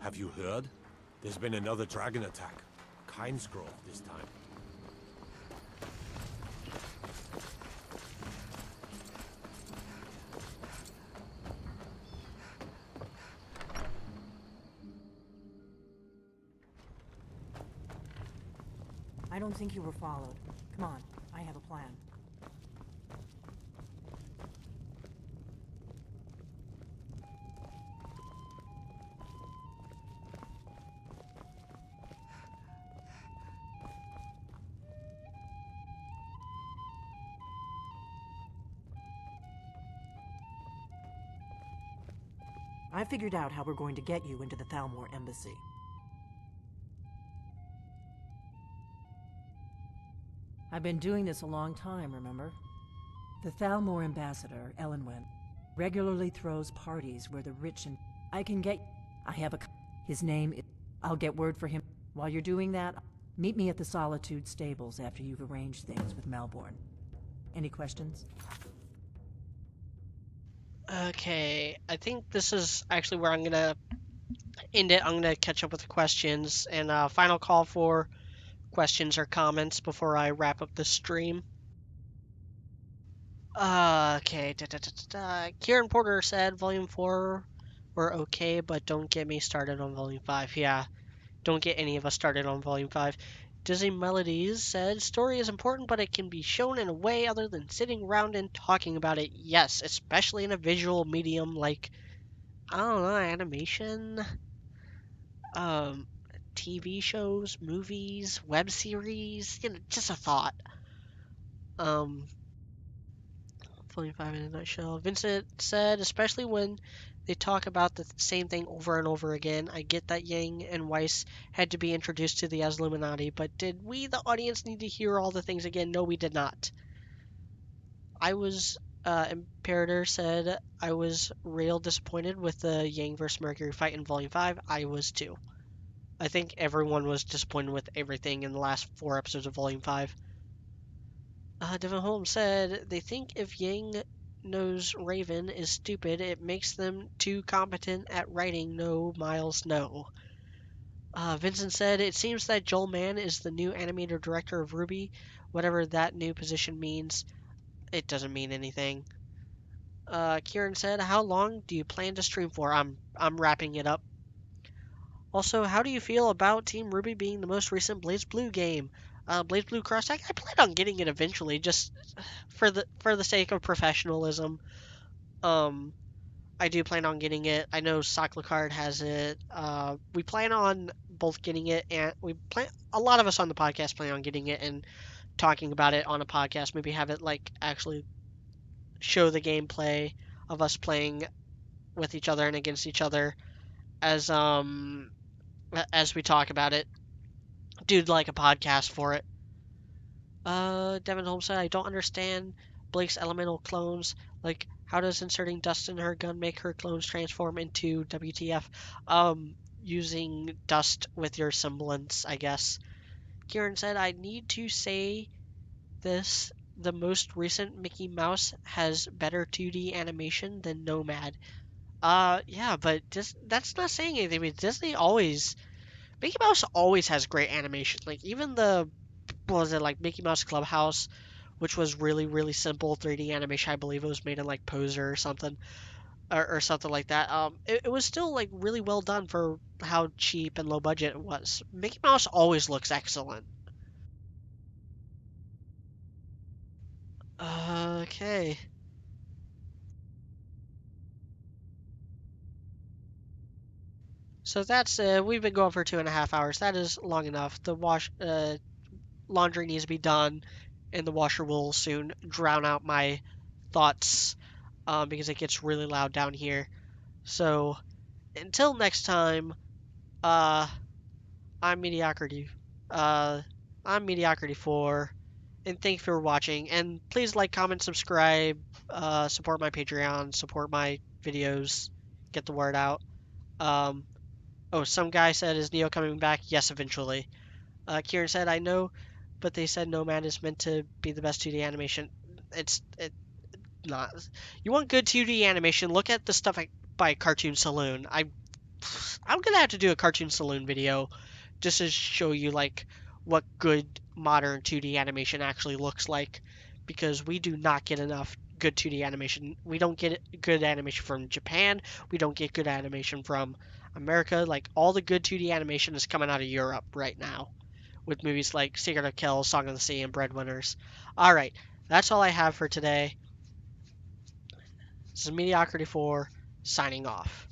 S10: Have you heard? There's been another dragon attack. Kynesgrove this time.
S16: I don't think you were followed. Come on, I have a plan. I figured out how we're going to get you into the Thalmor embassy. I've been doing this a long time, remember? The Thalmor ambassador, Elenwen, regularly throws parties where the rich and... I can get... I have a... His name is... I'll get word for him. While you're doing that, meet me at the Solitude stables after you've arranged things with Malborn. Any questions?
S1: Okay, I think this is actually where I'm gonna end it. I'm gonna catch up with the questions and final call for questions or comments before I wrap up the stream. Okay. Kieran Porter said Volume 4 were okay, but don't get me started on Volume 5. Yeah, don't get any of us started on Volume 5. Disney Melodies said story is important, but it can be shown in a way other than sitting around and talking about it. Yes, especially in a visual medium like, I don't know, animation, um, TV shows, movies, web series, just a thought. Volume 5 in a nutshell. Vincent said, especially when they talk about the same thing over and over again. I get that Yang and Weiss had to be introduced to the Illuminati, but did we, the audience, need to hear all the things again? No, we did not. Imperator said, I was real disappointed with the Yang vs. Mercury fight in Volume 5. I was too. I think everyone was disappointed with everything in the last 4 episodes of Volume 5. Devin Holmes said, they think if Yang knows Raven is stupid, it makes them too competent at writing. No, Miles, no. Vincent said, it seems that Joel Mann is the new animator director of RWBY. Whatever that new position means, it doesn't mean anything. Kieran said, how long do you plan to stream for? I'm wrapping it up. Also, how do you feel about Team RWBY being the most recent BlazBlue game? BlazBlue Cross Tag, I plan on getting it eventually, just for the sake of professionalism. I do plan on getting it. I know Socklacard has it. We plan on both getting it, and a lot of us on the podcast plan on getting it and talking about it on a podcast. Maybe have it like actually show the gameplay of us playing with each other and against each other as we talk about it. Do like a podcast for it. Devin Holmes said, I don't understand Blake's elemental clones. Like, how does inserting dust in her gun make her clones transform into WTF? Using dust with your semblance, I guess. Kieran said, I need to say this the most recent Mickey Mouse has better 2D animation than Nomad. Yeah, but that's not saying anything. I mean, Mickey Mouse always has great animation. Like even what was it, like Mickey Mouse Clubhouse, which was really really simple 3D animation. I believe it was made in like Poser or something, or something like that. It was still like really well done for how cheap and low budget it was. Mickey Mouse always looks excellent. Okay. So that's we've been going for 2.5 hours. That is long enough. The laundry needs to be done, and the washer will soon drown out my thoughts, because it gets really loud down here. So until next time, uh, I'm Mediocrity. Uh, I'm Mediocrity 4, and thank you for watching. And please like, comment, subscribe, support my Patreon, support my videos, get the word out. Um, oh, some guy said, is Neo coming back? Yes, eventually. Kieran said, I know, but they said Nomad is meant to be the best 2D animation. It not. You want good 2D animation? Look at the stuff by Cartoon Saloon. I'm gonna have to do a Cartoon Saloon video just to show you like what good modern 2D animation actually looks like, because we do not get enough good 2D animation. We don't get good animation from Japan. We don't get good animation from America. Like all the good 2D animation is coming out of Europe right now, with movies like Secret of Kells, Song of the Sea, and Breadwinners. All right, that's all I have for today. This is Mediocrity 4 signing off.